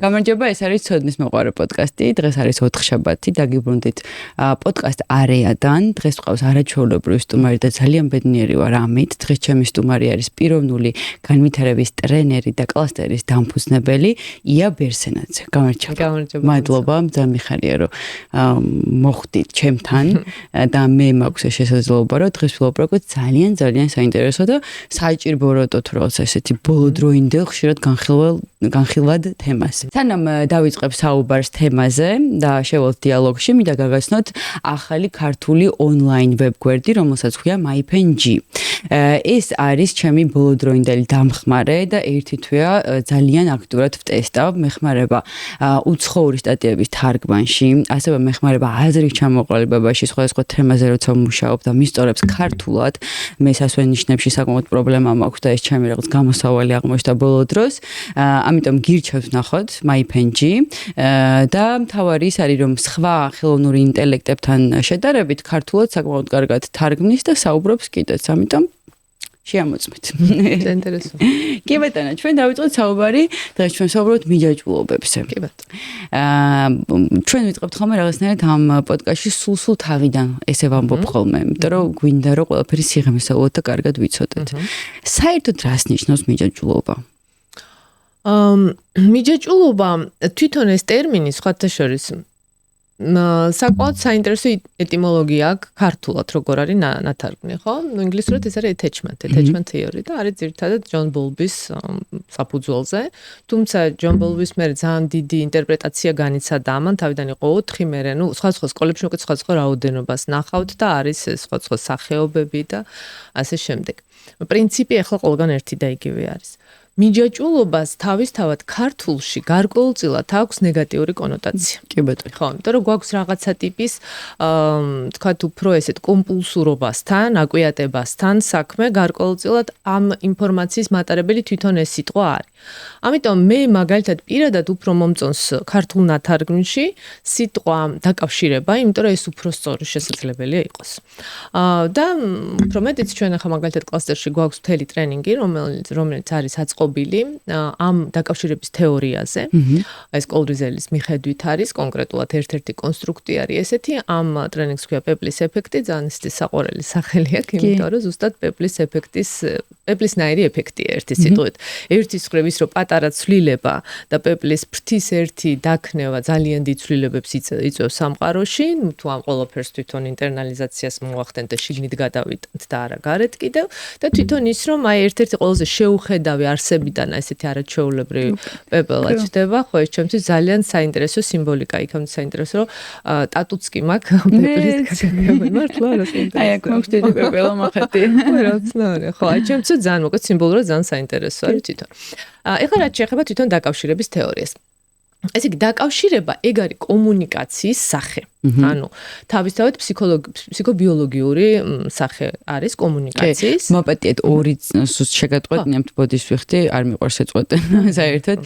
გამარჯობა, ეს არის ცოდნის მოყვარე პოდკასტი. დღეს არის 4 შაბათი, დაგიბრუნდით პოდკასტ არეადან. დღეს ვყავს არაჩვეულებრივი სტუმარი და ძალიან ბედნიერი ვარ ამით. დღეს ჩემი სტუმარი არის პიროვნული განვითარების ტრენერი და კლასტერის დამფუძნებელი ია ბერსენაძე. გამარჯობა. გამარჯობა. მადლობა, ძალიან მიხარია რომ მოხვდით ჩემთან და მე მაქვს შესაძლებლობა რომ დღეს ვილაპარაკოთ ძალიან საინტერესო და საჭიროებოდ რაღაც ესეთი ბოლოდროინდელ ხშირად განხილვად თემას. სანამ დავიწყებ საუბარს თემაზე და შევალთ დიალოგში, მინდა გაგაცნოთ ახალი ქართული ონლაინ ვებგვერდი, რომელსაც ქვია MyPenG. ეს არის ჩემი ბოლოდროინდელი დამხმარე და ერთი თვეა ძალიან აქტიურად ვტესტავ. მეხმარება უცხოური სტატიების თარგმანში, ასევე მეხმარება აზრის ჩამოყალიბებაში სხვადასხვა თემაზე, როცა ვმუშაობ და მისწორებს ქართულად. მე სასვენიშნებში საკმაოდ პრობლემა მაქვს და ეს ჩემი რაღაც გამოსავალი აღმოჩნდა ბოლო დროს. ამიტომ გირჩევთ ნახოთ MyPenG და მთავარი ის არის რომ სხვა ხელოვნური ინტელექტებთან შედარებით ქართულად საკმაოდ კარგად თარგმნის და საუბრობს კიდეც, ამიტომ შეამოწმეთ. საინტერესო. კი ბატონო, ჩვენ დავიწყოთ საუბარი დღეს ჩვენ საუბრობთ მიჯაჭვულობებზე. კი ბატონო. ჩვენ ვიწყებთ ხოლმე რაღაცნაირად ამ პოდკასტში სულ თავიდან ესე ვამბობ ხოლმე, იმიტომ რომ გვინდა რომ ყველაფერი სიღრმისეულად და კარგად ვიცოდეთ. საერთოდ რას ნიშნავს მიჯაჭვულობა? მიჯაჭვულობა თვითონ ეს ტერმინი სხვათა შორის საკმაოდ საინტერესო ეტიმოლოგია აქვს ქართულად როგორ არის ნათარგმნი, ხო? ინგლისურად ეს არის attachment theory და არის ძირითადად ჯონ ბოლბის საფუძველზე. თუმცა ჯონ ბოლბის მე ძალიან დიდი ინტერპრეტაცია განიცადა ამან, თავიდან იყო 4, მე სხვა სკოლებში უკვე სხვა რაოდენობას ნახავთ და არის სხვა სახეობები და ასე შემდეგ. პრინციპი ახლა ყველგან ერთი და იგივე არის. მიჯაჭვულობას თავისთავად ქართულში გარკვეულწილად აქვს ნეგატიური კონოტაცია. კი ბატონო. ხო, იმიტომ რომ გვაქვს რაღაცა ტიპის თქვათ უფრო ესეთ კომპულსურობასთან, აკვიატებასთან საქმე გარკვეულწილად ამ ინფორმაციის მატარებელი თვითონ ეს სიტყვა არის. ამიტომ მე მაგალითად პირადად უფრო მომწონს ქართულ ნათარგმნში სიტყვა დაკავშირება, იმიტომ რომ ეს უფრო სწორი შესაძლებელია იყოს. და უფრო მეტიც ჩვენ ახლა მაგალითად კლასტერში გვაქვს მთელი ტრენინგი, რომელიც არის აწყობილი ამ დაკავშირების თეორიაზე. ეს კოლრიზელის მიხედვით არის კონკრეტულად ერთ-ერთი კონსტრუქტი არის ესეთი, ამ ტრენინგს ქვია პეპლის ეფექტი, ძალიან საყვარელი სახელი აქვს, იმიტომ რომ ზუსტად პეპლისნაირი ეფექტია ერთი სიტყვით. ერთის მხრივ ის რომ პატარა ცვლილება და პეპლის ფრთის ერთი დაქნევა ძალიან დიდ ცვლილებებს იწვევს სამყაროში, თუ ამ ყველაფერს თვითონ ინტერნალიზაციას მოვახდენთ და შიგნით გადავიტანთ და არა გარეთ კიდევ და თვითონ ის რომ აი ერთ-ერთი ყველაზე შეუხედავი არსებიდან ესეთი არაჩვეულებრივი პეპლა ჩდება, ხო ეს ჩემთვის ძალიან საინტერესო სიმბოლიკა იქნება, საინტერესო რომ ტატუც კი მაქვს პეპლის გაგაგებენ მართლა რა საინტერესო. აი აქ მაქვს დიდი პეპლა მოხეთი. რა, ხო, აი ჩემთვის ძალიან მოკლედ სიმბოლურად ძალიან საინტერესო არის თვითონ. ეხლა რაც შეეხება თვითონ დაკავშირების თეორიას. ესე იგი დაკავშირება ეგ არის კომუნიკაციის სახე. ანუ თავისთავად ფსიქობიოლოგიური სახე არის კომუნიკაციის. მოპატიეთ ორი შეგატყვეთ, ნემთ ბოდის ვიხდი, არ მიყვარს ეწყვეტენ. საერთოდ,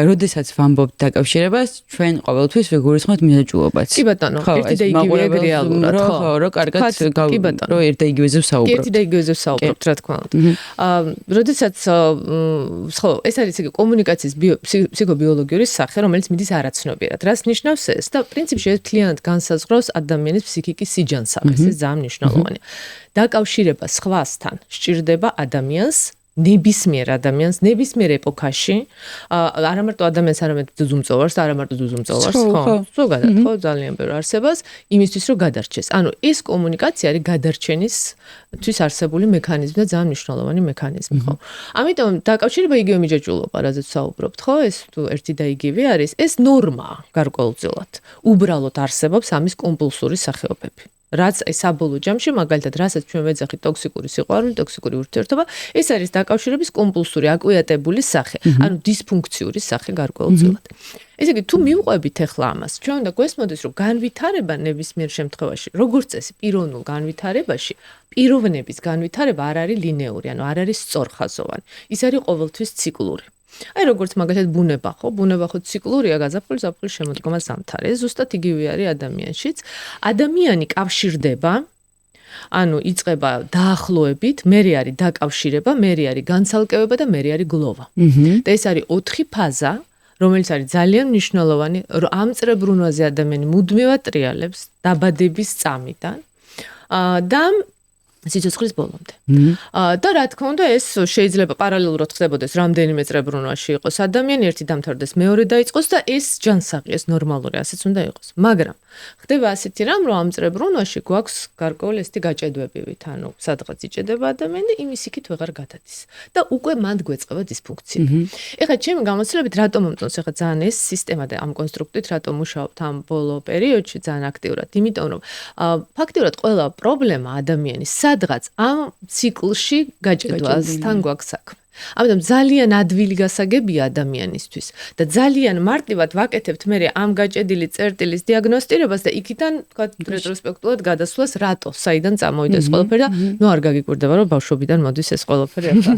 როდესაც ვამბობთ დაკავშირებას, ჩვენ ყოველთვის ვიგულისხმობთ მიჯაჭვულობას. კი ბატონო, ერთი და იგივე რეალურად, ხო, რომ კარგად რომ ერთ და იგივეზე ვსაუბრობთ. ერთი და იგივეზე ვსაუბრობთ, რა თქმა უნდა. როდესაც ხო, ეს არის იგი კომუნიკაციის ფსიქობიოლოგიური სახე, რომელიც მიდის არაცნობიერად. რას ნიშნავს ეს? და პრინციპში ეს მთლიანად განსაზღვრავს ადამიანის ფსიქიკის სიჯანსაღეს, ეს ძალიან მნიშვნელოვანია. დაკავშირება სხვასთან სჭირდება ადამიანს, ნებისმიერ ადამიანს, ნებისმიერ ეპოქაში, არა მარტო ადამიანს, არამედ ძუძუმწოვარს, არა მარტო ძუძუმწოვარს, ხო? ზოგადად, ხო, ძალიან ბევრ არსებას, იმისთვის რომ გადარჩეს. ანუ ეს კომუნიკაცია არის გადარჩენისთვის არსებული მექანიზმი და ძალიან მნიშვნელოვანი მექანიზმი, ხო? ამიტომ დაკავშირება იგივე მიჯაჭვულობა, რაზეც ვსაუბრობთ, ხო? ეს თუ ერთი და იგივე არის, ეს ნორმაა გარკვეულწილად. უბრალოდ არსებობს ამის კომპულსური სახეობები. რაც აი საბოლოო ჯამში მაგალითად რასაც ჩვენ ვეძახით ტოქსიკური სიყვარული, ტოქსიკური ურთიერთობა, ეს არის დაკავშირების კომპულსური აკვიატებული სახე, ანუ დისფუნქციური სახე გარკვეულწილად. ესე იგი თუ მივყვებით ახლა ამას, ჩვენ უნდა გვესმოდეს რომ განვითარება ნებისმიერ შემთხვევაში, როგორც წესი პიროვნულ განვითარებაში, პიროვნების განვითარება არ არის ლინეური, ანუ არ არის სწორხაზოვანი. ის არის ყოველთვის ციკლური. აი როგორც მაგალითად ბუნება ხო ციკლურია გაზაფხულ-ზაფხულის შემოდგომა ზამთარი. ეს ზუსტად იგივე არის ადამიანშიც. ადამიანი კავშირდება, ანუ იწყება დაახლოებით, მერე არის დაკავშირება, მერე არის განცალკევება და მერე არის გლოვა. და ეს არის 4 ფაზა, რომელიც არის ძალიან მნიშვნელოვანი, ამ წრებრუნვაზე ადამიანი მუდმივად ტრიალებს დაბადების წამიდან და სიცოცხლის ბოლომდე. და რა თქმა უნდა, ეს შეიძლება პარალელურად ხდებოდეს რამდენიმე წრებრუნვაში იყოს ადამიანი, ერთი დამთავრდეს, მეორე დაიწყოს და ეს ჯანსაღი, ეს ნორმალური, ასეც უნდა იყოს. მაგრამ ხდება ასეთი რამ, რომ ამ წრებრუნვაში გვაქვს გარკვეული ესეთი გაჭედვებივით, ანუ სადღაც იჭედება ადამიანი, იმის იქით ვეღარ გადადის. და უკვე მანდ გვეწყება დისფუნქცია. ეხლა ჩემი გამოცდილებით რატომ მომწონს ეხლა ძალიან ეს სისტემა და ამ კონსტრუქტით რატომ მუშაობთ ამ ბოლო პერიოდში ძალიან აქტიურად, იმიტომ რომ ფაქტიურად ყველა პრობლემა ადამიანის სადღაც ამ ციკლში გაჭედვასთან გვაქვს საქმე. ამიტომ ძალიან ადვილი გასაგებია ადამიანისთვის და ძალიან მარტივად ვაკეთებთ მე ამ გაჭედილი წერტილის დიაგნოსტირებას და იქიდან თქვა რეტროსპექტულად გადასვლას რატო, საიდან წამოვიდა ეს ყველაფერი და ნუ არ გაგიკვირდება რომ ბავშვობიდან მოდის ეს ყველაფერი ახლა.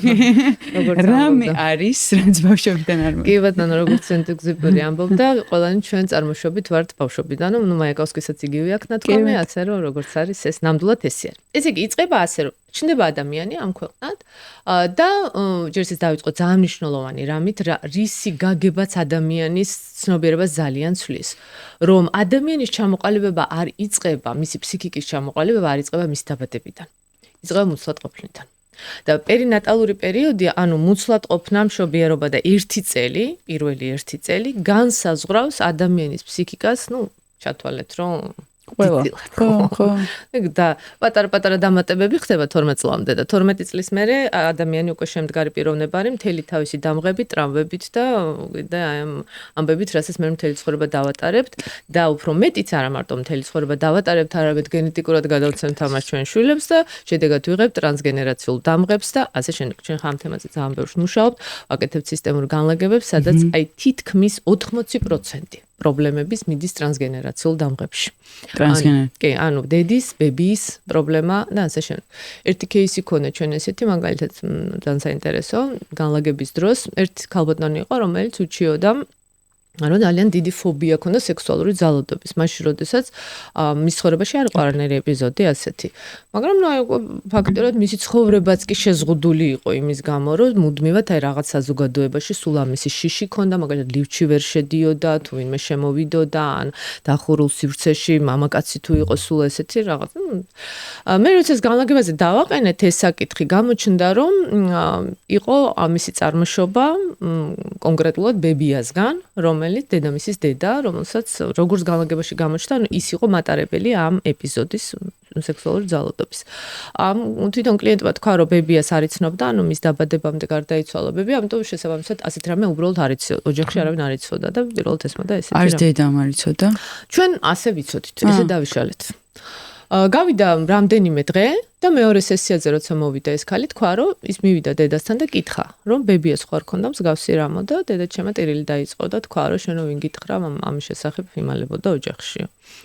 რამე არის, რაც ბავშვობიდან არ მოდის. კი ბატონო, როგორც სენტეგზიპერი ამბობდა, ყველანი ჩვენ წარმოშობით ვართ ბავშვობიდან, ნუ მაიაკოვსკისაც იგივე აქვს ნათქვამი, ასე რომ როგორც არის ეს ნამდვილად ესე არის. ესე იგი იწყება ასე რომ ჩნდება ადამიანი ამ ქვეყნად და ჯერ ისე დავიწყოთ ძალიან მნიშვნელოვანი რამით, რისი გაგებაც ადამიანის ცნობიერებას ძალიან ცვლის, რომ ადამიანის ჩამოყალიბება არ იწყება, მისი ფსიქიკის ჩამოყალიბება არ იწყება მის დაბადებიდან. იწყება მუცლად ყოფნიდან. და პერინატალური პერიოდი, ანუ მუცლად ყოფნა, მშობიარობა და პირველი ერთი წელი განსაზღვრავს ადამიანის ფსიქიკას, ჩათვალეთ, რომ ხო. და პატარა დამატებები ხდება 12 წლამდე და 12 წლის მერე ადამიანი უკვე შემდგარი პიროვნება არის მთელი თავისი დამღებით, ტრავმებით და ამ ამბებით, რასაც მე მთელი ცხოვრება დავატარებთ და უფრო მეტიც არა მარტო მთელი ცხოვრება დავატარებთ, არამედ გენეტიკურად გადავცემთ ამას ჩვენ შვილებს და შედეგად ვიღებთ ტრანსგენერაციულ დამღებს და ასე შემდეგ. ჩვენ ხამ თემაზე ძალიან ბევრს მუშაობთ, ვაკეთებთ სისტემურ განლაგებებს, სადაც აი თითქმის 80% პრობლემების მიდის ტრანსგენერაციულ დამღებში. კი, ანუ დედის, ბებიის პრობლემა და ასე შემდეგ. ერთი кейსი ქონდა ჩვენ ესეთი, მაგალითად ძალიან საინტერესო, განლაგების დროს ერთი ქალბატონი იყო, რომელიც უჩიოდა ანუ ძალიან დიდი ფობია ქონდა სექსუალური ძალადობის. მაშინ, როდესაც მის ცხოვრებაში არ იყო არანაირი ეპიზოდი ასეთი. მაგრამ ფაქტობრივად მისი ცხოვრებაც კი შეზღუდული იყო იმის გამო, რომ მუდმივად აი რაღაც საზოგადოებაში სულ ამისი შიში ქონდა, მაგალითად ლიფტში ვერ შედიოდა, თუ ვინმე შემოვიდოდა, ან დახურულ სივრცეში მამაკაცი თუ იყო სულ ესეთი რაღაც. მე როცა ეს განლაგებაზე დავაყენეთ ეს საკითხი, გამოჩნდა, რომ იყო ამისი წარმოშობა კონკრეტულად ბებიასგან, რომელიც დედამისის დედა, რომელსაც როგორც განლაგებაში გამოჩნდა, ის იყო მატარებელი ამ ეპიზოდის სექსუალური ძალადობის. თვითონ კლიენტმა თქვა, რომ ბებიას არ იცნობდა, ანუ მის დაბადებამდე გარდაიცვალა ბებია, ამიტომ შესაბამისად ასეთ რამე უბრალოდ არ იცოდა. ოჯახში არავინ არ იცოდა და პირველად ესმოდა ესეთი რამე. არც დედამ არ იცოდა. ჩვენ ასე ვიცოდით, ესე დავიშალეთ. გავიდა რამდენიმე დღე და მეორე სესიაზე როცა მოვიდა ეს ქალი, თქვა, რომ ის მივიდა დედასთან და კითხა, რომ ბებიას ხო არ ქონდა მსგავსი რამო და დედა ჩემა ტირილი დაიწყო და თქვა, რომ შენო ვინ გითხრა ამის შესახებ იმალებოდა ოჯახში.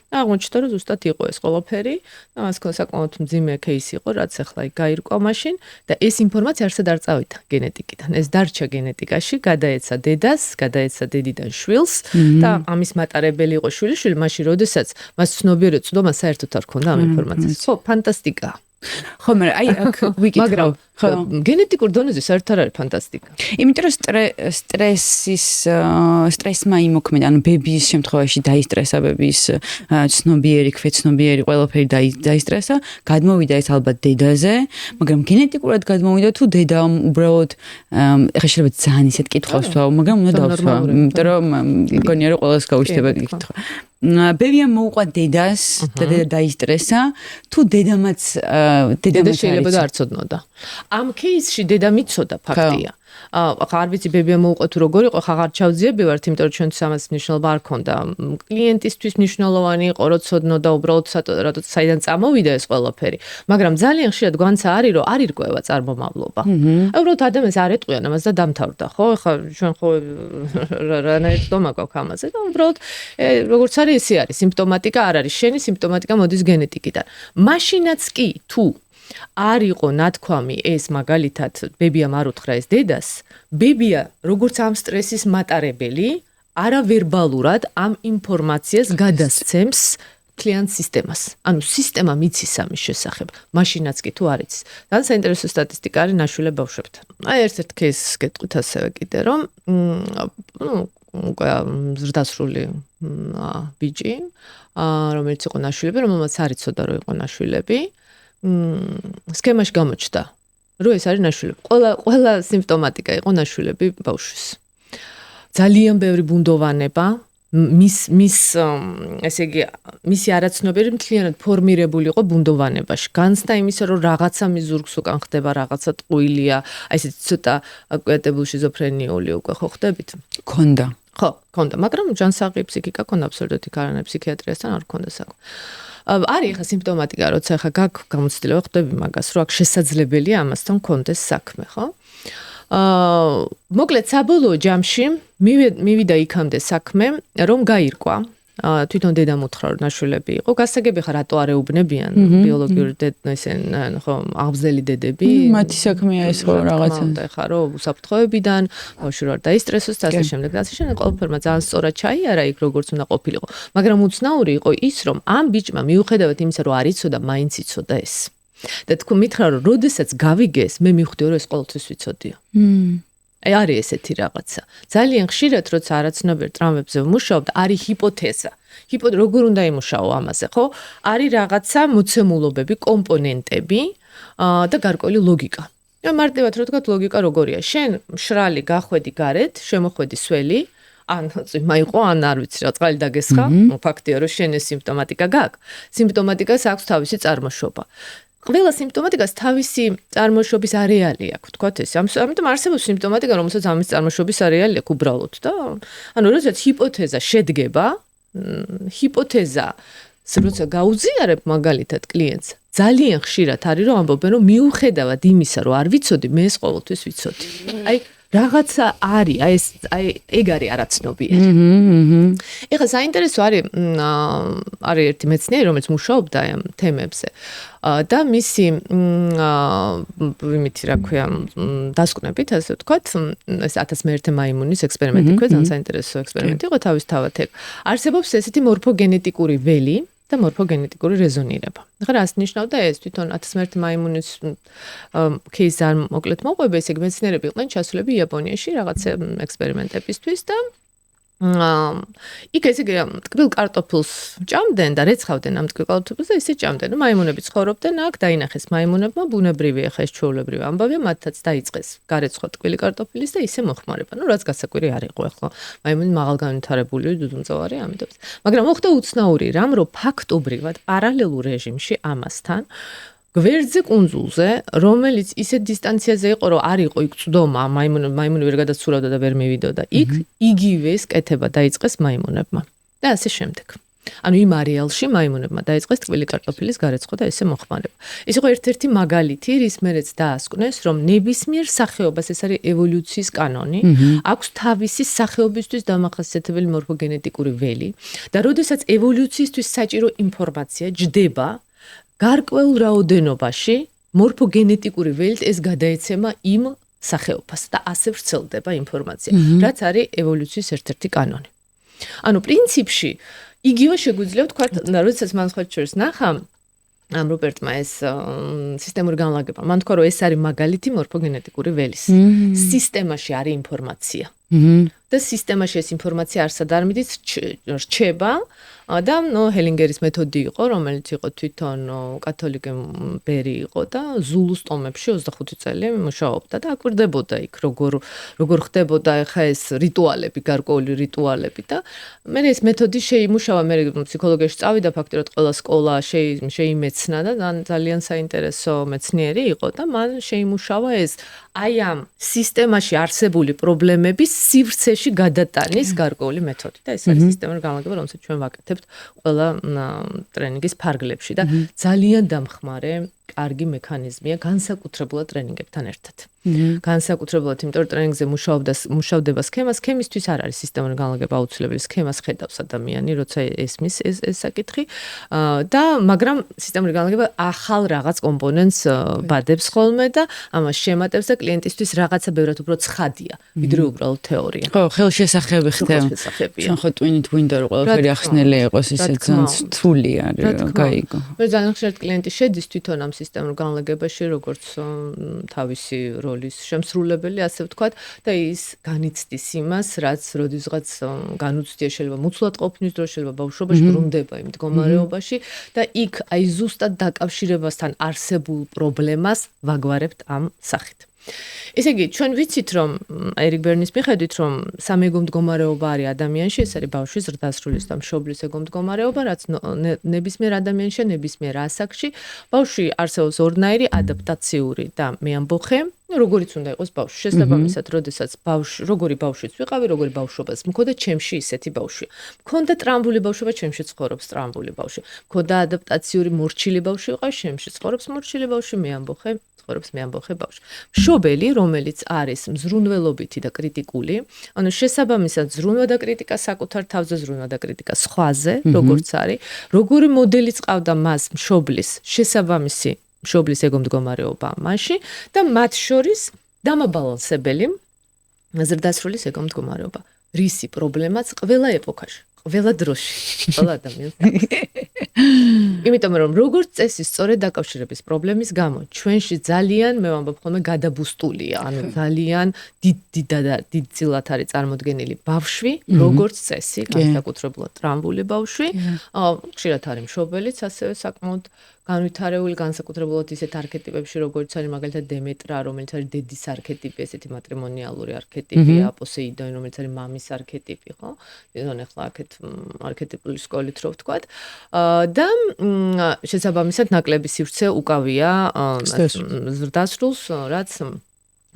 აღმოჩნდა, რომ ზუსტად იყო ეს ყველაფერი და მას საკმაოდ მძიმე кейსი იყო, რაც ახლა გაირკვა მაშინ და ეს ინფორმაცია არსად არ წავიდა გენეტიკიდან. ეს დარჩა გენეტიკაში, გადაეცა დედას, გადაეცა დედიდან შვილს და ამის მატარებელი იყო შვილიშვილი, მაშინ როდესაც მას ცნობიერად წვდომა საერთოდ არ ქონდა ამ ინფორმაციას. ხო, ფანტასტიკა. ხო, მაგრამ აი აქ ვიკითხავ. მაგრამ გენეტიკურ დონეზე საერთოდ არ არის ფანტასტიკა. იმიტომ რომ სტრესმა იმოქმედა, ანუ ბებიის შემთხვევაში დაისტრესა, ბებიის ცნობიერი, ქვეცნობიერი ყველაფერი დაისტრესა, გადმოვიდა ეს ალბათ დედაზე, მაგრამ გენეტიკურად გადმოვიდა თუ დედამ უბრალოდ ეხლა შეიძლება ძალიან ისეთ კითხვას ვთვალო, მაგრამ უნდა დავსვა, იმიტომ რომ მგონია რომ ყველას გაუჩნდება კითხვა. ბებიამ მოუყვა დედას და დედა დაისტრესა, თუ დედამაც შეიძლება და არ ცოდნოდა. ამ кейსში დედა მიცოდა ფაქტია. ახლა არ ვიცი ბებია მოუყვა თუ როგორ იყო, ხა აღარ ჩავძიები ვართ, იმიტომ რომ ჩვენთვის ამას მნიშვნელობა არ ქონდა. კლიენტისთვის მნიშვნელოვანი იყო, რომ ცოდნოდა უბრალოდ რატო საიდან წამოვიდა ეს ყველაფერი. მაგრამ ძალიან ხშირად გვანცა არის, რომ არ ირკვევა წარმომავლობა. აი უბრალოდ ადამიანს არ ეტყვიან ამას და დამთავრდა, ხო? ახლა ჩვენ ხო რანაირ ცდომა გვაქვს ამაზე და უბრალოდ როგორც არის ესე არის, სიმპტომატიკა არ არის შენი, სიმპტომატიკა მოდის გენეტიკიდან. მაშინაც კი თუ არ იყო ნათქვამი ეს მაგალითად ბებიამ არ უთხრა ეს დედას, ბებია როგორც ამ სტრესის მატარებელი, არავერბალურად ამ ინფორმაციას გადასცემს კლიენტ სისტემას. ანუ სისტემა მიცის ამის შესახებ, მაშინაც კი თუ არ იცის. ძალიან საინტერესო სტატისტიკა არის ნაშვილე ბავშვებთან. აი ერთ-ერთ кейსს გეტყვით ასევე კიდე, რომ უკვე ზრდასრული ბიჭი, რომელიც იყო ნაშვილები, რომელმაც არ იცოდა რომ იყო ნაშვილები. სქემაში გამოჩნდა, რომ ეს არის ნაშვილები. ყველა სიმპტომატიკა იყო ნაშვილები ბავშვის. ძალიან ბევრი ბუნდოვანება, ესე იგი, მისი არაცნობერი მთლიანად ფორმირებული იყო ბუნდოვანებაში. განცდა იმისა, რომ რაღაცა მის ზურგს უკან ხდება, რაღაცა ტყუილია, აი ესეთი ცოტა კვიეტებული შიზოფრენიული უკვე ხო ხდებით? ქონდა. ხო, ქონდა, მაგრამ ჯანსაღი ფსიქიკა ქონდა აბსოლუტურად არანაირ ფსიქიატრიასთან არ ქონდა საქმე. არის ახლა სიმპტომატიკა, როცა ახლა გაქვს გამოცდილება ხდები მაგას, რომ აქ შესაძლებელია ამასთან ქონდეს საქმე, ხო? მოკლედ საბოლოო ჯამში მივიდა იქამდე საქმე, რომ გაირკვა. თვითონ დედამ უთხრა რომ ნაშვილები იყო. გასაგები ხარ რატო არ ეუბნებიან ბიოლოგიური ხო აღბზელი დედები. მათი საქმეა ეს ხო რაღაცა. ხა რომ უსაფრთხოებიდან ბავშვი არ დაისტრესოს და ასე შემდეგ. ასე შემდეგ ყველაფერმა ძალიან სწორად ჩაიარა იქ როგორც უნდა ყოფილიყო. მაგრამ უცნაური იყო ის რომ ამ ბიჭმა მიუხედავად იმისა რომ არ იცოდა, მაინც იცოდა ეს. და თქვენ მითხრა რომ როდესაც გავიგეს, მე მივხვდი რომ ეს ყოველთვის ვიცოდია. აი არის ესეთი რაღაცა. ძალიან ხშირად როცა არაცნობერ ტრავმებზე ვმუშაობ, არის ჰიპოთეზა. როგორ უნდა იმუშაო ამაზე, ხო? არის რაღაცა მოცემულობები, კომპონენტები და გარკვეული ლოგიკა. მარტივად რო ვთქვათ, ლოგიკა როგორია? შენ მშრალი გახვედი გარეთ, შემოხვედი სველი, ან წვიმა იყო, ან არ ვიცი რა, წყალი დაგესხა, ფაქტია რომ შენ ეს სიმპტომატიკა გაქვს. სიმპტომატიკას აქვს თავისი წარმოშობა. ყველა სიმპტომატიკას თავისი წარმოშობის არეალი აქვს, თქვათ ეს. ამიტომ არსებობს სიმპტომატიკა, რომელსაც ამის წარმოშობის არეალი აქვს უბრალოდ და ანუ როდესაც ჰიპოთეზა შედგება, ჰიპოთეზა როცა გაუზიარებ მაგალითად კლიენტს, ძალიან ხშირად არის რომ ამბობენ რომ მიუხედავად იმისა, რომ არ ვიცოდი, მე ეს ყოველთვის ვიცოდი. აი რაღაცა არის, აი ეგ არის არაცნობიერი. ეხლა საინტერესო არის ერთი მეცნიერი, რომელიც მუშაობდა ამ თემებზე. და მისი იმითი რა ქვია დასკვნებით, ასე ვთქვათ, ეს 1101 მაიმუნის ექსპერიმენტი ქვია, ძალიან საინტერესო ექსპერიმენტი იყო თავისთავად ეგ. არსებობს ესეთი მორფოგენეტიკური ველი და მორფოგენეტიკური რეზონირება. ახლა რას ნიშნავდა ეს? თვითონ 1101 მაიმუნის кейსი არ მოკლედ მოყვება, ესე იგი მეცნიერები იყვნენ ჩასულები იაპონიაში რაღაც ექსპერიმენტებისთვის და იქ ესე იგი ტკბილ კარტოფილს ჭამდნენ და რეცხავდნენ ამ ტკბილ კარტოფილს და ისე ჭამდნენ. მაიმუნები ცხოვრობდნენ აქ, დაინახეს მაიმუნებმა, ბუნებრივია ხა ეს ჩვეულებრივი ამბავია, მათაც დაიწყეს გარეცხვა ტკბილი კარტოფილის და ისე მოხმარება. ნუ რაც გასაკვირი არ იყო ახლა. მაიმუნი მაღალ განვითარებული დუდუნწოვარი ამიტომ. მაგრამ მოხდა უცნაური რამ, რომ ფაქტობრივად პარალელურ რეჟიმში ამასთან გვერდზე კუნძულზე, რომელიც ისეთ დისტანციაზე იყო, რომ არ იყო იქ წვდომა, მაიმუნი ვერ გადაცურავდა და ვერ მივიდოდა იქ, იგივე კეთება დაიწყეს მაიმუნებმა. და ასე შემდეგ. ანუ იმ არეალში მაიმუნებმა დაიწყეს ტკბილი კარტოფილის გარეცხვა და ესე მოხმარება. ეს იყო ერთ-ერთი მაგალითი, რის მერეც დაასკვნეს, რომ ნებისმიერ სახეობას, ეს არის ევოლუციის კანონი, აქვს თავისი სახეობისთვის დამახასიათებელი მორფოგენეტიკური ველი და როდესაც ევოლუციისთვის საჭირო ინფორმაცია ჯდება გარკვეულ რაოდენობაში მორფოგენეტიკური ველით ეს გადაეცემა იმ სახეობას და ასე ვრცელდება ინფორმაცია, რაც არის ევოლუციის ერთ-ერთი კანონი. ანუ პრინციპში იგივე შეგვიძლია ვთქვათ, როდესაც მან სხვა შორის ნახა ამ რობერტმა ეს სისტემური განლაგება. მან თქვა, რომ ეს არის მაგალითი მორფოგენეტიკური ველის. სისტემაში არის ინფორმაცია. და სისტემაში ეს ინფორმაცია არსად არ მიდის, რჩება და ჰელინგერის მეთოდი იყო, რომელიც იყო თვითონ კათოლიკე ბერი იყო და ზულუს ტომებში 25 წელი მუშაობდა და აკვირდებოდა იქ როგორ ხდებოდა ხა ეს რიტუალები, გარკვეული რიტუალები და მე ეს მეთოდი შეიმუშავა, მე ფსიქოლოგიაში წავიდა ფაქტობრივად ყველა სკოლა შეიმეცნა და ძალიან საინტერესო მეცნიერი იყო და მან შეიმუშავა ეს აი ამ სისტემაში არსებული პრობლემების სივრცეში გადატანის გარკვეული მეთოდი და ეს არის სისტემური განლაგება, რომელსაც ჩვენ ვაკეთებთ ყველა ტრენინგის ფარგლებში და ძალიან დამხმარე კარგი მექანიზმია განსაკუთრებულად ტრენინგებთან ერთად. განსაკუთრებულად, იმიტომ რომ ტრენინგზე მუშავდება სქემა, სქემისთვის არ არის სისტემური განლაგება აუცილებელი, სქემას ხედავს ადამიანი, როცა ესმის ეს საკითხი და მაგრამ სისტემური განლაგება ახალ რაღაც კომპონენტს ბადებს ხოლმე და ამას შემატებს და კლიენტისთვის რაღაცა ბევრად უფრო ცხადია, ვიდრე უბრალოდ თეორია. ხო, ხელშესახები ხდება. ჩვენ ხო ტვინით გვინდა რომ ყველაფერი ახსნელი იყოს, ისე ძალიან რთული არის, გაიგო. მე ძალიან ხშირად კლიენტი შედის თვითონ ამ სისტემურ განლაგებაში, როგორც თავისი როლის შემსრულებელი, ასე ვთქვათ, და ის განიცდის იმას, რაც როდისღაც განუცდია შეიძლება მუცლად ყოფნის დროს, შეიძლება ბავშვობაში ბრუნდება იმ მდგომარეობაში და იქ აი ზუსტად დაკავშირებასთან არსებულ პრობლემას ვაგვარებთ ამ სახით. ესე იგი, ჩვენ ვიცით, რომ ერიკ ბერნის მიხედვით, რომ სამეგო მდგომარეობა არის ადამიანში, ეს არის ბავშვის ზრდასრულის და მშობლის ეგო მდგომარეობა, რაც ნებისმიერ ადამიანში, ნებისმიერ ასაკში, ბავშვი არსებობს ორნაირი ადაპტაციური და მეამბოხე, როგორიც უნდა იყოს ბავშვი. შესაბამისად, როდესაც როგორი ბავშვიც ვიყავი, როგორი ბავშვობაც მქონდა, ჩემში ისეთი ბავშვია. მქონდა ტრამბული ბავშვობა, ჩემში ცხოვრობს ტრამბული ბავშვი. მქონდა ადაპტაციური მორჩილი ბავშვი ვიყავ, ჩემში ცხოვრობს მორჩილი ბავშვი, მეამბოხე ცხოვრობს მეამბოხე ბავშვი. მშობელი, რომელიც არის მზრუნველობითი და კრიტიკული, ანუ შესაბამისად ზრუნვა და კრიტიკა საკუთარ თავზე, ზრუნვა და კრიტიკა სხვაზე, როგორც არის, როგორი მოდელი წავდა მას მშობლის შესაბამისი მშობლის ეგო მდგომარეობა მასში და მათ შორის დამაბალანსებელი ზრდასრულის ეგო მდგომარეობა. რისი პრობლემაც ყველა ეპოქაში, ყველა დროში, ყველა ადამიანს. იმიტომ რომ როგორც წესი სწორედ დაკავშირების პრობლემის გამო ჩვენში ძალიან მე ვამბობ ხოლმე გადაბუსტულია, ანუ ძალიან დიდწილად არის წარმოდგენილი ბავშვი, როგორც წესი, განსაკუთრებულად ტრამბული ბავშვი, ხშირად არის მშობელიც ასევე საკმაოდ განვითარებული განსაკუთრებულად ისეთ არქეტიპებში, როგორც არის მაგალითად დემეტრა, რომელიც არის დედის არქეტიპი, ესეთი მატრიმონიალური არქეტიპია, პოსეიდონი, რომელიც არის მამის არქეტიპი, ხო? იზონ ახლა აქეთ არქეტიპული სკოლით რო ვთქვათ. და შესაბამისად ნაკლები სივრცე უკავია ზრდასრულს, რაც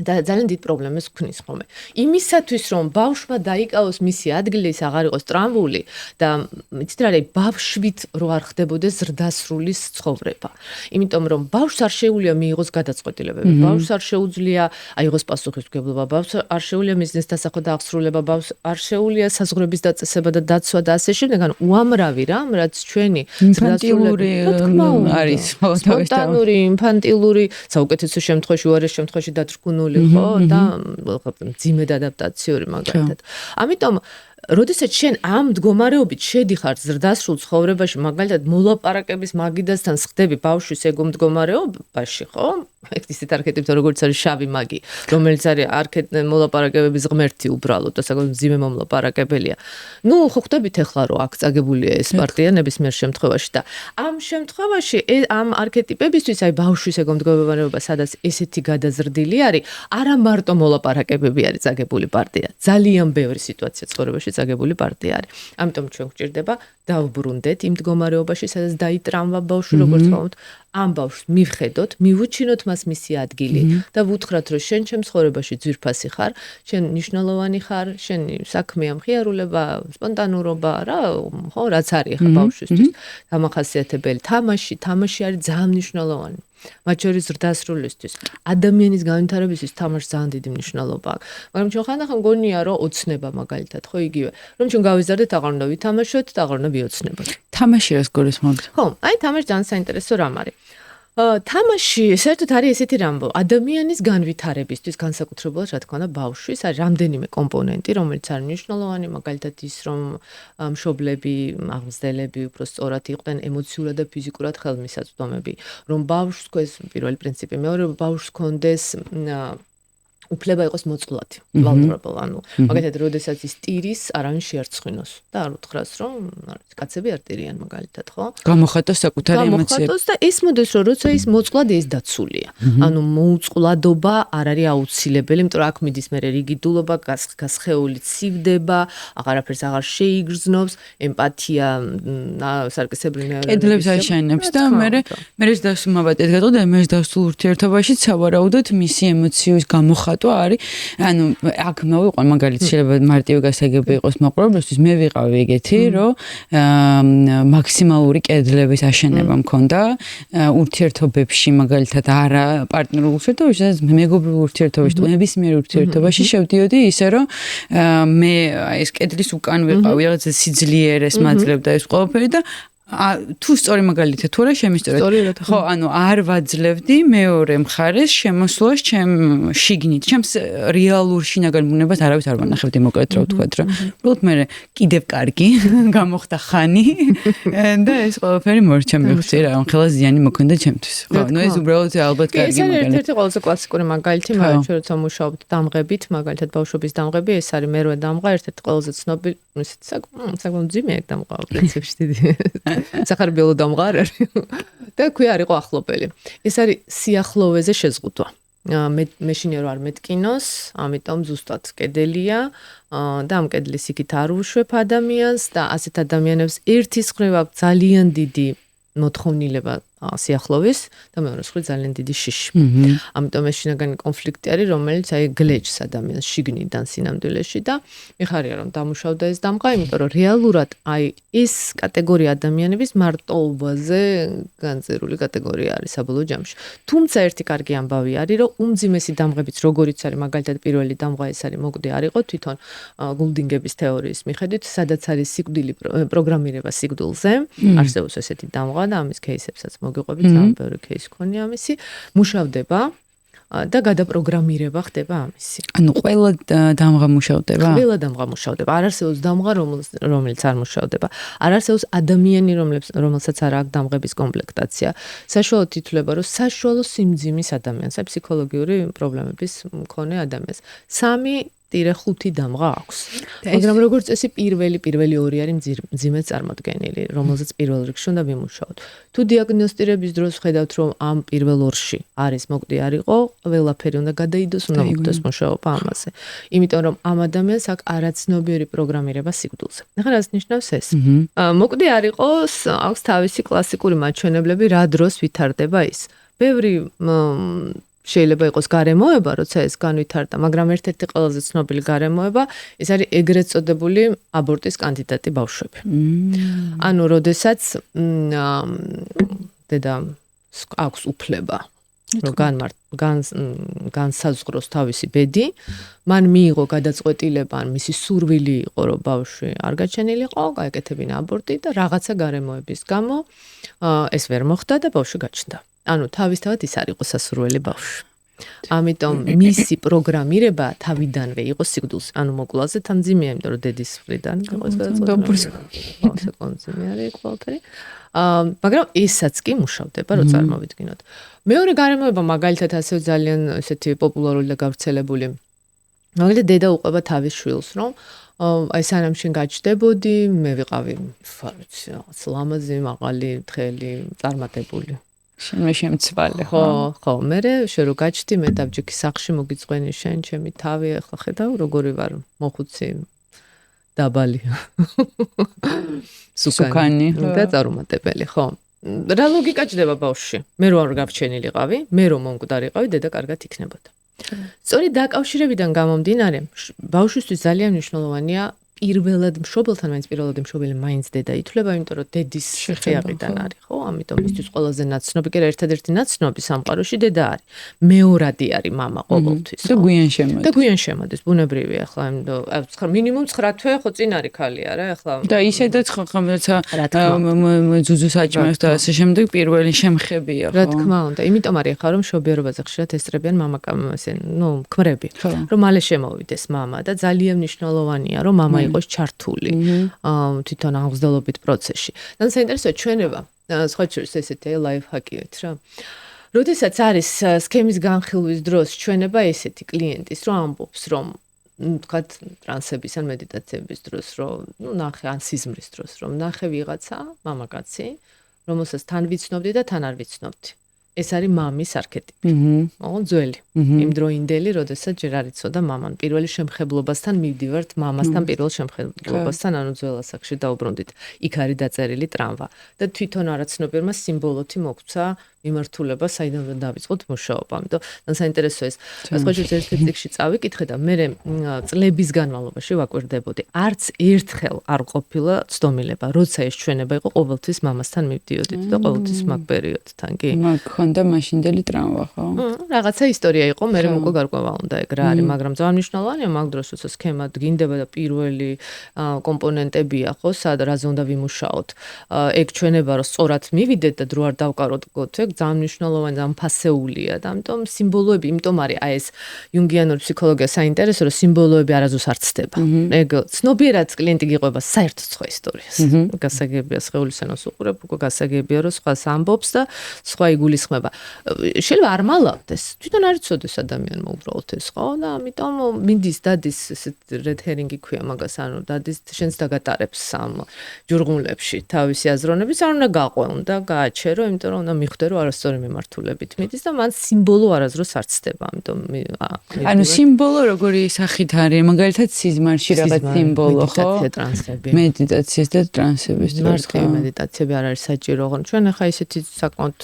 და ძალიან დიდ პრობლემას გვქნის ხოლმე. იმისათვის რომ ბავშვმა დაიკავოს მისი ადგილი, ის აღარ იყოს ტრამბული და იცით რა არის, ბავშვით რო არ ხდებოდეს ზრდასრულის ცხოვრება. იმიტომ რომ ბავშვს არ შეუძლია მიიღოს გადაწყვეტილებები, ბავშვს არ შეუძლია აიღოს პასუხისმგებლობა, ბავშვს არ შეუძლია მიზნის დასახვა და აღსრულება, ბავშვს არ შეუძლია საზღვრების დაწესება და დაცვა და ასე შემდეგ, ანუ უამრავი რამ, რაც ჩვენი ზრდასრულები არის, სპონტანური, ინფანტილური, საუკეთესო შემთხვევაში, უარეს შემთხვევაში დათრგუნული ხო და ძიმედ ადაპტაციური მაგალითად. ამიტომ როდესაც შენ ამ მდგომარეობით შედიხარ ზრდასრულ ცხოვრებაში, მაგალითად მოლაპარაკების მაგიდასთან ხდები ბავშვის ეგო მდგომარეობაში, ხო? ისეთ არქეტიპთან როგორც არის შავი მაგი, რომელიც არის მოლაპარაკებების ღმერთი უბრალოდ და საკუთარ მძიმე მომლაპარაკებელია. ნუ ხო ხდებით ახლა რომ აქ წაგებულია ეს პარტია ნებისმიერ შემთხვევაში და ამ შემთხვევაში ამ არქეტიპებისთვის აი ბავშვის ეგო მდგომარეობა, სადაც ესეთი გადაზრდილი არის, არა მარტო მოლაპარაკებები არის წაგებული პარტია. ძალიან ბევრი სიტუაცია ცხოვრებაში წაგებული პარტია არის. ამიტომ ჩვენ გვჭირდება დავბრუნდეთ იმ მდგომარეობაში, სადაც დაიტრამვა ბავშვი, როგორც ვთქვათ, ამ ბავშვს მივხედოთ, მივუჩინოთ მას მისი ადგილი და ვუთხრათ, რომ შენ ჩემს ცხოვრებაში ძვირფასი ხარ, შენ მნიშვნელოვანი ხარ, შენი საქმეა მხიარულება, სპონტანურობა, რა, ხო, რაც არის ხა ბავშვისთვის დამახასიათებელი. თამაში არის ძალიან მნიშვნელოვანი. მათ შორის ზრდასრულისთვის, ადამიანის განვითარებისთვის თამაშს ძალიან დიდი მნიშვნელობა აქვს. მაგრამ ჩვენ ხანდახან გონია, რომ ოცნება მაგალითად, ხო იგივე, რომ ჩვენ გავიზარდეთ, აღარ უნდა ვითამაშოთ და აღარ უნდა ვიოცნებოთ. თამაში რას გულისხმობთ? ხო, აი თამაში ძალიან საინტერესო რამ არის. თამაში საერთოდ არის ესეთი რამბო, ადამიანის განვითარებისთვის, განსაკუთრებულად რა თქმა უნდა, ბავშვის არის რამდენიმე კომპონენტი, რომელიც არის მნიშვნელოვანი, მაგალითად ის, რომ მშობლები, აღმზრდელები უფრო სწორად იყვნენ ემოციურად და ფიზიკურად ხელმისაწვდომები, რომ ბავშვს ეს პირველი პრინციპი, მეორე ბავშვს კონდეს უფლება იყოს მოწყვლადი, vulnerable, ანუ მაგალითად, როდესაც ის ტირის, არავინ შეარცხინოს და არ უთხრას, რომ კაცები არ ტირიან მაგალითად, ხო? გამოხატოს საკუთარი ემოციები. გამოხატოს და ეს მოდის, რომ როცა ის მოწყვლადი ეს დაცულია. ანუ მოუწყვლადობა არ არის აუცილებელი, იმიტომ რომ აქ მიდის მე რიგიდულობა, გასხეული ცივდება, აღარაფერს აღარ შეიგრძნობს, ემპათია, სარკისებრი კედლებს აშენებს და მე ეს დასუმაბად ეს გადადა, მე ეს დასულ ურთიერთობაში სავარაუდოდ მისი ემოციის გამოხატვა არის, ანუ აქ მოვიყვან მაგალითად შეიძლება მარტივი გასაგები იყოს მაყურებლისთვის, მე ვიყავი ეგეთი, რომ მაქსიმალური კედლების აშენება მქონდა ურთიერთობებში, მაგალითად არა პარტნიორულ ურთიერთობაში, სადაც მეგობრულ ურთიერთობაში, ნებისმიერ ურთიერთობაში შევდიოდი ისე, რომ მე ეს კედლის უკან ვიყავი, რაღაცა სიძლიერეს მაძლევდა ეს ყველაფერი და თუ სწორი მაგალითია თუ არა შემისწორეთ. ხო, ანუ არ ვაძლევდი მეორე მხარეს შემოსვლას ჩემ შიგნით, ჩემს რეალურ შინაგან ბუნებას არავის არ ვანახებდი მოკლედ რა ვთქვათ რა. უბრალოდ მე კიდევ კარგი გამოხდა ხანი და ეს ყველაფერი მორჩა მივხვდი რა, ხელა ზიანი მოქონდა ჩემთვის. ხო, ნუ ეს უბრალოდ ალბათ კარგი მაგალითია. ეს ერთ-ერთი ყველაზე კლასიკური მაგალითი, მაგრამ ჩვენ როცა მუშაობთ დამღებით, მაგალითად ბავშვობის დამღები, ეს არის მერვე დამღა, ერთ-ერთი ყველაზე ცნობილი, ისეთ საკმაოდ ძიმე ეგ დამღა პრინციპში დიდი. სახარბიელო დამღა არ არის. და ქვია არ იყო ახლობელი. ეს არის სიახლოვეზე შეზღუდვა. მე შინიერ არ მეტკინოს, ამიტომ ზუსტად კედელია და ამ კედლის იქით არ უშვებ ადამიანს და ასეთ ადამიანებს ერთის მხრივ აქვს ძალიან დიდი მოთხოვნილება სიახლოვის და მეორე მხრივ ძალიან დიდი შიში. ამიტომ ეს შინაგანი კონფლიქტი არის, რომელიც აი გლეჯს ადამიანს შიგნიდან სინამდვილეში და მიხარია რომ დამუშავდა ეს დამღა, იმიტომ რომ რეალურად აი ეს კატეგორია ადამიანების მარტოობაზე განწერული კატეგორია არის საბოლოო ჯამში. თუმცა ერთი კარგი ამბავი არის, რომ უმძიმესი დამღებიც როგორიც არის, მაგალითად პირველი დამღა ეს არის, მოკვდი არ იყო თვითონ გულდინგების თეორიის მიხედვით, სადაც არის სიკვდილი პროგრამირება სიკვდილზე, არსებობს ესეთი დამღა და ამის кейსებსაც მოგიყვებით, ძალიან ბევრი кейსი ქონია ამისი, მუშავდება და გადაპროგრამირება ხდება ამისი. ანუ ყველა დამღა მუშავდება? ყველა დამღა მუშავდება. არ არსებობს დამღა, რომელიც არ მუშავდება. არ არსებობს ადამიანი, რომელსაც არ აქვს დამღების კომპლექტაცია. საშუალოდ ითვლება, რომ საშუალო სიმძიმის ადამიანს, აი ფსიქოლოგიური პრობლემების მქონე ადამიანს 3-5 დამღა აქვს. მაგრამ როგორც წესი პირველი ორი არის მძიმე წარმოდგენილი, რომელზეც პირველ რიგში უნდა ვიმუშაოთ. თუ დიაგნოსტირების დროს ხედავთ, რომ ამ პირველ ორში არის მოკვდი არ იყო, ყველაფერი უნდა გადაიდოს, უნდა მოხდეს მუშაობა ამაზე. იმიტომ რომ ამ ადამიანს აქვს არაცნობიერი პროგრამირება სიკვდილზე. ახლა რას ნიშნავს ეს? მოკვდი არ იყოს, აქვს თავისი კლასიკური მაჩვენებლები, რა დროს ვითარდება ის. ბევრი შეიძლება იყოს გარემოება, როცა ეს განვითარდა, მაგრამ ერთ-ერთი ყველაზე ცნობილი გარემოება, ეს არის ეგრეთ წოდებული აბორტის კანდიდატი ბავშვები. ანუ, როდესაც დედა აქვს უფლება, რომ განსაზღვროს თავისი ბედი, მან მიიღო გადაწყვეტილება, ან მისი სურვილი იყო, რომ ბავშვი არ გაჩენილიყო, გაეკეთებინა აბორტი და რაღაცა გარემოების გამო ეს ვერ მოხდა და ბავშვი გაჩნდა. ანუ თავისთავად ის არ იყო სასურველი ბავშვი. ამიტომ მისი პროგრამირება თავიდანვე იყო სიკვდილზე. ანუ მოკვლაზე თამძიმეა, იმიტომ რომ დედის მხრიდან იყო ეს კონცემი არის ყველაფერი. მაგრამ ესაც კი მუშავდება, რო წარმოვიდგინოთ. მეორე გარემოება მაგალითად ასევე ძალიან ესეთი პოპულარული და გავრცელებული. მაგალითად დედა უყვება თავის შვილს, რომ აი სანამ შენ გაჩნდებოდი, მე ვიყავი, რაღაც ლამაზი, მაღალი, თხელი, წარმატებული. შენ შემცვალე, ხო, მე შენ რო გაჩნდი, მე დავჯექი სახში მოგიწყვენი შენ, ჩემი თავი, ახლა ხედავ როგორი ვარ, მოხუცი, დაბალი. სუკანი და წარუმატებელი, ხო. რა ლოგიკა ჭდება ბავშვში? მე რო არ გავრჩენილიყავი, მე რო მომკვდარიყავი, დედა კარგად იქნებოდა. სწორედ დაკავშირებიდან გამომდინარე, ბავშვისთვის ძალიან მნიშვნელოვანია პირველად მშობელთან, მაინც პირველად მშობელი მაინც დედა ითვლება, იმიტომ რომ დედის შეღებიდან არის, ხო? ამიტომ მისთვის ყველაზე ნაცნობი, კი რა ერთადერთი ნაცნობი სამყაროში დედა არის. მეორადი არის მამა ყოველთვის. და გვიან შემოდის. და გვიან შემოდის, ბუნებრივია, ახლა იმიტომ მინიმუმ 9 თვე ხო წინ არის ქალია რა, ახლა. და ისედაც ხო ხომეცა ძუძუს აჭმევს და ასე შემდეგ პირველი შემხებია, ხო? რა თქმა უნდა, იმიტომ არის ახლა რომ მშობიარობაზე ხშირად ესწრებიან მამაკაცებს, ქმრები, რომ მალე შემოვიდეს მამა და ძალიან მნიშვნელოვანია, რომ მამა იყოს ჩართული თვითონ აღზრდელობით პროცესში. და საინტერესოა ჩვენება, სხვა შორის ესეთი ლაიფჰაკიეთ რა. როდესაც არის სქემის განხილვის დროს ჩვენება ესეთი კლიენტის, რომ ამბობს, რომ თქვათ ტრანსების ან მედიტაციების დროს, რომ ნახე ან სიზმრის დროს, რომ ნახე ვიღაცა, მამაკაცი, რომელსაც თან ვიცნობდი და თან არ ვიცნობდი. ეს არის მამის არქეტიპი. ძველი. იმ დროინდელი, როდესაც ჯერ არ იცოდა მამან. პირველი შემხებლობასთან მივდივართ მამასთან პირველ შემხებლობასთან, ანუ ძველ ასაკში დაუბრუნდით. იქ არის დაწერილი ტრამვა და თვითონ არაცნობიერმა სიმბოლოთი მოგვცა იმართულება, საიდანაც დავიწყოთ მუშაობა. ამიტომ ძალიან საინტერესოა ეს. სხვა შორის ერთ-ერთ წიგნში წავიკითხე და მე წლების განმავლობაში ვაკვირდებოდი. არც ერთხელ არ ყოფილა ცდომილება, როცა ეს ჩვენება იყო ყოველთვის მამასთან მივდიოდით და ყოველთვის მაგ პერიოდთან, კი. მაგ ხონდა მაშინდელი ტრავმა, ხო? რაღაცა ისტორია იყო, მე უკვე გარკვევა უნდა ეგ რა არის, მაგრამ ძალიან მნიშვნელოვანია მაგ დროს, როცა სქემა დგინდება და პირველი კომპონენტებია, ხო, სად რაზე უნდა ვიმუშაოთ. ეგ ჩვენება რომ სწორად მივიდეთ და დრო არ დავკაროთ ეგ ძალიან მნიშვნელოვანი, ძალიან ფასეულია და ამიტომ სიმბოლოები, იმიტომ არის აი ეს იუნგიანური ფსიქოლოგია საინტერესო, რომ სიმბოლოები არასდროს არ ცდება. ეგ ცნობიერად კლიენტი გიყვება საერთოდ სხვა ისტორიას. გასაგებია სხეულისენოს უყურებ, უკვე გასაგებია რომ სხვას ამბობს და სხვა იგულისხმება. შეიძლება არ მალავდეს, თვითონ არ იცოდეს ადამიანმა უბრალოდ ეს, ხო? და ამიტომ მინდის დადის ესეთ რედ ჰერინგი ქვია მაგას, ანუ დადის შენს დაგატარებს ამ ჯურღუნლებში თავისი აზროვნების არ უნდა გაყვეუნ და გააჩერო, იმიტომ რომ უნდა მიხვდე რომ არასწორი მიმართულებით მიდის და მან სიმბოლო არასდროს არ ცდება, ამიტომ ანუ სიმბოლო როგორი სახით არის, მაგალითად სიზმარში რაღაც სიმბოლო, ხო? მედიტაციის და ტრანსების მარტო მედიტაციები არ არის საჭირო, ოღონდ ჩვენ ახლა ისეთი საკმაოდ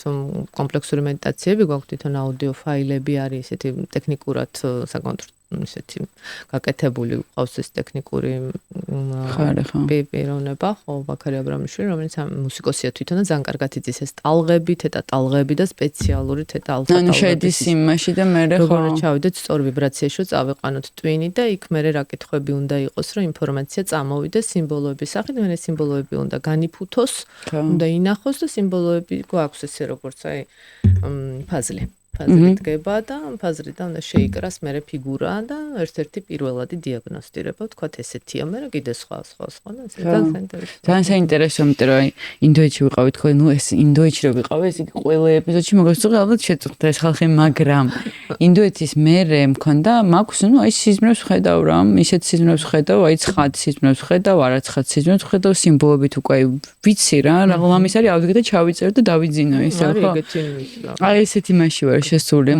კომპლექსური მედიტაციები გვაქვს, თვითონ აუდიო ფაილები არის, ისეთი ტექნიკურად საკმაოდ ისეთი გაკეთებული ყავს ეს ტექნიკური პიროვნება, ხო, ვაქარი აბრამიშვილი, რომელიც მუსიკოსია თვითონ და ძალიან კარგად იცის ეს ტალღები, თეთა ტალღები და სპეციალური თეთა ალფა ტალღები. ანუ შედის იმაში და მე ხო როგორ ჩავიდეთ სწორ ვიბრაციაში, რომ წავეყანოთ ტვინი და იქ მე რა კითხვები უნდა იყოს, რომ ინფორმაცია წამოვიდეს სიმბოლოების სახით, მე სიმბოლოები უნდა განიფუთოს, უნდა ინახოს და სიმბოლოები გვაქვს ესე როგორც აი ფაზლი. ფაზრი დგება და ამ ფაზრიდან უნდა შეიკრას მერე ფიგურა და ერთ-ერთი პირველადი დიაგნოსტირება, თქვათ ესეთია, მაგრამ კიდე სხვა და ძალიან საინტერესოა. ძალიან საინტერესოა, იმიტომ რომ ინდოეთში ვიყავით ხოლმე, ნუ ეს ინდოეთში რო ვიყავ, ეს იგი ყველა ეპიზოდში მოგესწრება, ალბათ შეწუხდა ეს ხალხი, მაგრამ ინდოეთის მერე მქონდა, მაქვს, ნუ აი სიზმრებს ხედავ რა, ისეთ სიზმრებს ხედავ, აი ცხად სიზმრებს ხედავ, არაცხად სიზმრებს ხედავ, სიმბოლოებით უკვე ვიცი რა, მამის არის ავდგე და ჩავიწერ და დავიძინო ისე, ხო? აი ესეთი მაშინ ვარ შესული.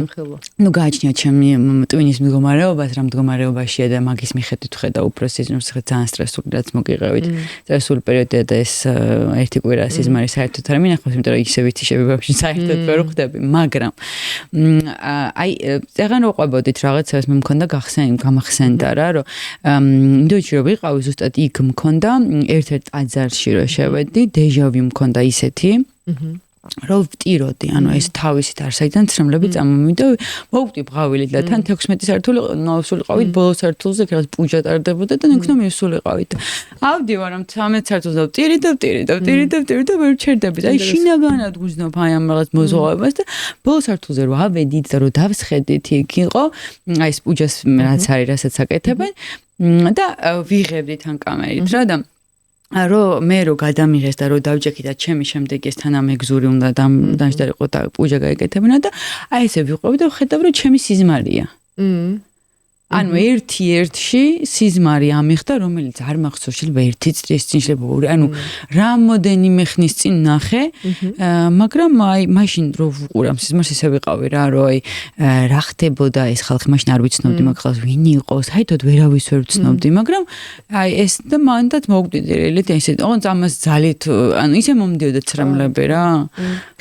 ნუ გააჩნია ჩემი ტვინის მდგომარეობას, რა მდგომარეობაშია და მაგის მიხედვით ხედა უფრო სიზმრებს, ძალიან სტრესული რაც მოგიყევით. სტრესული პერიოდია და ეს ერთი კვირა სიზმარი საერთოდ არ მინახავს, იმიტომ რომ ისე ვითიშები ვაფშე საერთოდ ვერ ვხვდები, მაგრამ აი წეგან ვყვებოდით რაღაცას მე მქონდა გამახსენდა რა, რომ ინდოეთში რო ვიყავი ზუსტად იქ მქონდა ერთ-ერთ ტაძარში რო შევედი, დეჟავი მქონდა ისეთი. რომ ვტიროდი, ანუ ეს თავისით არსაიდან ცრემლები წამომივიდა, მოვკვდი ბღავილი და თან 16 სართული ნავსულიყავით, ბოლო სართულზე რაღაც პუჯა ტარდებოდა და ნუქნა მივსულიყავით. ავდივარ ამ 13 სართულზე ვტირი და ვერ ჩერდებით. აი შინაგანად გუზნობ აი ამ რაღაც მოზღავებას და ბოლო სართულზე რო ავედით და რო დავსხედით იქ იყო, აი ეს პუჯას რაც არის, რასაც აკეთებენ და ვიღებდით ამ კამერით რა და რომ მე რო გადამიღეს და რო დავჯექი და ჩემი შემდეგ ეს თანამეგზური უნდა დამჯდარიყო და პუჯა გაეკეთებინა და აი ესე ვიყვები და ვხედავ რომ ჩემი სიზმარია. ანუ ერთ-ერთში სიზმარი ამიხდა, რომელიც არ მახსოვს, შეიძლება 1 წლის წინ, შეიძლება 2, ანუ რამოდენიმე ხნის წინ ნახე, მაგრამ აი მაშინ რო ვუყურე ამ სიზმარს ისე ვიყავი რა, რომ აი რა ხდებოდა ეს ხალხი, მაშინ არ ვიცნობდი მაგ ხალხს ვინ იყო, საერთოდ ვერავის ვერ ვცნობდი, მაგრამ აი ეს და მანდაც მოვკვდიდი რეალით ესე, ოღონდ ამას ძალით, ანუ ისე მომდიოდა ცრემლები რა.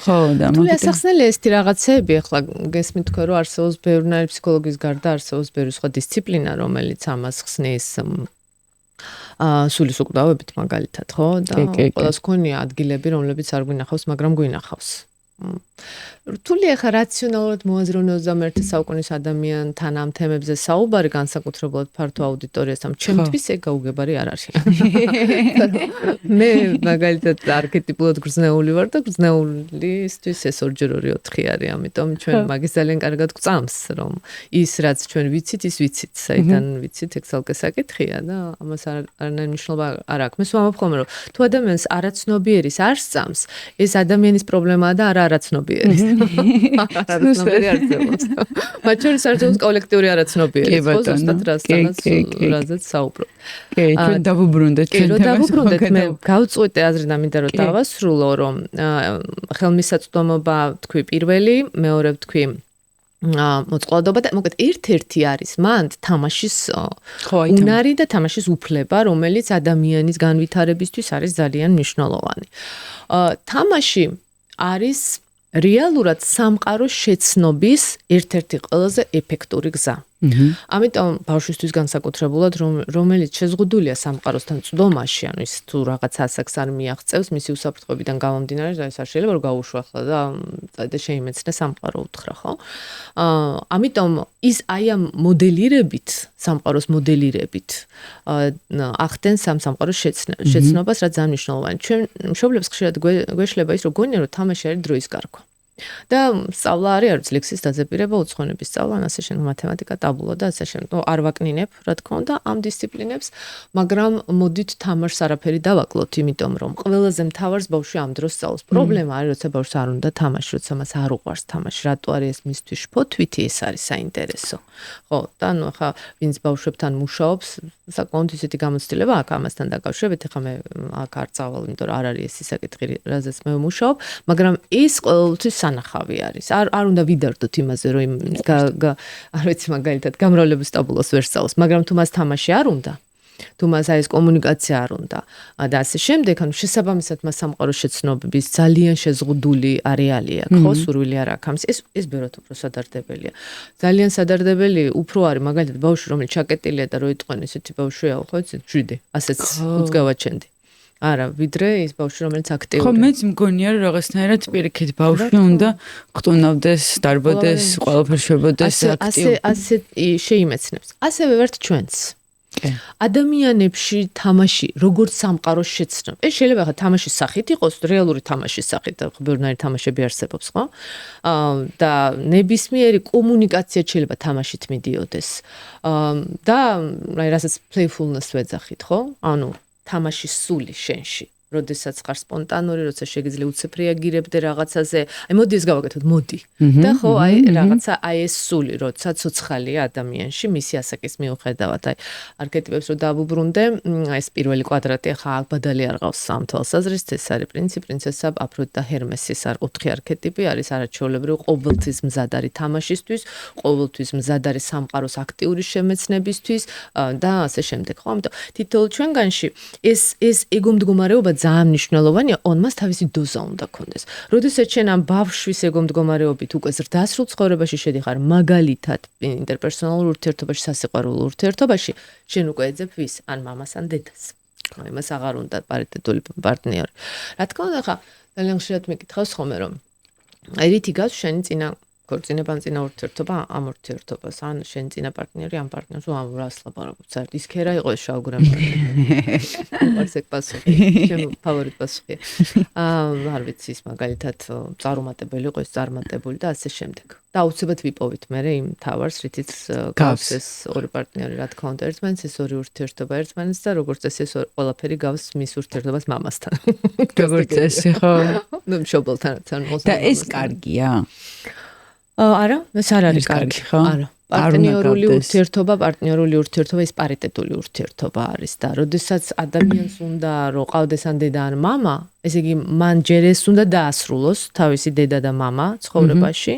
ხო და თუ ასახსნელი ესეთი რაღაცები, ახლა გესმით თქვენ რომ არსებობს ბევრნაირი ფსიქოლოგიის გარდა არსებობს ბევრი სხვა დისციპლინა, რომელიც ამას ხსნის სულის უკვდავებით მაგალითად, ხო? და ყველას ქონია ადგილები, რომლებიც არ გვინახავს, მაგრამ გვინახავს. რთული ახლა რაციონალურად მოაზროვნოს და მე საუკუნის ადამიანთან ამ თემებზე საუბარი განსაკუთრებულად ფართო აუდიტორიასთან, ჩემთვის ეგ გაუგებარი არ არის. მე მაგალითად არქეტიპულად გრძნეული ვარ და გრძნეულისთვის ეს 2-4 არის, ამიტომ ჩვენ მაგის ძალიან კარგად გვწამს, რომ ის რაც ჩვენ ვიცით, ის ვიცით, საიდან ვიცით, ეგ ძალკე საკითხია და ამას არანაირი მნიშვნელობა არ აქვს. მე ვამბობ ხოლმე, რომ თუ ადამიანს არაცნობიერის არ სწამს, ეს ადამიანის პრობლემაა და არაცნობიერის. არაცნობიერი არსებობს. მათ შორის არსებობს კოლექტიური არაცნობიერი, ხო, ზუსტად რაზეც საუბრობ. კი, ჩვენ დავუბრუნდეთ ჩვენ თემას. მე გავწყვიტე აზრი და მინდა რომ დავასრულო, რომ ხელმისაწვდომობა თქვი პირველი, მეორე თქვი მოწყვლადობა და მოკლედ ერთ-ერთი არის მან თამაშის უნარი და თამაშის უფლება, რომელიც ადამიანის განვითარებისთვის არის ძალიან მნიშვნელოვანი. თამაში არის რეალურად სამყაროს შეცნობის ერთ-ერთი ყველაზე ეფექტური გზა. ამიტომ ბავშვისთვის განსაკუთრებულად რომელიც შეზღუდულია სამყაროსთან წვდომაში, ანუ ის თუ რაღაც ასაკს არ მიაღწევს, მისი უსაფრთხოებიდან გამომდინარე, ეს არ შეიძლება რომ გაუშვა ახლა და შეიმეცნე სამყარო უთხრა, ხო? ამიტომ ის აი ამ მოდელირებით, სამყაროს მოდელირებით ახდენს ამ სამყაროს შეცნობას, რაც ძალიან მნიშვნელოვანია. ჩვენ მშობლებს ხშირად გვეშლება ის, რომ გონია, რომ თამაში არის დროის გარქვა. და სწავლა არის ლექსის დაძებირება, უცხოენების სწავლა, ასე შემდეგ, მათემატიკა, ტაბულა და ასე შემდეგ. არ ვაკნინებ, რა თქმა უნდა, ამ დისციპლინებს, მაგრამ მოდით თამაშს არაფერი დავაკლოთ, იმიტომ რომ ყველაზე მთავარს ბავშვი ამ დროს სწავლობს. პრობლემა არის, როცა ბავშვს არ უნდა თამაში, როცა მას არ უყვარს თამაში, რატო არის ეს მისთვის შფოთვითი, ეს არის საინტერესო. ხო, და ნუ ახლა ვინც ბავშვებთან მუშაობს, საკმაოდ ისეთი გამოცდილება აქვს ამასთან დაკავშირებით, ახლა მე აქ არ წავალ, იმიტომ რომ არ არის ეს საკითხი, რაზეც მე ვმუშაობ, მაგრამ ეს ყოველთვის სანახავი არის. არ უნდა ვიდარდოთ იმაზე, რომ არ ვიცი მაგალითად გამრავლების ტაბულას ვერ სწავლობს, მაგრამ თუ მას თამაში არ უნდა, თუ მას ეს კომუნიკაცია არ უნდა და ასე შემდეგ, ანუ შესაბამისად მას სამყაროს შეცნობის ძალიან შეზღუდული არეალი აქვს, ხო, სურვილი არ აქვს. ეს ბევრად უფრო სადარდებელია. ძალიან სადარდებელი უფრო არის მაგალითად ბავშვი, რომელიც ჩაკეტილია და რო იტყვენ ესეთი ბავშვია, ხო, იცით, შვიდი, ასეც უძგავაჩენდი. არა, ვიდრე ის ბავშვი, რომელიც აქტიურია. ხო, მეც მგონია, რომ რაღაცნაირად პირიქით ბავშვი უნდა ხტუნავდეს, დარბოდეს, ყველაფერს შვებოდეს აქტიურ. ასე შეიმეცნებს. ასევე ვართ ჩვენც. ადამიანებში თამაში როგორც სამყაროს შეცნობა. ეს შეიძლება ხა თამაშის სახით იყოს, რეალური თამაშის სახით, ბევრნაირი თამაშები არსებობს, ხო? და ნებისმიერი კომუნიკაცია შეიძლება თამაშით მიდიოდეს. და აი რასაც playfulness ვეძახით, ხო? ანუ თამაშის სული შენში. როდესაც ხარ სპონტანური, როცა შეგიძლია უცებ რეაგირებდე რაღაცაზე. აი მოდი ეს გავაკეთოთ, მოდი. და ხო, აი რაღაცა აი ეს სული, როცა ცოცხალია ადამიანში, მისი ასაკის მიუხედავად, აი არქეტიპებს რო დავუბრუნდე, აი ეს პირველი კვადრატი ახლა აბადალი არ ყავს სამ თვალსაზრისით, ეს არის პრინცი, პრინცესა, აფროდიტე და ჰერმესის არ 4 არქეტიპი არის არაჩვეულებრივი, ყოველთვის მზად არის თამაშისთვის, ყოველთვის მზად არის სამყაროს აქტიური შემეცნებისთვის და ასე შემდეგ, ხო? ამიტომ თითოეულ ჩვენგანში ეს ეგომდგომარეობა ძალიან მნიშვნელოვანია, მას თავისი დოზა უნდა ქონდეს. როდესაც შენ ამ ბავშვის ეგომდგომარეობით უკვე ზრდასრულ ცხოვრებაში შედიხარ, მაგალითად, ინტერპერსონალურ ურთიერთობაში, სასიყვარულო ურთიერთობაში, შენ უკვე ეძებ ვის? ან მამას, ან დედას. იმას აღარ უნდა პარიტეტული პარტნიორი. რა თქმა უნდა, ხა ძალიან ხშირად მეკითხავს ხოლმე, რომ აი რითი გავს შენი წინა ქორწინება ან წინა ურთიერთობა ამ ურთიერთობას, ან შენი წინა პარტნიორი ამ პარტნიორს ამ რას ლაპარაკობთ? ის ქერა იყო ეს შავგრემო. ვარსეკ პასუხი, ჩემი ფავორიტ პასუხია. არ ვიცი ის მაგალითად წარუმატებელი იყო, ეს წარმატებული და ასე შემდეგ. და აუცილებლად ვიპოვით მე იმ თავარს, რითიც გავს ეს ორი პარტნიორი, რა თქმა უნდა, ერთმანეთს ეს ორი ურთიერთობა ერთმანეთს და როგორც ეს ყველაფერი გავს მის ურთიერთობას მამასთან. როგორც ესე ხო? ნუ მშობელთანაც ან და ეს კარგია? არა, ეს არ არის კარგი, ხო? არა. პარტნიორული ურთიერთობა ის პარიტეტული ურთიერთობა არის და როდესაც ადამიანს უნდა რომ ყავდეს ან დედა ან მამა, ესე იგი მან ჯერ ეს უნდა დაასრულოს თავისი დედა და მამა ცხოვრებაში,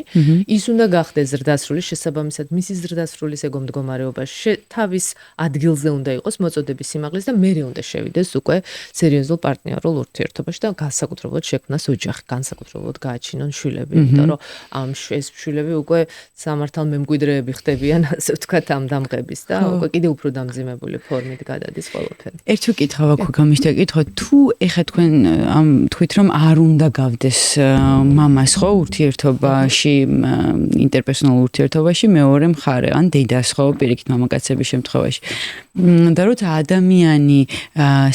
ის უნდა გახდეს ზრდასრული, შესაბამისად მისი ზრდასრულის ეგომდგომარეობაში თავის ადგილზე უნდა იყოს მოწოდების სიმაღლის და მერე უნდა შევიდეს უკვე სერიოზულ პარტნიორულ ურთიერთობაში და განსაკუთრებულად შექმნას ოჯახი, განსაკუთრებულად გააჩინონ შვილები, იმიტომ რომ ამ ეს შვილები უკვე სამართალ მემკვიდრეები ხდებიან, ასე ვთქვათ, ამ დამღების და უკვე კიდე უფრო დამძიმებული ფორმით გადადის ყველაფერი. ერთ უკითხავ აქვე გამიშთა კითხვა, თუ ეხა თქვენ თქვით რომ არ უნდა გავდეს მამას ხო ურთიერთობაში, ინტერპერსონალურ ურთიერთობაში მეორე მხარე, ან დედას ხო პირიქით მამაკაცების შემთხვევაში. და როცა ადამიანი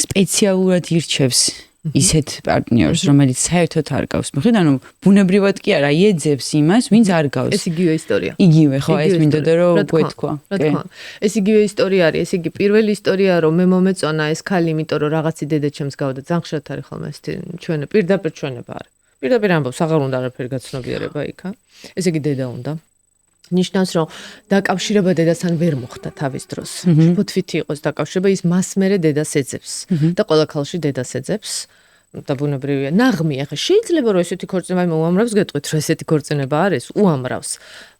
სპეციალურად ირჩევს ისეთ პარტნიორს, რომელიც საერთოდ არ გავს. მოხდა, ანუ ბუნებრივად კი არა, ეძებს იმას, ვინც არ გავს. ეს იგივე ისტორია. იგივე, ხო, ეს მინდოდა რომ გვეთქვა. რა თქმა უნდა. ეს იგივე ისტორია არის, ეს იგი პირველი ისტორია, რომ მე მომეწონა ეს ქალი, იმიტომ რომ რაღაცი დედა ჩემს გავდა. ძალიან ხშირად არის ხოლმე ეს ჩვენი პირდაპირ ჩვენება არის. პირდაპირ ამბობს, აღარ უნდა არაფერი გაცნობიერება იქა. ეს იგი დედა უნდა. ნიშნავს, რომ დაკავშირება დედასთან ვერ მოხდა თავის დროს. შფოთვითი იყოს დაკავშირება, ის მას მერე დედას ეძებს და ყველა ქალში დედას ეძებს. და ბუნებრივია, ნაღმია. ხა შეიძლება რომ ესეთი ქორწინება მოუამრავს, გეტყვით, რომ ესეთი ქორწინება არის, უამრავს.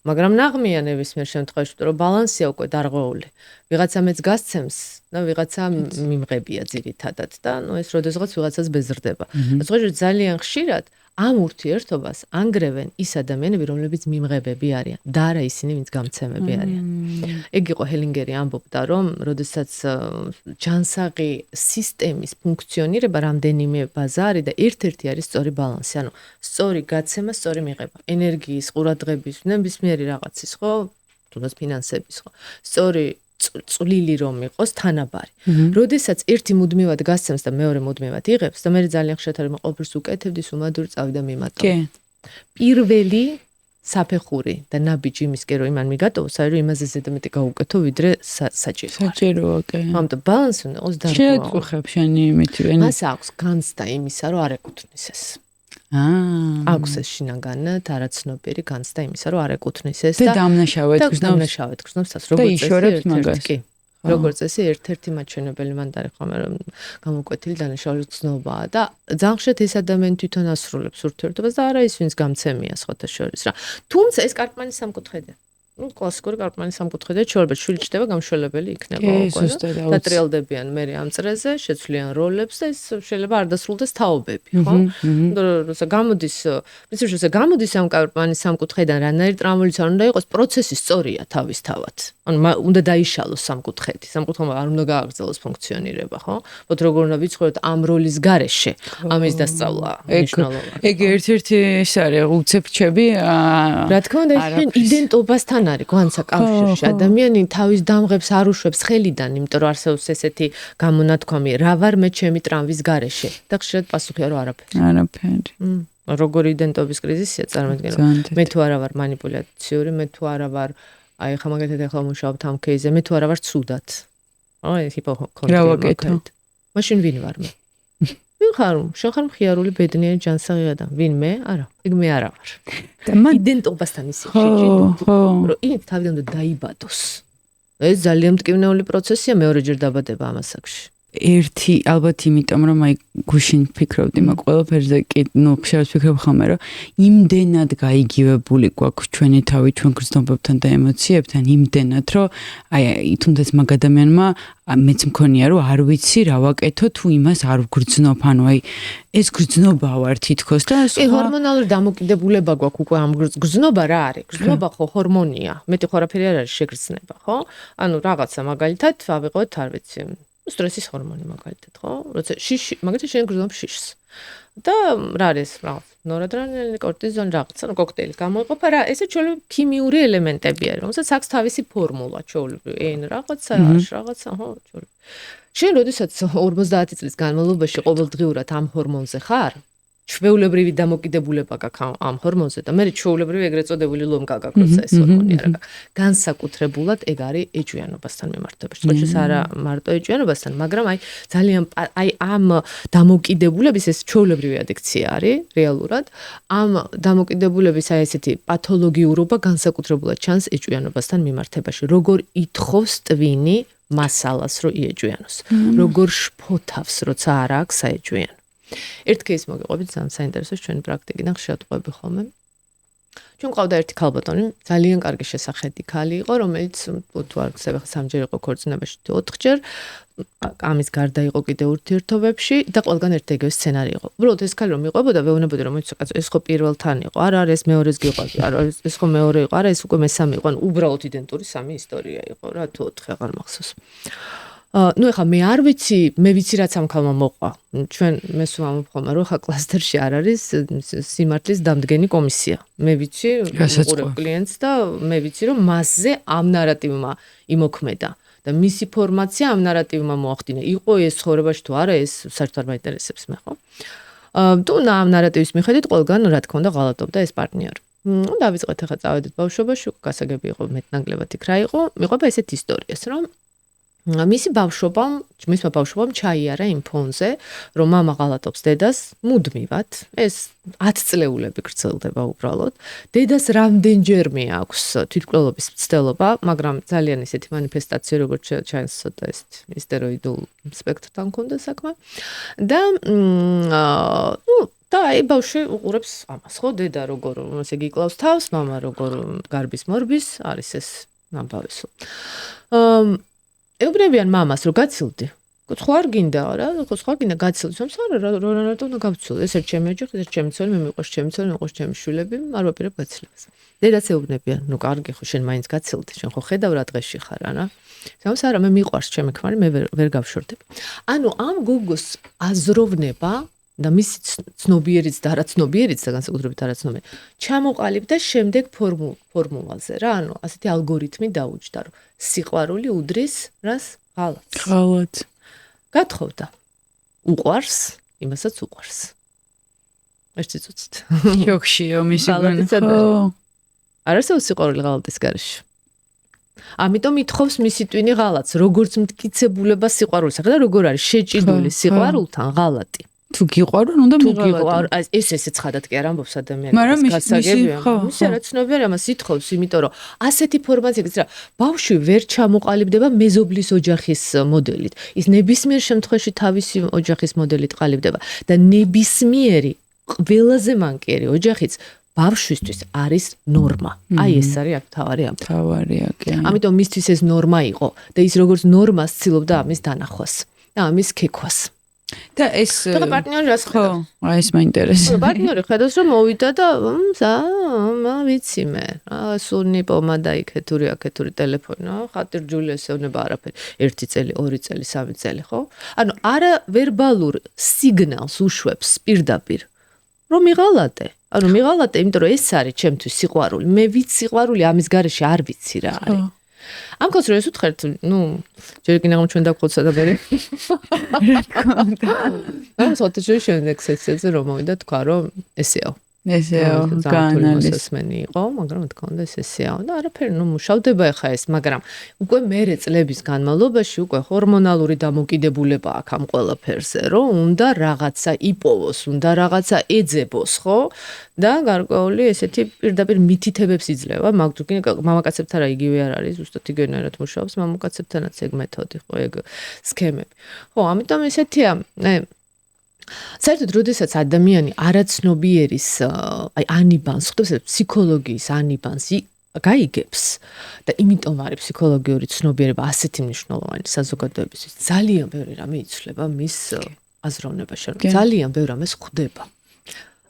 მაგრამ ნაღმია ნებისმიერ შემთხვევაში, რომ ბალანსია უკვე დარღვეული. ვიღაცა მეც გასცემს და ვიღაცა მიმღებია ძირითადად და ეს როდესღაც ვიღაცას ბეზრდება. ზოგადად ძალიან ხშირად ამ ურთიერთობას ანგრევენ ის ადამიანები, რომლებიც მიმღებები არიან და არა ისინი, ვინც გამცემები არიან. ეგ იყო ჰელინგერი ამბობდა, რომ როდესაც ჯანსაღი სისტემის ფუნქციონირება რამდენიმე ბაზა არის და ერთ-ერთი არის სწორი ბალანსი, ანუ სწორი გაცემა, სწორი მიღება, ენერგიის, ყურადღების, ნებისმიერი რაღაცის, ხო, თუნდაც ფინანსების, ხო, სწორი წვლილი რომ იყოს თანაბარი. როდესაც ერთი მუდმივად გასცემს და მეორე მუდმივად იღებს და მე ძალიან ხშირად არის ყოველთვის უკეთებდი სუმადური წავი და მიმატო. პირველი საფეხური და ნაბიჯი იმისკენ რომ იმან მიგატოვოს, არის რომ იმაზე ზედმეტი გაუკეთო ვიდრე საჭირო. საჭიროა, კი. ამიტომ ბალანსი უნდა იყოს დარღვევა. შეეწუხებ შენი იმით. მას აქვს განცდა იმისა, რომ არ ეკუთვნის ეს. აქვს ეს შინაგანად არაცნობიერი განცდა იმისა, რომ არ ეკუთვნის ეს და დამნაშავედ გრძნობს თავს, როგორც წესი. როგორც წესი, ერთ-ერთი მაჩვენებელი მანდარი ხომ რომ გამოკვეთილი დანაშაულის გრძნობაა და ძალიან ხშირად ეს ადამიანი თვითონ ასრულებს ურთიერთობას და არა ის, ვინც გამცემია სხვათა შორის რა. თუმცა ეს კარტმანის სამკუთხედია. კლასიკური კარტმანის სამკუთხედია, ჩვეულებრივ შვილი ჩდება, გამშველებელი იქნება უკვე და ტრიალდებიან მე ამ წრეზე, შეცვლიან როლებს და ეს შეიძლება არ დასრულდეს თაობები, ხო? როცა გამოდის, პრინციპში როცა გამოდის ამ კარტმანის სამკუთხედან, რანაირ ტრამოლიც არ უნდა იყოს, პროცესი სწორია თავისთავად. ანუ უნდა დაიშალოს სამკუთხედი. სამკუთხედმა არ უნდა გააგრძელოს ფუნქციონირება, ხო? მოთ როგორ უნდა ვიცხოვროთ ამ როლის გარეშე, ამის დასწავლა მნიშვნელოვანია. ეგ ერთ-ერთი ის არის უცებ-ჩები. რა თქმა უნდა, ეს იდენტობასთან არის გვანცა კავშირში. ადამიანი თავის დამღებს არ უშვებს ხელიდან, იმიტომ რომ არსებობს ესეთი გამონათქვამი, რა ვარ მე ჩემი ტრამვის გარეშე და ხშირად პასუხია რომ არაფერი. არაფერი. როგორი იდენტობის კრიზისია წარმოიდგინე. მე თუ არა ვარ მანიპულაციური, მე თუ არა ვარ აი ხა მაგათად ახლა მუშაობთ ამ кейზე, მე თუ არა ვარ ცუდად. აი ჰიპოქონდრია. მაშინ ვინ ვარ მე? ვინ ხარ? შენ ხარ მხიარული ბედნიერი ჯანსაღი ადამიანი. ვინ მე? არა. ეგ მე არა ვარ. იდენტობასთან ისე შეჭიდო. რომ ის თავიდან უნდა დაიბადოს. ეს ძალიან მტკივნეული პროცესია მეორეჯერ დაბადება ამ ასაკში. ერთი ალბათ იმიტომ რომ აი გუშინ ფიქრობდი მაგ ყველაფერზე კი ნუ ხშირად ფიქრობ ხოლმე რომ იმდენად გაიგივებული გვაქვს ჩვენი თავი ჩვენ გრძნობებთან და ემოციებთან იმდენად რომ აი თუნდაც მაგ ადამიანმა მეც მქონია რომ არ ვიცი რა ვაკეთო თუ იმას არ ვგრძნობ ანუ აი ეს გრძნობა ვარ თითქოს და ჰორმონალური დამოკიდებულება გვაქვს უკვე ამ გრძნობა რა არის გრძნობა ხო ჰორმონია მეტი ხორაფერი არ არის შეგრძნება ხო ანუ რაღაცა მაგალითად ავიღოთ არ ვიცი სტრესის ჰორმონი მაგალითად, ხო? როცა შიში, მაგალითად შენ გრძნობს შიშს. და რა არის რაღაც? ნორადრენალინი, კორტიზონი რაღაცა, ну коктейлი გამოიყოფა რა, ესე ჩვეულებრივ ქიმიური ელემენტები არის, რომელსაც აქვს თავისი ფორმულა, ჩვეულებრივ N რაღაცა, H რაღაცა, ხო, ჩვეულებრივ. შენ როდესაც 50 წლის განმავლობაში ყოველდღიურად ამ ჰორმონზე ხარ, ჩვეულებრივი დამოკიდებულება გაქვს ამ ჰორმონზე და მე ჩვეულებრივი ეგრეთ წოდებული ლომკა გაქვს ეს ჰორმონი არა განსაკუთრებულად ეგ არის ეჭვიანობასთან მიმართებაში. თუმცა არა მარტო ეჭვიანობასთან, მაგრამ აი ძალიან აი ამ დამოკიდებულების ეს ჩვეულებრივი ადიქცია არის რეალურად. ამ დამოკიდებულების აი ესეთი პათოლოგიურობა განსაკუთრებულად ჩანს ეჭვიანობასთან მიმართებაში. როგორ ითხოვს ტვინი მასალას რომ იეჭვიანოს. როგორ შფოთავს როცა არ აქვს საეჭვიანო. ერთ кейს მოგიყვებით ძალიან საინტერესო ჩვენი პრაქტიკიდან ხშირად ყვები ხოლმე. ჩვენ ყავდა ერთი ქალბატონი, ძალიან კარგი შესახედი ქალი იყო, რომელიც თუ არ გსება სამჯერ იყო ქორწინებაში, 4ჯერ. ამის გარდა იყო კიდე ურთიერთობებში და ყველგან ერთ-ეგივე სცენარი იყო. უბრალოდ ეს ქალი რომ მიყვებოდა, ვეუბნებოდი რომ ეს ხო პირველთან იყო, არა ეს მეორეს გიყვარდი, არა ეს ხო მეორე იყო, არა ეს უკვე მესამე იყო, ანუ უბრალოდ იდენტური სამი ისტორია იყო რა, თუ 4 აღარ მახსოვს. ну ეხა მე არ ვიცი, მე ვიცი რაც ამ ქალმა მოყვა. ჩვენ მე სულ ამბობ რომ ხა კლასტერში არ არის სიმართლის დამდგენი კომისია. მე ვიცი უყურებ კლიენტს და მე ვიცი რომ მასზე ამ ნარატივმა იმოქმედა და მისი ფორმაცია ამ ნარატივმა მოახდინა. იყო ეს ცხოვრებაში თუ არა, ეს საერთოდ არ მაინტერესებს მე ხო? თუ ამ ნარატივის მიხედვით ყველგან რა თქმა უნდა ღალატობდა ეს პარტნიორი. დავიწყეთ ახლა წავედით ბავშვობაში, გასაგები იყო მეტნაკლებად იქ რა იყო. მიყვება ესეთ ისტორიას რომ მისი ბავშვობამ, მისმა ბავშვობამ ჩაიარა იმ ფონზე, რომ მამა ღალატობს დედას მუდმივად. ეს 10 წლეულები გრძელდება უბრალოდ. დედას რამდენჯერმე აქვს თვითმკვლელობის მცდელობა, მაგრამ ძალიან ისეთი მანიფესტაცია, როგორც ჩანს, ცოტა ესეთი სტეროიდულ სპექტრთან ქონდა საქმე. და და აი ბავშვი უყურებს ამას, ხო, დედა როგორ ესე იგი კლავს თავს, მამა როგორ გარბის მორბის, არის ეს ამბავი სულ. ეუბნებიან მამას, რომ გაცილდი. ხო არ გინდა რა, ხო გინდა გაცილდი, რომ რატომ უნდა გავცილო? ეს ერთ ჩემი ოჯახი, ეს ჩემი ცოლი, მე მიყვარს ჩემი ცოლი, მიყვარს ჩემი შვილები, არ ვაპირებ გაცილებას. დედაც ეუბნებიან, ნუ კარგი ხო, შენ მაინც გაცილდი, შენ ხო ხედავ რა დღეში ხარ, რა. სამს არა, მე მიყვარს ჩემი ქმარი, მე ვერ გავშორდებ. ანუ ამ გოგოს აზროვნება და მისი ცნობიერიც და არაცნობიერიც და განსაკუთრებით არაცნობიერი ჩამოყალიბდა შემდეგ ფორმულაზე რა, ანუ ასეთი ალგორითმი დაუჯდა, რომ სიყვარული უდრის რას? ღალატს. ღალატს. გათხოვდა. უყვარს, იმასაც უყვარს. ეს ციცუცით. შოქშიო მისი ხო. არ არსებობს სიყვარული ღალატის გარეშე. ამიტომ ითხოვს მისი ტვინი ღალატს, როგორც მტკიცებულება სიყვარულისა. ხედავ როგორ არის შეჭიდული სიყვარულთან ღალატი. თუ გიყვარონ, უნდა მიღალატო. ესეც ხადად კი არ ამბობს ადამიანს გასაგებია. ის არაცნობიერი ამას ითხოვს, იმიტომ რომ ასეთი ფორმაციების რა, ბავშვი ვერ ჩამოყალიბდება მეზობლის ოჯახის მოდელით. ის ნებისმიერ შემთხვევაში თავისი ოჯახის მოდელით ყალიბდება და ნებისმიერი ყველაზე მანკიერი ოჯახიც ბავშვისთვის არის ნორმა. აი ეს არის აქ თავარი ამ. თავარია კი. ამიტომ მისთვის ეს ნორმა იყო და ის როგორც ნორმას ცდილობდა ამის დანახვას და ამის ქექვას. და ეს და პარტნიორი რას ხედავს? ხო, აი ეს მაინტერესებს. პარტნიორი ხედავს რომ მოვიდა და ვიცი მე. სუნი პომადა იქეთური აქეთური ტელეფონი, ხატირჯული ესეუნება არაფერი. 1 წელი, 2 წელი, 3 წელი, ხო? ანუ არა ვერბალურ სიგნალს უშვებს პირდაპირ. რომ მიღალატე. ანუ მიღალატე, იმიტომ რომ ეს არის ჩემთვის სიყვარული. მე ვიცი სიყვარული ამის გარეშე არ ვიცი რა არის. ამ კაცს რო ეს უთხართ, ნუ ჯერ კიდევ ჩვენ დაგხოცა და მე. ამ სოთში შემდეგ სექციაზე რომ მოვიდა თქვა რომ ესეო. ესეო, განალის. მენი იყო, მაგრამ თქვა და ესეო და არაფერი ნუ მუშავდება ახლა ეს, მაგრამ უკვე მერე წლების განმავლობაში უკვე ჰორმონალური დამოკიდებულება აქვს ამ ყველაფერზე, რომ უნდა რაღაცა იპოვოს, უნდა რაღაცა ეძებოს, ხო? და გარკვეული ესეთი პირდაპირ მითითებებს იძლევა, მაგრამ მამაკაცებთან რა იგივე არ არის, ზუსტად იგივენად მუშაობს, მამაკაცებთანაც ეგ მეთოდი, ხო, ეგ სქემები. ხო, ამიტომ ესეთია, საერთოდ როდესაც ადამიანი არაცნობიერის აი ანიბანს, ხდება ფსიქოლოგიის ანიბანს გაიგებს და იმიტომ არის ფსიქოლოგიური ცნობიერება ასეთი მნიშვნელოვანი საზოგადოებისთვის. ძალიან ბევრი რამე იცვლება მის აზროვნებაში, ძალიან ბევრი რამე ხდება.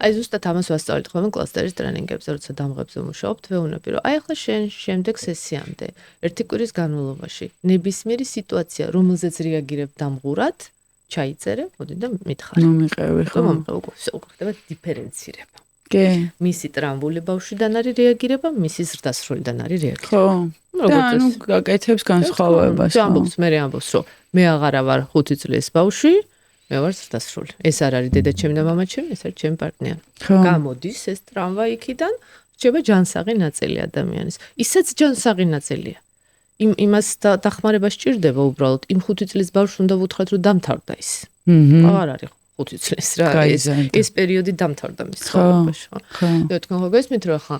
აი ზუსტად ამას ვასწავლეთ ხოლმე კლასტერის ტრენინგებზე, როცა დამღებზე ვმუშაობთ, ვეუბნები, რომ აი ახლა შენ შემდეგ სესიამდე, 1 კვირის განმავლობაში, ნებისმიერი სიტუაცია, რომელზეც რეაგირებ დამღურად, ჩაიწერე, მოდი და მითხარ. ნუ მიყევი ხო? უკვე ხდება დიფერენცირება. კი. მისი ტრამბული ბავშვიდან არის რეაგირება, მისი ზრდასრულიდან არის რეაგირება. ხო. და ანუ გაკეთებს განსხვავებას. ამბობს, მე ამბობს, რომ მე აღარა ვარ 5 წლის ბავშვი, მე ვარ ზრდასრული. ეს არ არის დედა ჩემი და მამა ჩემი, ეს არის ჩემი პარტნიორი. გამოდის ეს ტრამვა იქიდან, რჩება ჯანსაღი ნაწილი ადამიანის. ისეც ჯანსაღი ნაწილია. იმას დახმარება სჭირდება უბრალოდ. იმ 5 წლის ბავშვს უნდა ვუთხრათ, რომ დამთავრდა ის. აღარ არის 5 წლის რა, ეს პერიოდი დამთავრდა მის ცხოვრებაში. და თქვენ ხო გესმით რა ხა?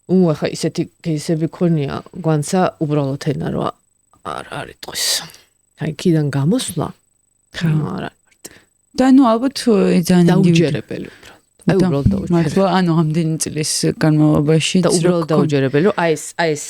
ახლა ისეთი кейსები ქონია, გვანცა უბრალოდ ენა რა არ არის ტყვის. აი ქიდან გამოსვლა. არა. და ნუ ალბათ ძალიან დაუჯერებელი უბრალოდ. აი უბრალოდ დაუჯერებელი. მართლა ანუ ამდენი წლის განმავლობაში და უბრალოდ დაუჯერებელი, რომ აი ეს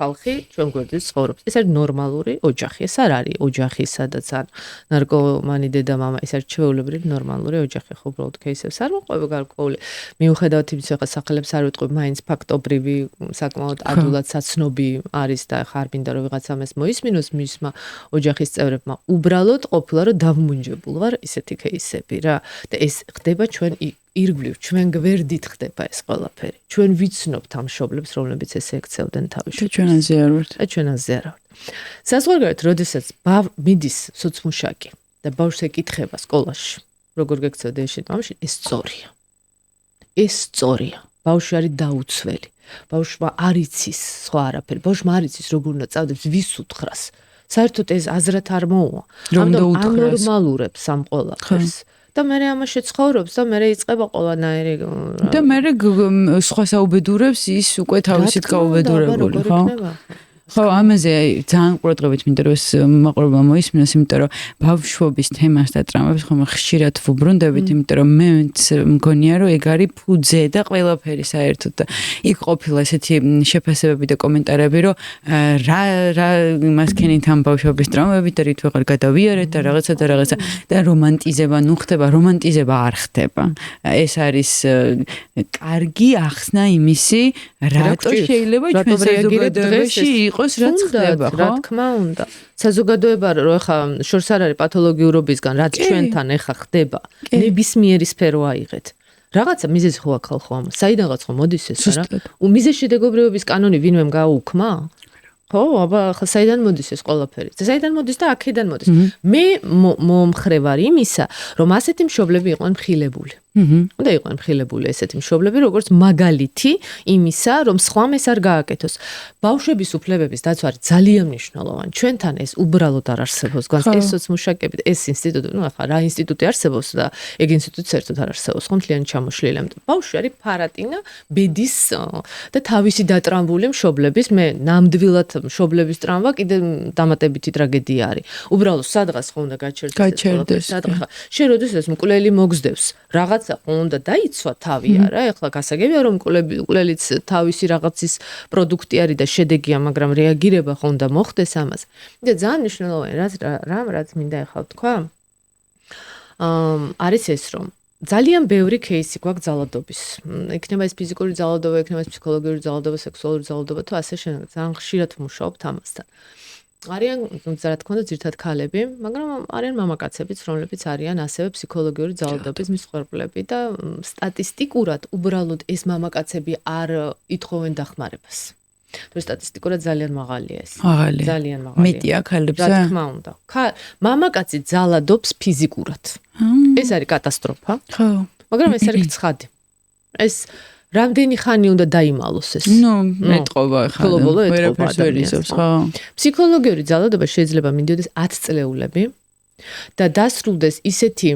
ხალხი ჩვენ გვერდით ცხოვრობს. ეს არის ნორმალური ოჯახი. ეს არ არის ოჯახი, სადაც ან ნარკომანი დედა მამა, ეს არის ჩვეულებრივი ნორმალური ოჯახი. ხო უბრალოდ кейსებს არ მოყვება გარკვეული. მიუხედავად იმისა, ხა სახელებს არ ვიტყვი, მაინც ფაქტობრივი, საკმაოდ ადვილად საცნობი არის და ხა არ მინდა რომ ვიღაცამ ეს მოისმინოს მისმა ოჯახის წევრებმა. უბრალოდ ყოფილა რომ დავმუნჯებული ვარ ისეთი кейსები რა. და ეს ხდება ჩვენ ირგვლივ, ჩვენ გვერდით ხდება ეს ყველაფერი. ჩვენ ვიცნობთ ამ მშობლებს, რომლებიც ესე ექცევდნენ თავში. ჩვენ აზე არ ვართ. ჩვენ აზე არ ვართ. საზღვარგარეთ, როდესაც მიდის სოცმუშაკი და ბავშვს ეკითხება სკოლაში, როგორ გექცევდა ეშინი მამაში, ეს სწორია. ეს სწორია. ბავშვი არის დაუცველი. ბავშვმა არ იცის სხვა არაფერი. ბავშვმა არ იცის როგორ უნდა წავდეს, ვის უთხრას. საერთოდ ეს აზრად არ მოუვა. რომ ანორმალურებს ამ ყველაფერს. და მე ამაში ცხოვრობს და მე იწყება ყველანაირი და მე სხვა საუბედურებს ის უკვე თავისით გაუბედურებული, ხო? ხო, ამაზე ძალიან ყურადღებით მინდა რომ ეს მაყურებელმა მოისმინოს, იმიტომ რომ ბავშვობის თემას და ტრამვებს ხომ ხშირად ვუბრუნდებით, იმიტომ რომ მეც მგონია რომ ეგ არის ფუძე და ყველაფერი საერთოდ და იქ ყოფილა ესეთი შეფასებები და კომენტარები, რომ რა მასქენით ამ ბავშვობის ტრამვებით და რით ვეღარ გადავიარეთ და რაღაცა და რომანტიზება, ნუ ხდება რომანტიზება არ ხდება. ეს არის კარგი ახსნა იმისი, რატო შეიძლება ჩვენ საზოგადოებაში იყოს რაც ხდება, ხო? რა თქმა უნდა. საზოგადოება რო ეხა შორს არ არის პათოლოგიურობისგან, რაც ჩვენთან ეხა ხდება, ნებისმიერი სფერო აიღეთ. რაღაცა მიზეზი ხო აქ ხო ამას. საიდანაც ხო მოდის ეს არა? მიზეზშედეგობრიობის კანონი ვინმემ გააუქმა? ხო, აბა ხა საიდან მოდის ეს ყველაფერი? საიდან მოდის და აქედან მოდის. მე მომხრე ვარ იმისა, რომ ასეთი მშობლები იყვნენ მხილებული. უნდა იყვნენ მხილებული ესეთი მშობლები, როგორც მაგალითი იმისა, რომ სხვამ ეს არ გააკეთოს. ბავშვების უფლებების დაცვა არის ძალიან მნიშვნელოვანი. ჩვენთან ეს უბრალოდ არ არსებობს. განსაკუთრებით ეს სოციმუშაკებით, ეს ინსტიტუტი, ნუ ახლა რა ინსტიტუტი არსებობს და ეგ ინსტიტუტი საერთოდ არ არსებობს. ხომ მთლიანი ჩამოშლილი, ამიტომ ბავშვი არის ფარატინა ბედის და თავისი დატრამβული მშობლების, მე ნამდვილად მშობლების ტრამვა კიდე დამატებითი ტრაგედია არის. უბრალოდ სადღაც ხო უნდა გაჩერდეს. სადღაც შენ როდესაც მკვლელი მოგზდევს, რაღაც უნდა დაიცვა თავი არა, ეხლა გასაგებია რომ მკვლელიც თავისი რაღაცის პროდუქტი არის და შედეგია, მაგრამ რეაგირება ხო უნდა მოხდეს ამას. და ძალიან მნიშვნელოვანი რაც მინდა ეხლა თქვა, არის ეს რომ ძალიან ბევრი кейსი გვაქვს ძალადობის. იქნება ეს ფიზიკური ძალადობა, იქნება ეს ფსიქოლოგიური ძალადობა, სექსუალური ძალადობა თუ ასე შემდეგ. ძალიან ხშირად ვმუშაობთ ამასთან. არიან, რა თქმა უნდა, ძირთად ქალები, მაგრამ არიან მამაკაცებიც, რომლებიც არიან ასევე ფსიქოლოგიური ძალადობის მსხვერპლები და სტატისტიკურად უბრალოდ ეს მამაკაცები არ ითხოვენ დახმარებას. თუ სტატისტიკურად ძალიან მაღალია ეს. ძალიან მაღალია. მეტია ქალებსა? რა თქმა უნდა. მამაკაცი ძალადობს ფიზიკურად. ეს არის კატასტროფა. ხო. მაგრამ ეს არის ცხადი. ეს რამდენი ხანი უნდა დაიმალოს ეს? ნუ, ეტყობა ხა. ვერაფერს ვერ იზობს, ხო? ფსიქოლოგიური ძალადობა შეიძლება მინდოდეს 10 წლეულები და დასრულდეს ისეთი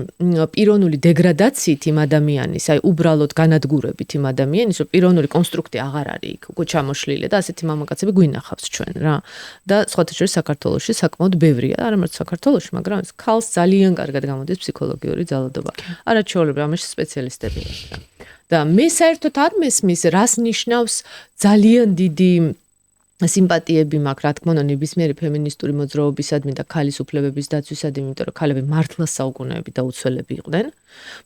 პიროვნული დეგრადაციით იმ ადამიანის, აი უბრალოდ განადგურებით იმ ადამიანის, რომ პიროვნული კონსტრუქტი აღარ არის იქ, უკვე ჩამოშლილი და ასეთი მამაკაცები გვინახავს ჩვენ რა. და სხვათა შორის საქართველოში საკმაოდ ბევრია, არა მარტო საქართველოში, მაგრამ ეს ქალს ძალიან კარგად გამოდის ფსიქოლოგიური ძალადობა. არაჩვეულებრივ ამაში სპეციალისტები არიან. და მე საერთოდ არ მესმის, რას ნიშნავს ძალიან დიდი სიმპათიები მაქვს, რა თქმა უნდა, ნებისმიერი ფემინისტური მოძრაობისადმი და ქალის უფლებების დაცვისადმი, იმიტომ რომ ქალები მართლა საუკუნეები და უცველები იყვნენ,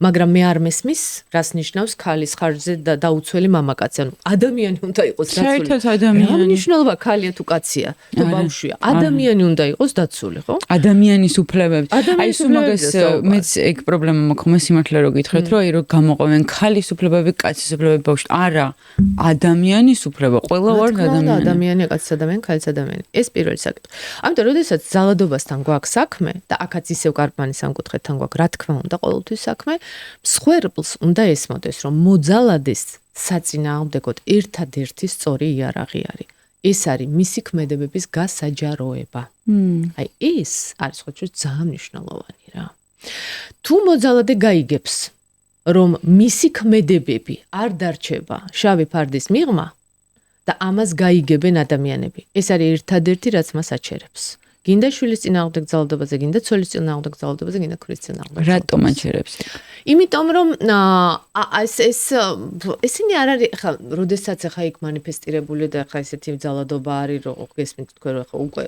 მაგრამ მე არ მესმის, რას ნიშნავს ქალის ხარჯზე და დაუცველი მამაკაცი. ანუ ადამიანი უნდა იყოს დაცული. საერთოდ ადამიანი. რა მნიშვნელობა ქალია თუ კაცია, თუ ბავშვია? ადამიანი უნდა იყოს დაცული, ხო? ადამიანის უფლებები. აი სულ მაგას მეც ეგ პრობლემა მაქვს, სიმართლე რო გითხრათ, რომ აი რო გამოყენენ ქალის უფლებები, კაცის უფლებები ბავშვი. არა, ადამიანის უფლება, ყველა ვარ ადამიანი. კაცის ადამიანი, ქალის ადამიანი. ეს პირველი საკითხი. ამიტომ, როდესაც ძალადობასთან გვაქვს საქმე და აქაც ისევ კარპანის სამკუთხედთან გვაქვს, რა თქმა უნდა, ყოველთვის საქმე, მსხვერპლს უნდა ესმოდეს, რომ მოძალადეს საწინააღმდეგოდ ერთადერთი სწორი იარაღი არის. ეს არის მისი ქმედებების გასაჯაროება. აი ეს არის ხო ძალიან მნიშვნელოვანი რა. თუ მოძალადე გაიგებს, რომ მისი ქმედებები არ დარჩება შავი ფარდის მიღმა, და ამას გაიგებენ ადამიანები. ეს არის ერთადერთი, რაც მას აჩერებს. გინდა შვილის წინააღმდეგ ძალადობაზე, გინდა ცოლის წინააღმდეგ ძალადობაზე, გინდა ქმრის წინააღმდეგ. რატომ აჩერებს? იმიტომ რომ ესენი არ არის, ხა, როდესაც ხა იქ манифестირებული და ხა ესეთი ძალადობა არის, რომ გესმით თქვენ რომ ხა უკვე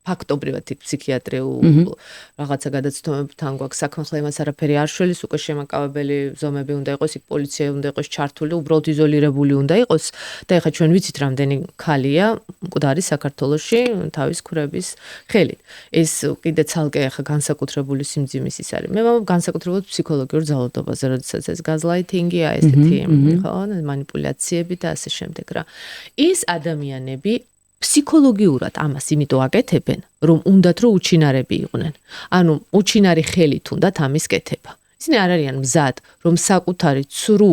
ფაქტობრივად ფსიქიატრიულ რაღაცა გადაცდომებთან გვაქვს საქმე, ხლა იმას არაფერი არ შველის, უკვე შემაკავებელი ზომები უნდა იყოს, იქ პოლიცია უნდა იყოს ჩართული, უბრალოდ იზოლირებული უნდა იყოს და ეხლა ჩვენ ვიცით რამდენი ქალია მკვდარი საქართველოში თავის ქურების ხელით. ეს კიდე ცალკე ეხლა განსაკუთრებული სიმძიმის ის არის. მე ვამბობ განსაკუთრებულად ფსიქოლოგიურ ძალადობაზე, როდესაც ეს გაზლაითინგია, ესეთი ხო, მანიპულაციები და ასე შემდეგ რა. ეს ადამიანები ფსიქოლოგიურად ამას იმიტომ აკეთებენ, რომ უნდათ რომ უჩინარები იყვნენ. ანუ უჩინარი ხელით უნდათ ამის კეთება. ისინი არ არიან მზად, რომ საკუთარი ცრუ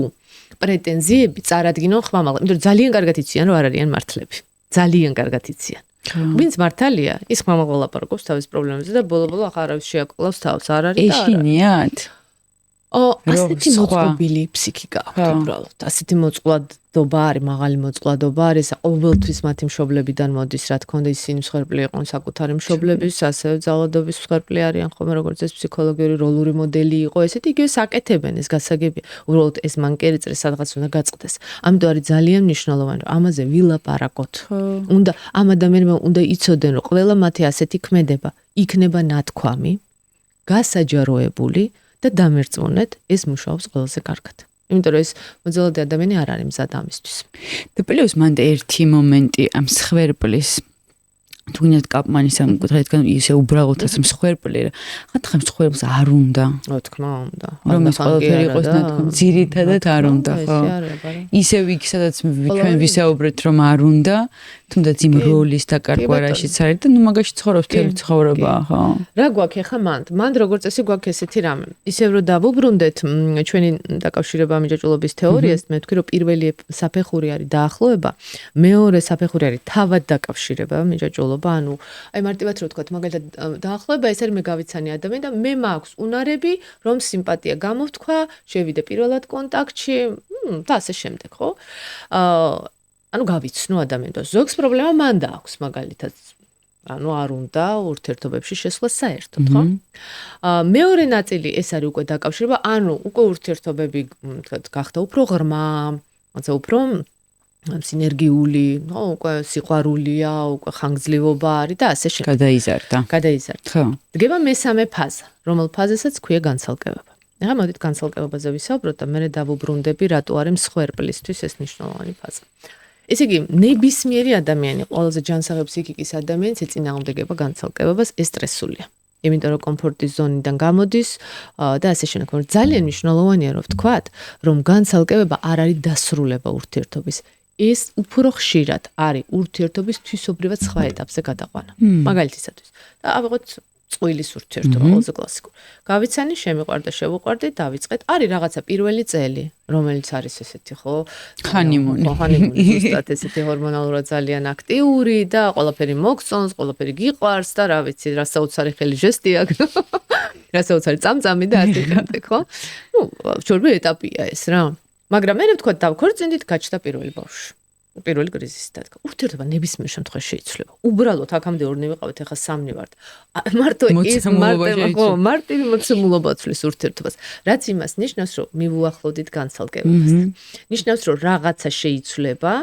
პრეტენზიები წარადგინონ ხმამაღლებს, იმიტომ რომ ძალიან კარგად იციან, რომ არ არიან მართლები. ძალიან კარგად იციან. ვინც მართალია, ის ხმამაღ ვლაპარაკობს თავის პრობლემებზე და ბოლო-ბოლო არავის შეაკვლავს თავს, არ არის და ეშინიათ? ასეთი მოწყობილი ფსიქიკა აქვს უბრალოდ. ასეთი მოწყვლადობა არის, მაღალი მოწყვლადობა არის, ყოველთვის მათი მშობლებიდან მოდის, რა თქმა უნდა, ისინი მსხვერპლი იყვნენ საკუთარი მშობლების, ასევე ძალადობის მსხვერპლი არიან ხოლმე, როგორც ეს ფსიქოლოგიური როლური მოდელი იყო, ესეთი იგივე საკეთებენ, ეს გასაგებია. უბრალოდ ეს მან კი ეწრეს, სადღაც უნდა გაწყვეტეს. ამიტომ არის ძალიან მნიშვნელოვანი, რომ ამაზე ვილაპარაკოთ. უნდა ამ ადამიანებმა უნდა იცოდნენ, რომ ყველა მათი ასეთი ქმედება იქნება ნათქვამი, გასაჯაროებული და დამერწმუნეთ, ეს მუშაობს ყველაზე კარგად. იმიტომ რომ ეს მოძალადე ადამიანი არ არის მზად ამისთვის. და პლუს მან ერთი მომენტი ამ სხვერპლის თუნდაც კაპმანის ამ კუთხიდან ისე უბრალოდ ასე მსხვერპლი რა. ხათხა მსხვერპლს არ უნდა. რა თქმა უნდა. რომ ის ყველაფერი იყოს ნათქვამი, ძირითადად არ უნდა, ხო? ისევ იქ სადაც ჩვენ ვისაუბრეთ რომ არ უნდა, თუნდაც იმ როლის დაკარგვა რაშიც არის და ნუ მაგაში ცხოვრობს მთელი ცხოვრება, ხო? რა გვაქვს ახლა მანდ როგორც წესი გვაქვს ესეთი რამე. ისევ რომ დავუბრუნდეთ ჩვენი დაკავშირება მიჯაჭვულობის თეორიას, მე ვთქვი რომ პირველი საფეხური არის დაახლოება, მეორე საფეხური არის თავად დაკავშირება მიჯაჭვულობა. ანუ აი მარტივად რო ვთქვათ, მაგალითად დაახლოება ეს არის მე გავიცანი ადამიანი და მე მაქვს უნარები, რომ სიმპათია გამოვთქვა, შევიდე პირველად კონტაქტში და ასე შემდეგ, ხო? ანუ გავიცნო ადამიანს. ზოგს პრობლემა მან დააქვს მაგალითად. ანუ არ უნდა ურთიერთობებში შესვლა საერთოდ, ხო? მეორე ნაწილი ეს არის უკვე დაკავშირება, ანუ უკვე ურთიერთობები, თქვათ, გახდა უფრო ღრმა, თუმცა უფრო სინერგიული, ნუ უკვე სიყვარულია, უკვე ხანგრძლივობა არის და ასე შემდეგ. გადაიზარდა. ხო. დგება მესამე ფაზა, რომელ ფაზასაც ქვია განცალკევება. ახლა მოდით განცალკევებაზე ვისაუბროთ და მე დავუბრუნდები, რატო არის მსხვერპლისთვის ეს მნიშვნელოვანი ფაზა. ესე იგი, ნებისმიერი ადამიანი, ყველაზე ჯანსაღი ფსიქიკის ადამიანს ეწინააღმდეგება განცალკევებას, ეს სტრესულია. იმიტომ რომ კომფორტის ზონიდან გამოდის და ასე შემდეგ. ძალიან მნიშვნელოვანია რომ ვთქვათ, რომ განცალკევება არ არის დასრულება ურთიერთობის. ეს უფრო ხშირად არის ურთიერთობის თვისობრივად სხვა ეტაპზე გადაყვანა. მაგალითისათვის. და ავიღოთ წყვილის ურთიერთობა, ყველაზე კლასიკური. გავიცანი, შემიყვარდა, შევუყვარდი, დავიწყეთ. არის რაღაცა პირველი წელი, რომელიც არის ესეთი, ხო? ჰანიმუნი. ზუსტად ესეთი ჰორმონალურად ძალიან აქტიური და ყველაფერი მოგწონს, ყველაფერი გიყვარს და რა ვიცი, რა საოცარი ხელი ჟესტი აქვს. რა საოცარი წამწამი და ასე შემდეგ, ხო? ნუ, ჩვენი ეტაპია ეს რა. მაგრამ მე ვთქვათ, დავქორწინდით, გაჩნდა პირველი ბავშვი. პირველი კრიზისი დადგა. ურთიერთობა ნებისმიერ შემთხვევაში შეიცვლება. უბრალოდ აქამდე ორნი ვიყავით, ახლა სამნი ვართ. მარტო ის მარტივი მოცემულობა ცვლის ურთიერთობას. რაც იმას ნიშნავს, რომ მივუახლოვდით განცალკევებას. ნიშნავს, რომ რაღაცა შეიცვლება,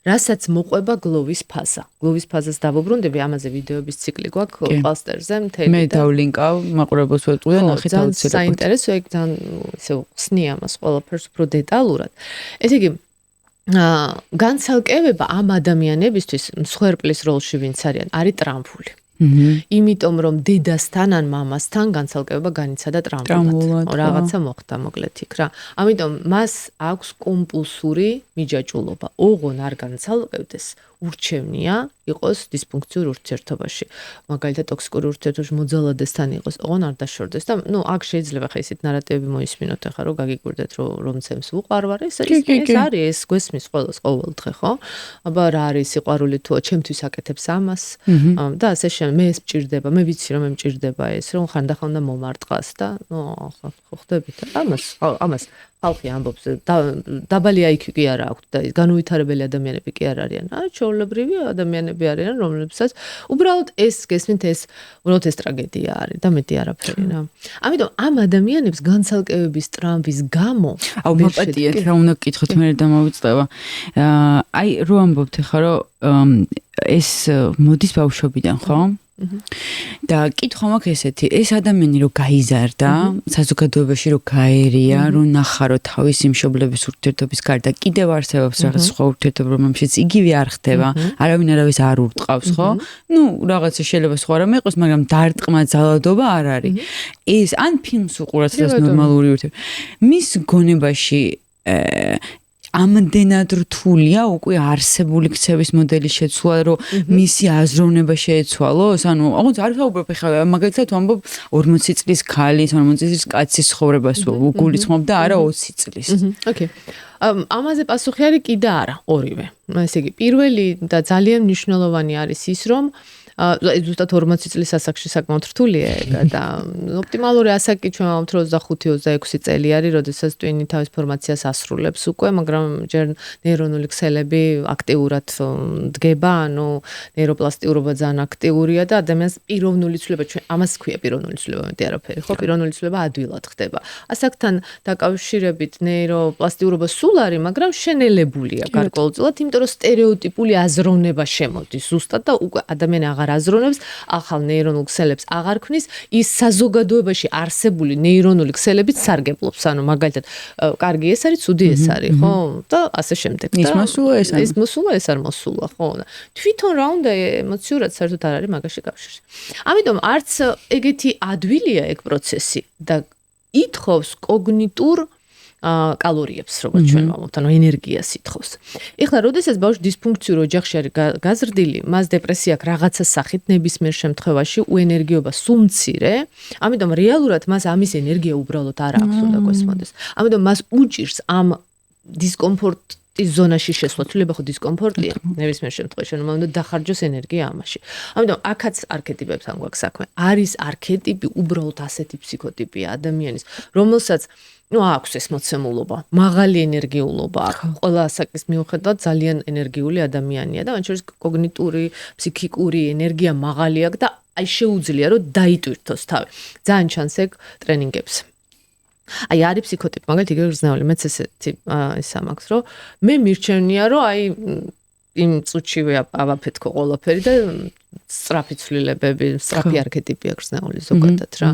რასაც მოყვება გლოვის ფაზა. გლოვის ფაზას დავუბრუნდები, ამაზე ვიდეოების ციკლი გვაქვს პასტერზე მთელი. მე დავლინკავ, მაყურებელს ვეტყვი და ნახეთ აუცილებლად. საინტერესო ეგ ძალიან ისე ხსნი ამას ყველაფერს უფრო დეტალურად. ესე იგი განცალკევება ამ ადამიანებისთვის მსხვერპლის როლში ვინც არის ტრამფული. იმიტომ რომ დედასთან ან მამასთან განცალკევება განიცადა ტრამფულად. რაღაცა მოხდა მოკლედ იქ რა. ამიტომ მას აქვს კომპულსური მიჯაჭვულობა. ოღონ არ განცალკევდეს, ურჩევნია იყოს დისფუნქციურ ურთიერთობაში. მაგალითად ტოქსიკური ურთიერთობაში მოძალადესთან იყოს, ოღონ არ დაშორდეს და ნუ აქ შეიძლება ხა ისეთ ნარატივები მოისმინოთ ახლა რომ გაგიკვირდეთ რომ ცემს უყარვარ ეს არის გვესმის ყოველს ყოველდღე ხო? აბა რა არის სიყვარული თუა ჩემთვის აკეთებს ამას და ასე შემდეგ მე ეს მჭირდება, მე ვიცი რომ მე მჭირდება ეს რომ ხანდახან უნდა მომარტყას და ნუ ხო ხდებით ამას ხალხი ამბობს დაბალი IQ კი არა აქვს და განუვითარებელი ადამიანები კი არ არიან. ჩვეულებრივი ადამიანები არიან, რომლებსაც უბრალოდ ეს გესმით ეს უბრალოდ ეს ტრაგედია არის და მეტი არაფერი რა. ამიტომ ამ ადამიანებს განცალკევების ტრამვის გამო მაპატიეთ რა უნდა გკითხოთ მე დამოვიწყდება. აი რო ამბობთ ხა რომ ეს მოდის ბავშვობიდან ხო? და კითხვა მაქვს ესეთი, ეს ადამიანი რო გაიზარდა, საზოგადოებაში რო გაერია, რო ნახა რომ თავისი მშობლების ურთიერთობის გარდა კიდევ არსებობს რაღაც სხვა ურთიერთობა, რომელშიც იგივე არ ხდება, არავინ არავის არ ურტყავს, ხო? ნუ რაღაცა შეიძლება სხვა რამე იყოს, მაგრამ დარტყმა ძალადობა არ არის. ეს ან ფილმს უყურებთ და ნორმალური ურთიერთობა. მის გონებაში ამდენად რთულია უკვე არსებული ქცევის მოდელის შეცვლა, რომ მისი აზროვნება შეეცვალოს? ანუ აღარ არ ვსაუბრობ ხა მაგალითად ვამბობ 40 წლის ქალის, 40 წლის კაცის ცხოვრებას გულისხმობ და არა 20 წლის. ოკეი. ამაზე პასუხი არის კიდე არა, ორივე. ესე იგი, პირველი და ძალიან მნიშვნელოვანი არის ის, რომ ზუსტად 40 წლის ასაკში საკმაოდ რთულია და ოპტიმალური ასაკი ჩვენ ვამბობთ 25-26 წელი არის, როდესაც ტვინი თავის ფორმაციას ასრულებს უკვე, მაგრამ ჯერ ნეირონული ქსელები აქტიურად დგება, ანუ ნეიროპლასტიურობა ძალიან აქტიურია და ადამიანს პიროვნული ცვლილება, ჩვენ ამას ქვია პიროვნული ცვლილება, მეტი არაფერი, ხო? პიროვნული ცვლილება ადვილად ხდება. ასაკთან დაკავშირებით ნეიროპლასტიურობა სულ არის, მაგრამ შენელებულია გარკვეულწილად, იმიტომ რომ სტერეოტიპული აზროვნება შემოდის ზუსტად და უკვე ადამიანი აღარ აზროვნებს, ახალ ნეირონულ ქსელებს აღარ ქმნის, ის საზოგადოებაში არსებული ნეირონული ქსელებიც სარგებლობს, ანუ მაგალითად, კარგი ეს არის, ცუდი ეს არის, ხო? და ასე შემდეგ. ის მოსულა ეს არის. ის მოსულა ეს არ მოსულა, ხო? თვითონ რა უნდა ემოციურად საერთოდ არ არის მაგაში კავშირი. ამიტომ არც ეგეთი ადვილია ეგ პროცესი და ითხოვს კოგნიტურ კალორიებს, როგორც ჩვენ ვამბობთ, ანუ ენერგიას ითხოვს. ეხლა, როდესაც ბავშვი დისფუნქციურ ოჯახში არის გაზრდილი, მას დეპრესია აქვს რაღაცა სახით, ნებისმიერ შემთხვევაში უენერგიობა სულ მცირე, ამიტომ რეალურად მას ამის ენერგია უბრალოდ არ აქვს უნდა გესმოდეს. ამიტომ მას უჭირს ამ დისკომფორტის ზონაში შესვლა, თვლება ხო დისკომფორტია, ნებისმიერ შემთხვევაში, ანუ უნდა დახარჯოს ენერგია ამაში. ამიტომ აქაც არქეტიპებთან გვაქვს საქმე. არის არქეტიპი უბრალოდ ასეთი ფსიქოტიპია ადამიანის, რომელსაც აქვს ეს მოცემულობა, მაღალი ენერგიულობა აქვს. ყველა ასაკის მიუხედავად ძალიან ენერგიული ადამიანია და მათ შორის კოგნიტური, ფსიქიკური ენერგია მაღალი აქვს და აი შეუძლია რომ დაიტვირთოს თავი. ძალიან ჩანს ეგ ტრენინგებს. აი არის ფსიქოტიპი, მაგალითად იგივე გრძნეული, მეც ესეთი ისა მაქვს, რომ მე მირჩენია, რომ აი იმ წუთშივე ავაფეთქო ყველაფერი და სწრაფი ცვლილებები, სწრაფი არქეტიპი აქვს გრძნეული ზოგადად რა.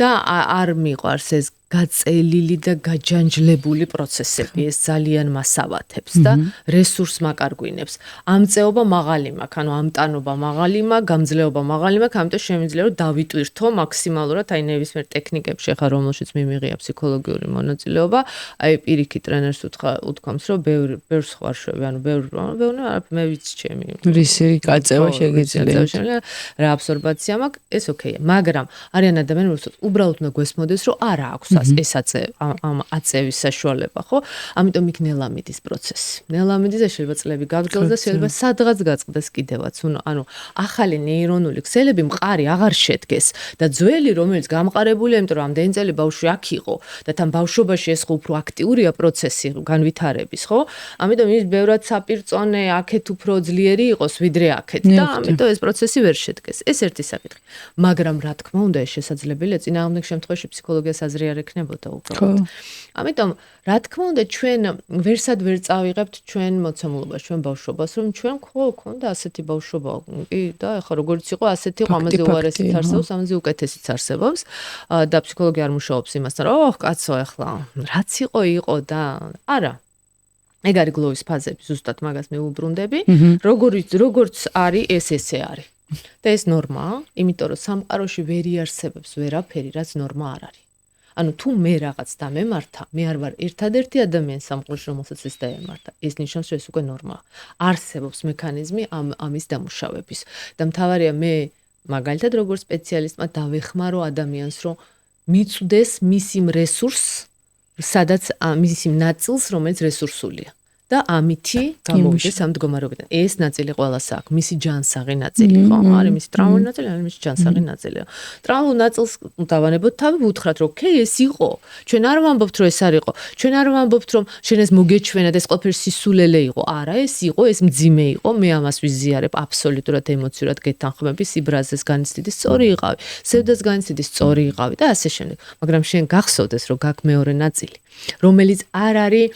და არ მიყვარს ეს გაწელილი და გაჯანჯლებული პროცესები, ეს ძალიან მასავათებს და რესურს მაკარგვინებს. ამწეობა მაღალი მაქვს, ანუ ამტანობა მაღალი მაქვს, გამძლეობა მაღალი მაქვს, ამიტომ შემიძლია რომ დავიტვირთო მაქსიმალურად აი ნებისმიერ ტექნიკებში, ხა რომელშიც მიმიღია ფსიქოლოგიური მონაწილეობა, აი პირიქით ტრენერს უთქვამს, რომ ბევრს ხარშვები, ანუ ბევრი მე ვიცი ჩემი. რისი გაწევა შეგიძლია. რა აბსორბაცია მაქვს, ეს ოკეია, მაგრამ არიან ადამიანები, რომელსაც უბრალოდ უნდა გვესმოდეს, რომ არა აქვს ეს ამ აწევის საშუალება, ხო? ამიტომ იქ ნელამიდის პროცესი. ნელამიდის შეიძლება წლები გაგრძელდეს და შეიძლება სადღაც გაწყდეს კიდევაც. ანუ ახალი ნეირონული ქსელები მყარი აღარ შედგეს და ძველი, რომელიც გამყარებულია, იმიტომ რომ ამდენი წელი ბავშვი აქ იყო და თან ბავშვობაში ეს ხო უფრო აქტიურია პროცესი განვითარების, ხო? ამიტომ ის ბევრად საპირწონე, აქეთ უფრო ძლიერი იყოს ვიდრე აქეთ და ამიტომ ეს პროცესი ვერ შედგეს. ეს ერთი საკითხი. მაგრამ რა თქმა უნდა, ეს შესაძლებელია წინააღმდეგ შემთხვევაში ფსიქოლოგიას აზრი არ ექნებოდა უბრალოდ. ამიტომ რა თქმა უნდა ჩვენ ვერსად ვერ წავიღებთ ჩვენ მოცემულობას, ჩვენ ბავშვობას, რომ ჩვენ ქონდა ასეთი ბავშვობა. კი და ეხლა როგორც იყო, ასეთი იყო, ამაზე უარესიც არსებობს, ამაზე უკეთესიც არსებობს და ფსიქოლოგი არ მუშაობს იმასთან, რომ კაცო, ეხლა რაც იყო და არა. ეგ არის გლოვის ფაზები, ზუსტად მაგას მეუბრუნდები. როგორც არის, ესე არის. და ეს ნორმაა, იმიტომ რომ სამყაროში ვერ იარსებებს ვერაფერი, რაც ნორმა არ არის. ანუ თუ მე რაღაც დამემართა, მე არ ვარ ერთადერთი ადამიანი სამყაროში, რომელსაც ეს დაემართა. ეს ნიშნავს, რომ ეს უკვე ნორმაა. არსებობს მექანიზმი ამის დამუშავების. და მთავარია მე მაგალითად როგორც სპეციალისტმა დავეხმარო ადამიანს, რომ მიწვდეს მის იმ რესურსს, სადაც მის იმ ნაწილს, რომელიც რესურსულია. და ამითი გამოვიდეს ამ მდგომარეობიდან. ეს ნაწილი ყველას აქვს, მისი ჯანსაღი ნაწილი, ხო? არის მისი ტრაუმული ნაწილი, არის მისი ჯანსაღი ნაწილი. ტრაუმულ ნაწილს დავანებოთ თავი, ვუთხრათ, რომ ოკეი, ეს იყო. ჩვენ არ ვამბობთ, რომ ეს არ იყო. ჩვენ არ ვამბობთ, რომ შენ ეს მოგეჩვენა და ეს ყველაფერი სისულელე იყო. არა, ეს იყო, ეს მძიმე იყო. მე ამას ვიზიარებ აბსოლუტურად ემოციურად გეთანხმები, სიბრაზეს განიცდიდი, სწორი იყავი. სევდას განიცდიდი, სწორი იყავი და ასე შემდეგ. მაგრამ შენ გახსოვდეს, რომ გაქვს მეორე ნაწილი, რომელიც არ არის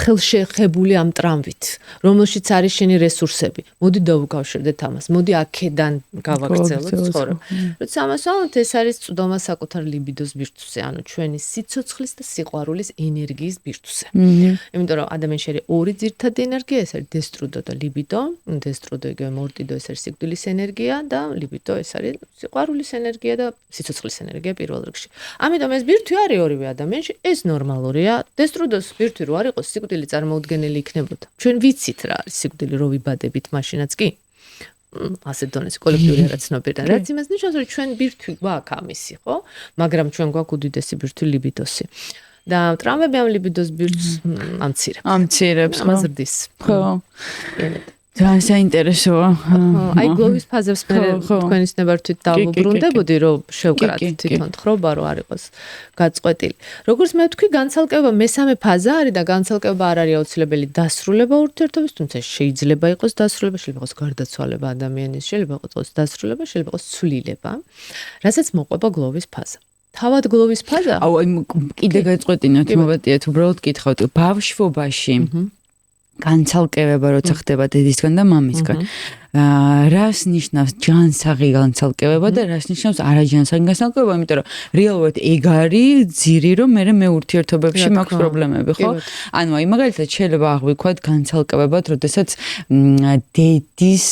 ხელშეხებული ამ ტრამვით, რომელშიც არის შენი რესურსები. მოდი დავუკავშირდეთ ამას. მოდი აქედან გავაგრძელოთ ცხოვრება. როცა ამას ვამბობთ, ეს არის წვდომა საკუთარ ლიბიდოს ბირთვზე, ანუ ჩვენი სიცოცხლის და სიყვარულის ენერგიის ბირთვზე. იმიტომ რომ ადამიანში არის ორი ძირითადი ენერგია, ეს არის დესტრუდო და ლიბიდო. დესტრუდო იგივე მორტიდო, ეს არის სიკვდილის ენერგია და ლიბიდო, ეს არის სიყვარულის ენერგია და სიცოცხლის ენერგია პირველ რიგში. ამიტომ ეს ბირთვი არის ორივე ადამიანში, ეს ნორმალურია. დესტრუდოს ბირთვი რო არ იყოს, სიკვდილი წარმოუდგენელია. წარმოუდგენელი იქნებოდა. ჩვენ ვიცით რა არის სიკვდილი, რო ვიბადებით მაშინაც კი. ასეთ დონეზე კოლექტიური არაცნობიერთან. რაც იმას ნიშნავს, რომ ჩვენ ბირთვი გვაქვს ამისი, ხო? მაგრამ ჩვენ გვაქვს უდიდესი ბირთვი ლიბიდოსი. და ტრამვები ამ ლიბიდოს ბირთვს ამცირებს, ამაზრდის. ხო. ძალიან საინტერესოა. აი გლოვის ფაზებს მე თქვენის ნებართვით დავუბრუნდებოდი, რომ შევკრათ თვითონ თხრობა რომ არ იყოს გაწყვეტილი. როგორც მე ვთქვი, განცალკევება მესამე ფაზა არის და განცალკევება არ არის აუცილებელი დასრულება ურთიერთობის, თუმცა შეიძლება იყოს დასრულება, შეიძლება იყოს გარდაცვალება ადამიანის, შეიძლება იყოს დასრულება, შეიძლება იყოს ცვლილება, რასაც მოყვება გლოვის ფაზა. თავად გლოვის ფაზა? აუ, კიდე გაწყვეტინოთ, მოვატიეთ, უბრალოდ გითხავთ, ბავშვობაში განცალკევება როცა ხდება დედისგან და მამისგან. რას ნიშნავს ჯანსაღი განცალკევება და რას ნიშნავს არაჯანსაღი განცალკევება, იმიტომ რომ რეალურად ეგ არის ძირი, რომ მე ურთიერთობებში მაქვს პრობლემები, ხო? ანუ აი მაგალითად შეიძლება აღვიქვათ განცალკევებად, როდესაც დედის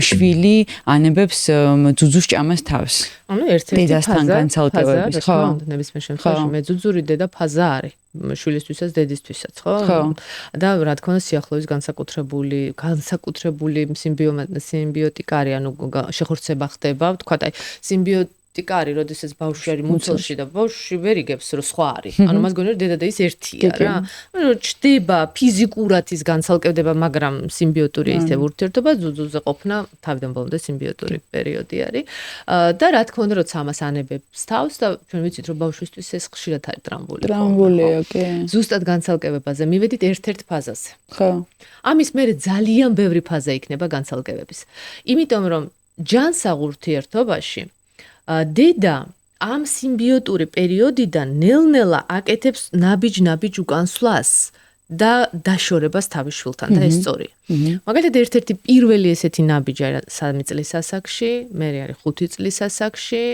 შვილი ანებებს ძუძუს ჭამას თავს. ანუ ერთ-ერთი დედასთან განცალკევების, ხო? ნებისმიერ შემთხვევაში მეძუძური დედა ფაზა არის. შვილისთვისაც, დედისთვისაც, ხო? და რა თქმა უნდა, სიახლოვის განსაკუთრებული სიმბიოტიკა არის, ანუ შეხორცება ხდება, ვთქვათ, აი სიმბიოტიკა არის, როდესაც ბავშვი არის მუცელში და ბავშვი ვერ იგებს, რომ სხვა არის. ანუ მას გონია, რომ დედა და ის ერთია რა. ანუ ჩდება ფიზიკურად ის განცალკევდება, მაგრამ სიმბიოტურია ისევ ურთიერთობა, ძუძუზე ყოფნა თავიდან ბოლომდე სიმბიოტური პერიოდი არის. და რა თქმა უნდა, როცა ამას ანებებს თავს და ჩვენ ვიცით, რომ ბავშვისთვის ეს ხშირად არის ტრამვული. ტრამვულია, კი. ზუსტად განცალკევებაზე მივედით ერთ-ერთ ფაზაზე. ხო. ამის მერე ძალიან ბევრი ფაზა იქნება განცალკევების. იმიტომ რომ ჯანსაღ ურთიერთობაში დედა ამ სიმბიოტური პერიოდიდან ნელ-ნელა აკეთებს ნაბიჯ-ნაბიჯ უკანსვლას და დაშორებას თავის შვილთან და ეს სწორია. მაგალითად ერთ-ერთი პირველი ესეთი ნაბიჯი არის 3 წლის ასაკში, მერე არის 5 წლის ასაკში,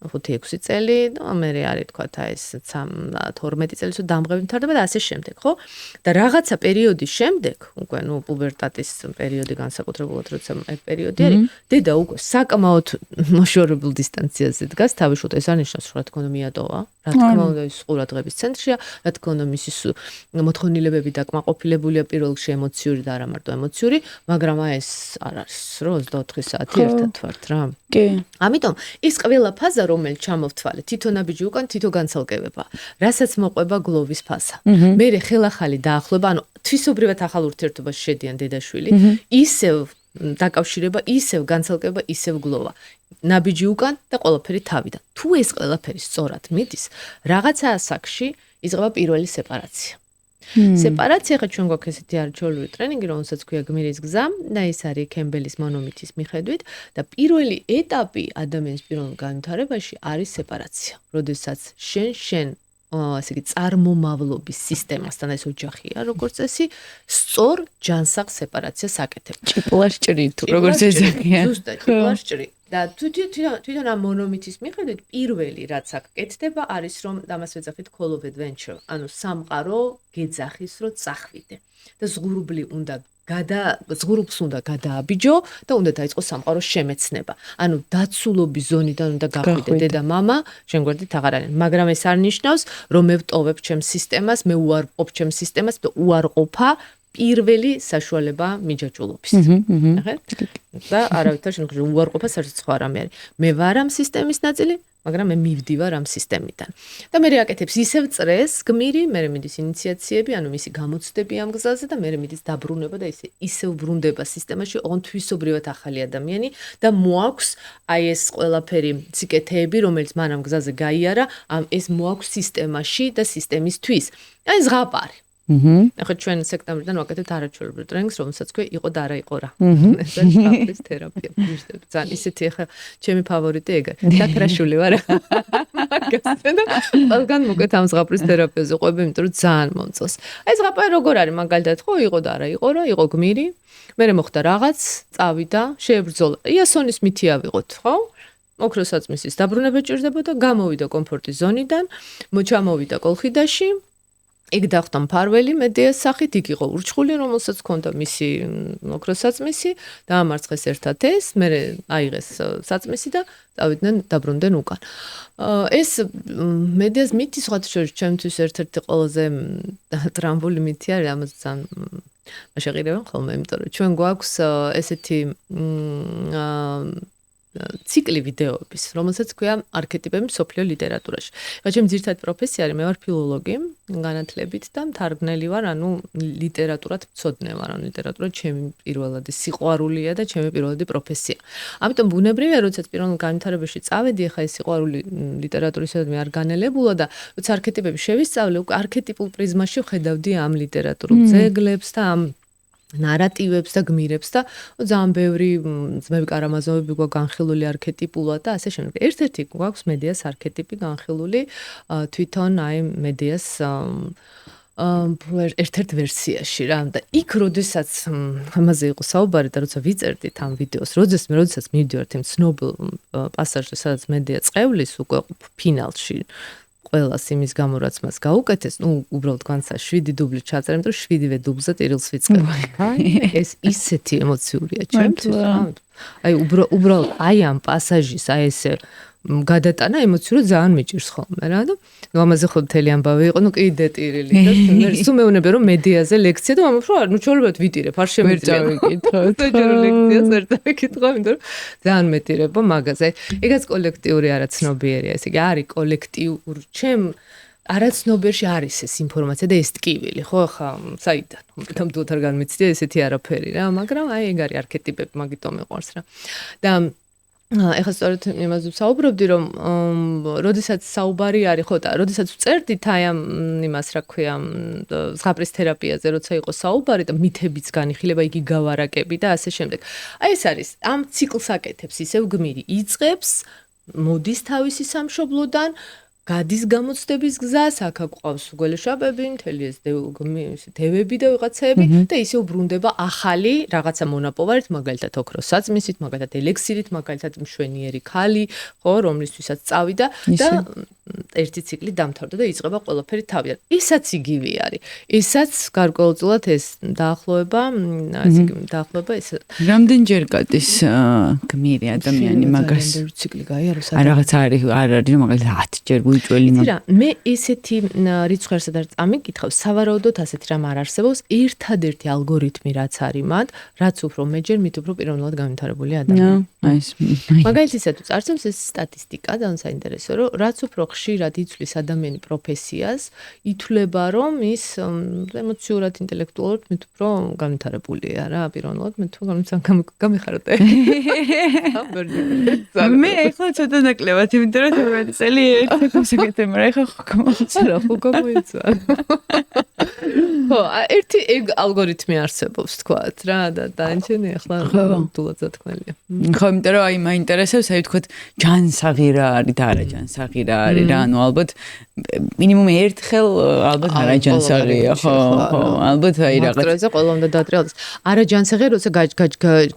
5-6 წელი, და მერე არის თქვათ აი ეს 12 წელი დამღები მთავრდება და ასე შემდეგ, ხო? და რაღაცა პერიოდის შემდეგ, უკვე ნუ პუბერტატის პერიოდი განსაკუთრებულად როცა ეს პერიოდი არის, დედა უკვე საკმაოდ მოშორებულ დისტანციაზე დგას თავის შვილთან. ეს არ ნიშნავს, რომ რა თქმა უნდა მიატოვა, რა თქმა უნდა ის ყურადღების ცენტრია, რა თქმა უნდა მისი მოთხოვნილებები დაკმაყოფილებულია პირველ რიგში ემოციური და არა მარტო ემოციური, მაგრამ აი ეს არ არის, რომ 24 საათი ერთად ვართ რა. კი. ამიტომ ის ყველა ფაზა, რომელიც ჩამოვთვალეთ, თითო ნაბიჯი უკან თითო განცალკევება, რასაც მოყვება გლოვის ფაზა. მერე ხელახალი დაახლოება, ანუ თვისობრივად ახალ ურთიერთობაში შედიან დედა-შვილი, ისევ დაკავშირება, ისევ განცალკევება, ისევ გლოვა. ნაბიჯი უკან და ყველაფერი თავიდან. თუ ეს ყველაფერი სწორად მიდის, რაღაცა ასაკში იწყება პირველი სეპარაცია. სეპარაცია ხა ჩვენ გვაქვს ესეთი არჩეული ტრენინგი, რომელსაც ქვია გმირის გზა და ის არის კემბელის მონომითის მიხედვით და პირველი ეტაპი ადამიანის პიროვნულ განვითარებაში არის სეპარაცია. როდესაც შენ ასე იგი წარმომავლობის სისტემასთან ეს ოჯახია, როგორც წესი, სწორ ჯანსაღ სეპარაციას აკეთებ. ჭიპლაშჭრი თუ როგორც ეძახიან. ზუსტად ჭიპლაშჭრი. და თვითონ ამ მონომითის მიხედვით პირველი რაც აქ კეთდება არის რომ ამას ვეძახით call of adventure, ანუ სამყარო გეძახის რომ წახვიდე და ზღურბლს უნდა გადააბიჯო და უნდა დაიწყო სამყაროს შემეცნება. ანუ დაცულობის ზონიდან უნდა გახვიდე დედა მამა, შენ გვერდით აღარ არის, მაგრამ ეს არ ნიშნავს რომ მე ვტოვებ ჩემს სისტემას, მე უარყოფ ჩემს სისტემას და უარყოფა პირველი საშუალება მიჯაჭულობის. და არავითარ შემთხვევაში უარყოფა საერთოდ სხვა რამე არის. მე ვარ ამ სისტემის ნაწილი, მაგრამ მე მივდივარ ამ სისტემიდან. და მე აკეთებს ისევ წრეს, გმირი, მე მიდის ინიციაციები, ანუ მისი გამოცდები ამ გზაზე და მე მიდის დაბრუნება და ისევ ბრუნდება სისტემაში, ოღონდ თვისობრივად ახალი ადამიანი და მოაქვს აი ეს ყველაფერი სიკეთეები, რომელიც მან ამ გზაზე გაიარა, ეს მოაქვს სისტემაში და სისტემისთვის. აი ზღაპარი. ახლა ჩვენ სექტემბრიდან ვაკეთებთ არაჩვეულებრივ ტრენინგს, რომელსაც ქვია იყო და არა იყო რა. ეს არის ზღაპრის თერაპია. ძალიან ისეთი ახლა ჩემი ფავორიტი ეგ არის. დაკრაშული ვარ. მაგასთან და ყველგან მოკეთ ამ ზღაპრის თერაპიაზე ყვები, იმიტომ რომ ძალიან მომწონს. აი ზღაპარი როგორ არის მაგალითად, ხო იყო და არა იყო რა, იყო გმირი. მერე მოხდა რაღაც, წავიდა, შეებრძოლა. იასონის მითი ავიღოთ, ხო? ოქროსაწმისის დაბრუნება ჭირდებოდა, გამოვიდა კომფორტის ზონიდან, ჩამოვიდა კოლხიდაში. იქ დახვდა მფარველი მედიას სახით, იქ იყო ურჩხული, რომელსაც ჰქონდა მისი ოქროს საწმისი, დაამარცხეს ერთად ეს, მერე აიღეს საწმისი და წავიდნენ დაბრუნდნენ უკან. ეს მედიას მითი სხვა შორის ჩემთვის ერთ-ერთი ყველაზე ტრამბული მითი არის, ამაზე ძალიან შეყირებენ ხოლმე, იმიტომ რომ ჩვენ გვაქვს ესეთი ციკლი ვიდეოების, რომელსაც ქვია არქეტიპები მსოფლიო ლიტერატურაში. ხა ჩემი ძირითადი პროფესია არის, მე ვარ ფილოლოგი, განათლებით და მთარგმნელი ვარ, ანუ ლიტერატურად მცოდნე ვარ, ანუ ლიტერატურა ჩემი პირველადი სიყვარულია და ჩემი პირველადი პროფესია. ამიტომ ბუნებრივია, როდესაც პირველ განვითარებაში წავედი, ხა ეს სიყვარული ლიტერატურისადმი არ განელებულა და როცა არქეტიპები შევისწავლე, უკვე არქეტიპულ პრიზმაში ვხედავდი ამ ლიტერატურულ ძეგლებს და ამ ნარატივებს და გმირებს და ძალიან ბევრი ძმები კარამაზოვები გვაქვს განხილული არქეტიპულად და ასე შემდეგ. ერთ-ერთი გვაქვს მედიას არქეტიპი განხილული თვითონ აი მედიას ერთ-ერთ ვერსიაში რა და იქ როდესაც ამაზე იყო საუბარი და როცა ვიწერდით ამ ვიდეოს, როდესაც მივდივართ იმ ცნობილ პასაჟზე, სადაც მედია წევლის უკვე ფინალში ყველას იმის გამო რაც მას გაუკეთეს, უბრალოდ განსა 7 დუბლი ჩაწერე, იმიტომ რომ 7-ვე დუბლზე ტირილს ვიწყებ. ეს ისეთი ემოციურია ჩემთვის. აი უბრალოდ აი ამ პასაჟის აი ესე გადატანა ემოციურად ძალიან მიჭირს ხოლმე რა და ამაზე ხო მთელი ამბავი იყო, კიდე ტირილი და სულ მეუბნები რომ მედიაზე ლექცია და ამბობ რომ ნუჩოლებად ვიტირებ, არ შემიძლია ვიკითხოთ. საჯარო ლექციას ვერ დავიკითხო, იმიტომ რომ ძალიან მეტირება მაგაზე. ეგაც კოლექტიური არაცნობიერია, ესე იგი არის კოლექტიური ჩემ არაცნობიერში არის ეს ინფორმაცია და ეს ტკივილი, ხო ხა საიდან? თამდუოთ არ განმეცდია ესეთი არაფერი რა, მაგრამ აი ეგ არის არქეტიპები, მაგიტომ მიყვარს რა. და ეხლა სწორედ იმაზე საუბრობდი, რომ როდესაც საუბარი არის, ხო და როდესაც ვწერდით აი ამ იმას რა ქვია, ზღაპრის თერაპიაზე, როცა იყო საუბარი და მითებიც განიხილება, იგი გავარაკები და ასე შემდეგ. აი ეს არის ამ ციკლს აკეთებს ისევ გმირი, იწყებს, მოდის თავისი სამშობლოდან, გადის გამოცდების გზას, აქ გვყავს გველეშაპები, მთელი ეს დევები და ვიღაცები და ისე უბრუნდება ახალი რაღაცა მონაპოვარით, მაგალითად ოქროს საწმისით, მაგალითად ელექსირით, მაგალითად მშვენიერი ქალი, ხო, რომლისთვისაც წავიდა და ერთი ციკლი დამთავრდა და იწყება ყველაფერი თავიდან. ისაც იგივე არის. ისაც გარკვეულწილად ეს დაახლოება, ეს რამდენჯერ გადის გმირი ადამიანი მაგას? ციკლი გაიარო რაღაც არის, არ არის მაგალითად 10 ჯერ უიჭველი რა, მე ესეთი რიცხვი არ წამიკითხავ, სავარაუდოდ ასეთი რამ არ არსებობს, ერთადერთი ალგორითმი რაც არის მათ, რაც უფრო მეჯერ, მით უფრო პიროვნულად განვითარებული ადამიანი. მაგალითად, არსებობს ეს სტატისტიკა, ძალიან საინტერესო, რომ რაც უფრო ხშირად იცვლის ადამიანი პროფესიას, ითვლება, რომ ის ემოციურად, ინტელექტუალურად მით უფრო განვითარებულია რა, პიროვნულად მით უფრო გამიხარდა. მე ეხლა ცოტა ნაკლებად, იმიტომ რომ თორმეტი წელი საკეთე, მაგრამ ეხლა ხო გამოიცა. არა, ხო გამოიცა. ხო, ერთი ალგორითმი არსებობს, თქვათ რა, და დაანჩენი ეხლა თულად ზათქმელია. ხო, იმიტომ რომ აი მაინტერესებს, აი ვთქვათ, ჯანსაღი რა არის და არა ჯანსაღი რა არის რა, ანუ ალბათ მინიმუმ ერთხელ ალბათ არა ჯანსაღია, ხო, ალბათ აი რაღაც. დროზე ყველა უნდა დაატრიალდეს. არა ჯანსაღია, როცა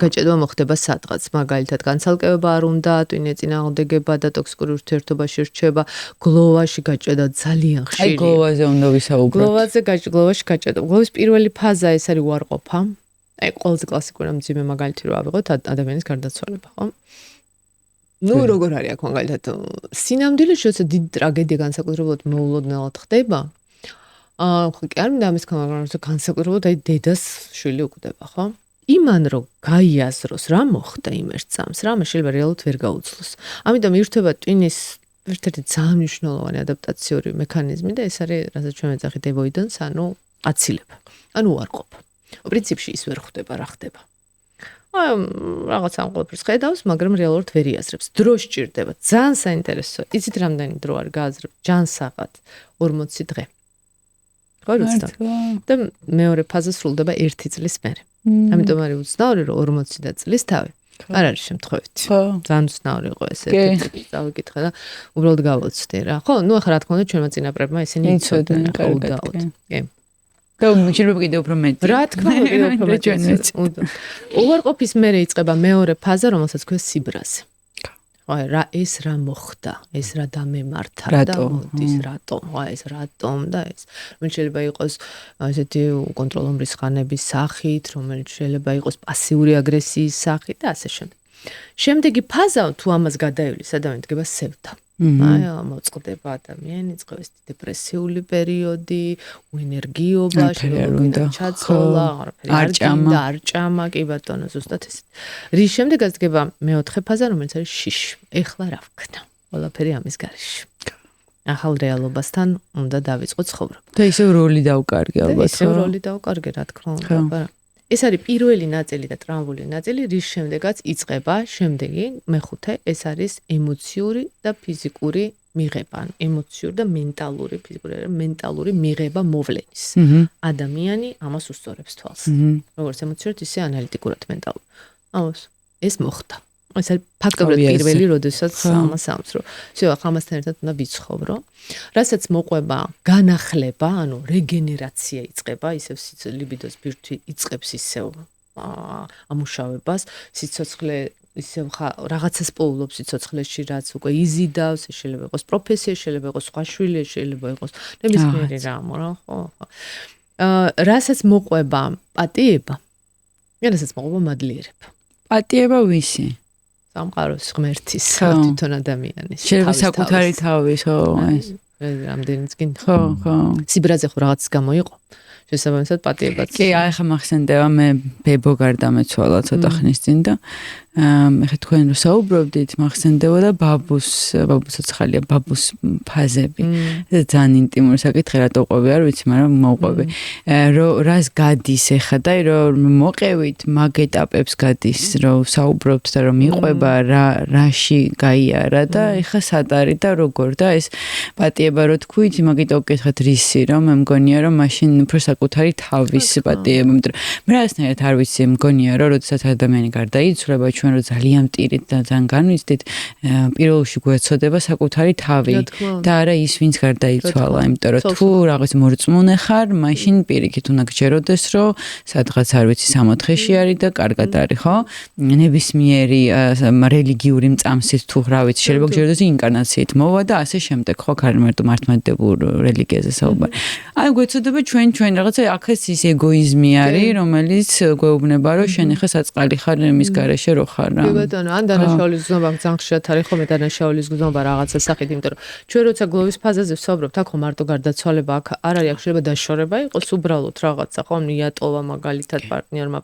გაჭედვა მოხდება სადღაც, მაგალითად, განცალკევება არ უნდა, ტვინე წინააღმდეგება და ტოქსიკური ურთიერთობაში რჩება, გლოვაში გაჭედა ძალიან ხშირი. აი გლოვაზე უნდა ვისაუბროთ. გლოვაში გაჭედა. გლოვის პირველი ფაზა ეს არის უარყოფა. აი ყველაზე კლასიკური მძიმე მაგალითი რო ავიღოთ ადამიანის გარდაცვალება, ხო? ნუ როგორ არის აქ მაგალითად სინამდვილეში როცა დიდი ტრაგედია განსაკუთრებულად მოულოდნელად ხდება, ხო კი არ მინდა ამის განსაკუთრებულად აი დედას შვილი უკვდება, ხო? იმან რომ გაიაზროს რა მოხდა იმ ერთ წამს, რამე შეიძლება რეალურად ვერ გაუძლოს. ამიტომ ირთვება ტვინის ერთ-ერთი ძალიან მნიშვნელოვანი ადაპტაციური მექანიზმი და ეს არის რასაც ჩვენ ვეძახით avoidance, ანუ აცილება. ანუ უარყოფა. პრინციპში ის ვერ ხდება, რა ხდება. აი რაღაც ამ ყველაფერს ხედავს, მაგრამ რეალურად ვერ იაზრებს. დრო სჭირდება. ძალიან საინტერესოა. იცით რამდენი დრო არ გააზრებ? ჯანსაღად 40 დღე. ხო როცა. და მეორე ფაზა სრულდება 1 წლის მერე. ამიტომ არის უცნაური რომ 40 წლის თავი. არ არის შემთხვევითი. ძალიან უცნაური იყო ეს ერთი წავიკითხე და უბრალოდ გავოცდი რა. ხო, ნუ ახლა რა თქმა უნდა ჩვენმა წინაპრებმა ესენი იცოდნენ უბრალოდ. კი. და შეიძლება კიდევ უფრო მეტი. რა თქმა უნდა, კიდევ უფრო მეტი. უარყოფის მერე იწყება მეორე ფაზა, რომელსაც ქვია სიბრაზე. აი რა ეს რა მოხდა, ეს რა დამემართა და მოდის რატომ, აი ეს რატომ და ეს რომელიც შეიძლება იყოს ესეთი უკონტროლო მრისხანების სახით, რომელიც შეიძლება იყოს პასიური აგრესიის სახით და ასე შემდეგ. შემდეგი ფაზა თუ ამას გადაივლის ადამიანი დგება სევდა. აი მოწყდება ადამიანი, იწყებს დეპრესიული პერიოდი, უენერგიობა, შეიძლება ჩაცოლა, არაფერი არ ჭამა, კი ბატონო, ზუსტად ეს. რის შემდეგაც დგება მეოთხე ფაზა, რომელიც არის შიში. ეხლა რა ვქნა? ყველაფერი ამის გარეშე. ახალ რეალობასთან უნდა დავიწყო ცხოვრება. და ისევ როლი დავკარგე ალბათ. ისევ როლი დავკარგე, რა თქმა უნდა. ეს არის პირველი ნაწილი და ტრამვული ნაწილი, რის შემდეგაც იწყება შემდეგი მეხუთე, ეს არის ემოციური და ფიზიკური მიღება, ემოციური და მენტალური მიღება მოვლენის. ადამიანი ამას უსწორებს თვალს. როგორც ემოციურად, ისე ანალიტიკურად მენტალურად. ამას ეს მოხდა. ეს არის ფაქტობრივად პირველი, როდესაც ამას ამს, რომ всё, ახლა ამასთან ერთად უნდა ვიცხოვრო. რასაც მოყვება განახლება, ანუ რეგენერაცია იწყება, ისევ ლიბიდოს ბირთვი იწყებს ისევ ამუშავებას, სიცოცხლე ისევ რაღაცას პოულობს სიცოცხლეში, რაც უკვე იზიდავს, შეიძლება იყოს პროფესია, შეიძლება იყოს სხვა შვილი, შეიძლება იყოს ნებისმიერი რამ, რა, ხო. რასაც მოყვება პატიება, რასაც მოყვება მადლიერება. პატიება ვისი? სამყაროს ღმერთის თვითონ ადამიანის. შეიძლება საკუთარი თავის, ხო, ეს. რამდენიც კი. ხო. სიბრაზე ხო რაღაც გამოიყო. შესაბამისად პატიებაც. კი, აი ხა მახსენდება მე ბებო გარდამეცვალა ცოტა ხნის წინ და ეხლა თქვენ რო საუბრობდით, მახსენდებოდა ბაბუს ფაზები. ძალიან ინტიმური საკითხი, რატო ყვები არ ვიცი, მაგრამ მოყვები. რას გადის ეხლა და რომ მოყევით, მაგ ეტაპებს გადის, რომ საუბრობთ და რომ მიყვება, რაში გაიარა და ეხლა სად არის და როგორ და ეს პატიება რო თქვით, მაგიტო ვკითხეთ რისი, რომ მე მგონია რომ მაშინ უფრო საკუთარი თავის პატიება, იმიტომ რომ მე რაღაცნაირად არ ვიცი, მგონია რომ როდესაც ადამიანი გარდაიცვლება, ჩვენ რო ძალიან მტირით და ძალიან განვიცდით, პირველში გვეცოდება საკუთარი თავი და არა ის, ვინც გარდაიცვალა, იმიტომ რომ თუ რაღაც მორწმუნე ხარ, მაშინ პირიქით უნდა გჯეროდეს, რომ სადღაც არ ვიცი 64-ში არის და კარგად არის, ხო? ნებისმიერი რელიგიური მწამსით თუ რა ვიცი, შეიძლება გჯეროდეს ინკარნაციით მოვა და ასე შემდეგ, ხო, არ მარტო მართლმადიდებულ რელიგიაზე საუბარი. აი გვეცოდება ჩვენ რაღაცა აქაც ის ეგოიზმი არის, რომელიც გვეუბნება, რომ შენ ახლა საწყალი ხარ მის გარეშე რო ხარ რა. კი ბატონო, ან დანაშაულის გზნობა ძალიან ხშირად არის ხოლმე დანაშაულის გზნობა რაღაცა სახით, იმიტომ რომ ჩვენ როცა გლოვის ფაზაზე ვსაუბრობთ, აქ მარტო გარდაცვალება აქ არ არის, აქ შეიძლება დაშორება იყოს უბრალოდ რაღაცა, ხო, მიატოვა მაგალითად პარტნიორმა.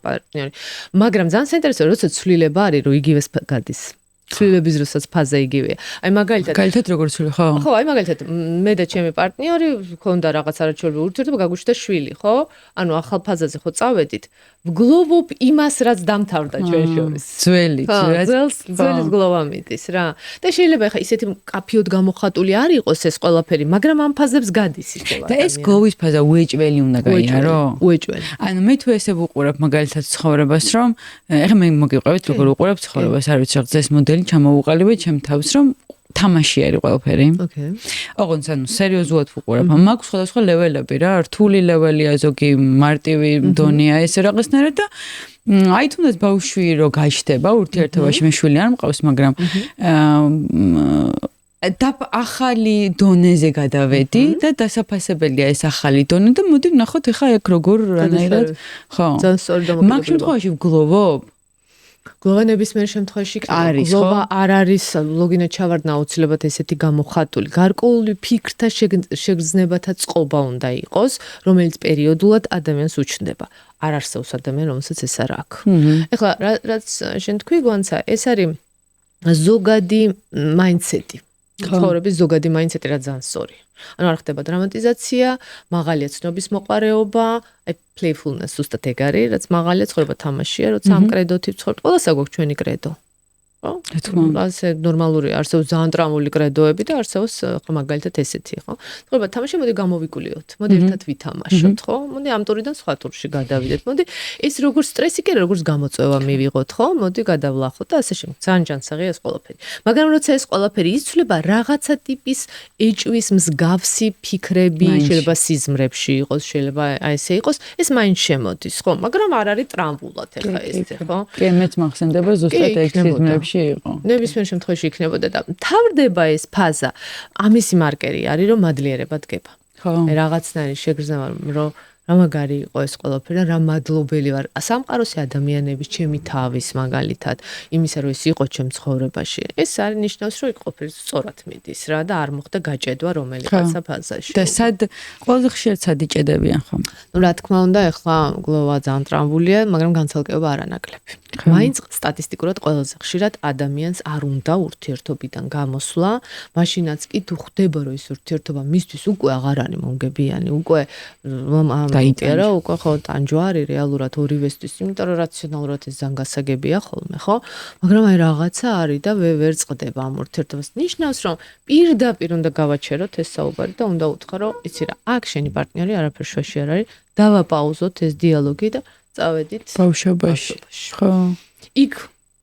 მაგრამ ძალიან საინტერესოა, როცა ცვლილება არის, რომ იგივეს გადის. ცვლილების დროსაც ფაზა იგივეა. აი მაგალითად როგორ ცვლილ, ხო? ხო, აი მაგალითად მე და ჩემი პარტნიორი ქონდა რაღაც არაჩვეულებრივი ურთიერთობა, გაგვიჩნდა შვილი, ხო? ანუ ახალ ფაზაზე ხო წავედით. ვგლოვობ იმას, რაც დამთავრდა ჩვენ შორის. ძველის გლოვა მიდის რა. და შეიძლება ხა ისეთი კაფიოდ გამოხატული არ იყოს ეს ყველაფერი, მაგრამ ამ ფაზებს გადის ისე. და ეს გლოვის ფაზა უეჭველი უნდა გაიარო? უეჭველი. ანუ მე თუ ესე ვუყურებ მაგალითად ცხოვრებას, რომ ეხლა მე მოგიყვებით როგორ უყურებ ცხოვრებას, არ ვიცი, რაღაც ეს მოდელი ჩამოუყალიბე ჩემ თავს, რომ თამაში არის ყველაფერი. ოკეი. ოღონდ ანუ სერიოზულად ვუყურებ. მაქვს სხვადასხვა ლეველები რა, რთული ლეველია, ზოგი მარტივი დონეა ესე რაღაცნაირად და აი თუნდაც ბავშვი რო გაჩნდება ურთიერთობაში, მე შვილი არ მყავს, მაგრამ და ახალი დონეზე გადავედი და დასაფასებელია ეს ახალი დონე და მოდი ვნახოთ ეხა ეგ როგორ რანაირად ხო. ძალიან სწორი დამოკიდებულება. მაგ შემთხვევაში ვგლოვობ გლოვა ნებისმიერ შემთხვევაში გლოვა არ არის ლოგინად ჩავარდნა აუცილებლად ესეთი გამოხატული. გარკვეული ფიქრთა შეგრძნებათა წყობა უნდა იყოს, რომელიც პერიოდულად ადამიანს უჩნდება. არ არსებობს ადამიანი, რომელსაც ეს არ აქვს. ეხლა რაც შენ თქვი გვანცა, ეს არის ზოგადი მაინდსეტი. ცხოვრების ზოგადი მაინდსეტი რა ძალიან სწორია. ანუ არ ხდება დრამატიზაცია, მაღალია ცნობის მოყარეობა, აი playfulness უბრალოდ ეგ არის, რაც მაღალია ცხოვრება თამაშია, როცა ამ კრედოთი ვცხოვრობთ, ყველასა გვაქვს ჩვენი კრედო. ხო? ასე ნორმალური არსებობს ძალიან ტრამული კრედოები და არსებობს ხო მაგალითად ესეთი, ხო? ცხოვრება თამაში, მოდი გამოვიკულიოთ, მოდი ერთად ვითამაშოთ, ხო? მოდი ამ ტურიდან სხვა ტურში გადავიდეთ. მოდი ეს როგორც სტრესი კი როგორც გამოწვევა მივიღოთ, ხო? მოდი გადავლახოთ და ასე შემდეგ. ძალიან ჯანსაღია ეს ყველაფერი. მაგრამ როცა ეს ყველაფერი იცვლება, რაღაცა ტიპის ეჭვის მსგავსი ფიქრები, შეიძლება სიზმრებში იყოს, შეიძლება აი ესე იყოს, ეს მაინც შემოდის, ხო? მაგრამ არ არის ტრამბულად ეხა ეს, ხო? კი, მეც მახსენდება ზუსტად ეგ სიზმრებში შემთხვევაში იყო. ნებისმიერ შემთხვევაში იქნებოდა და თავდება ეს ფაზა. ამისი მარკერი არის, რომ მადლიერება დგება. ხო. აი რაღაცნაირი შეგრძნება, რომ რა მაგარი იყო ეს ყველაფერი და რა მადლობელი ვარ სამყაროსი ადამიანების ჩემი თავის მაგალითად იმისა რომ ეს იყო ჩემ ცხოვრებაში ეს არის ნიშნავს რომ იქ ყოფილი სწორად მიდის რა და არ მოხდა გაჭედვა რომელიღაცა ფაზაში და სად ყველაზე ხშირად სად იჭედებიან ხო? ну რა თქმა უნდა ეხლა გლოვა ძალიან ტრამბულია მაგრამ განცალკევება არანაკლები მაინც სტატისტიკურად ყველაზე ხშირად ადამიანს არ უნდა ურთიერთობიდან გამოსვლა მაშინაც კი თუ ხვდება რომ ეს ურთიერთობა მისთვის უკვე აღარ არის მომგებიანი უკვე დაიტარა უკვე ხო ტანჯვა არის რეალურად ორივესთვის იმიტომ რომ რაციონალურად ეს ზანგასაგებია ხოლმე ხო მაგრამ აი რაღაცა არის და ვერ წყდება ამ ურთიერთობას ნიშნავს რომ პირდაპირ უნდა გავაჩეროთ ეს საუბარი და უნდა უთხრა რომ იცი რა აქ შენი პარტნიორი არაფერ შუაში არ არის დავაპაუზოთ ეს დიალოგი და წავედით ბავშვობაში ხო იქ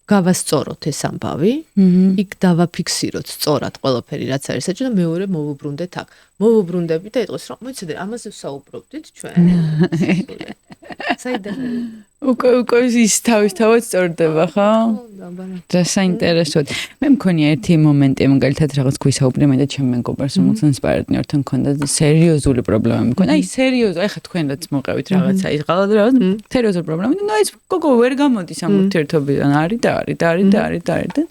გავასწოროთ ეს ამბავი იქ დავაფიქსიროთ სწორად ყველაფერი რაც არის საჭირო და მეორე მოვუბრუნდეთ აქ მოვუბრუნდებით და იტყვის რომ მოიცადე ამაზე ვსაუბრობდით ჩვენ საიდან უკვე ის თავისთავად სწორდება ხო? და საინტერესოდ. მე მქონია ერთი მომენტი, მაგალითად რაღაც გვისაუბრე მე და ჩემი მეგობარს, რომელსაც პარტნიორთან მქონდა სერიოზული პრობლემა მქონდა. აი სერიოზული, აი ხა თქვენ რაც მოყევით რაღაცა, ის ღალატ რაღაც სერიოზული პრობლემა და ნუ ეს გოგო ვერ გამოდის ამ ურთიერთობიდან, არის და არის და არის და არის და არის და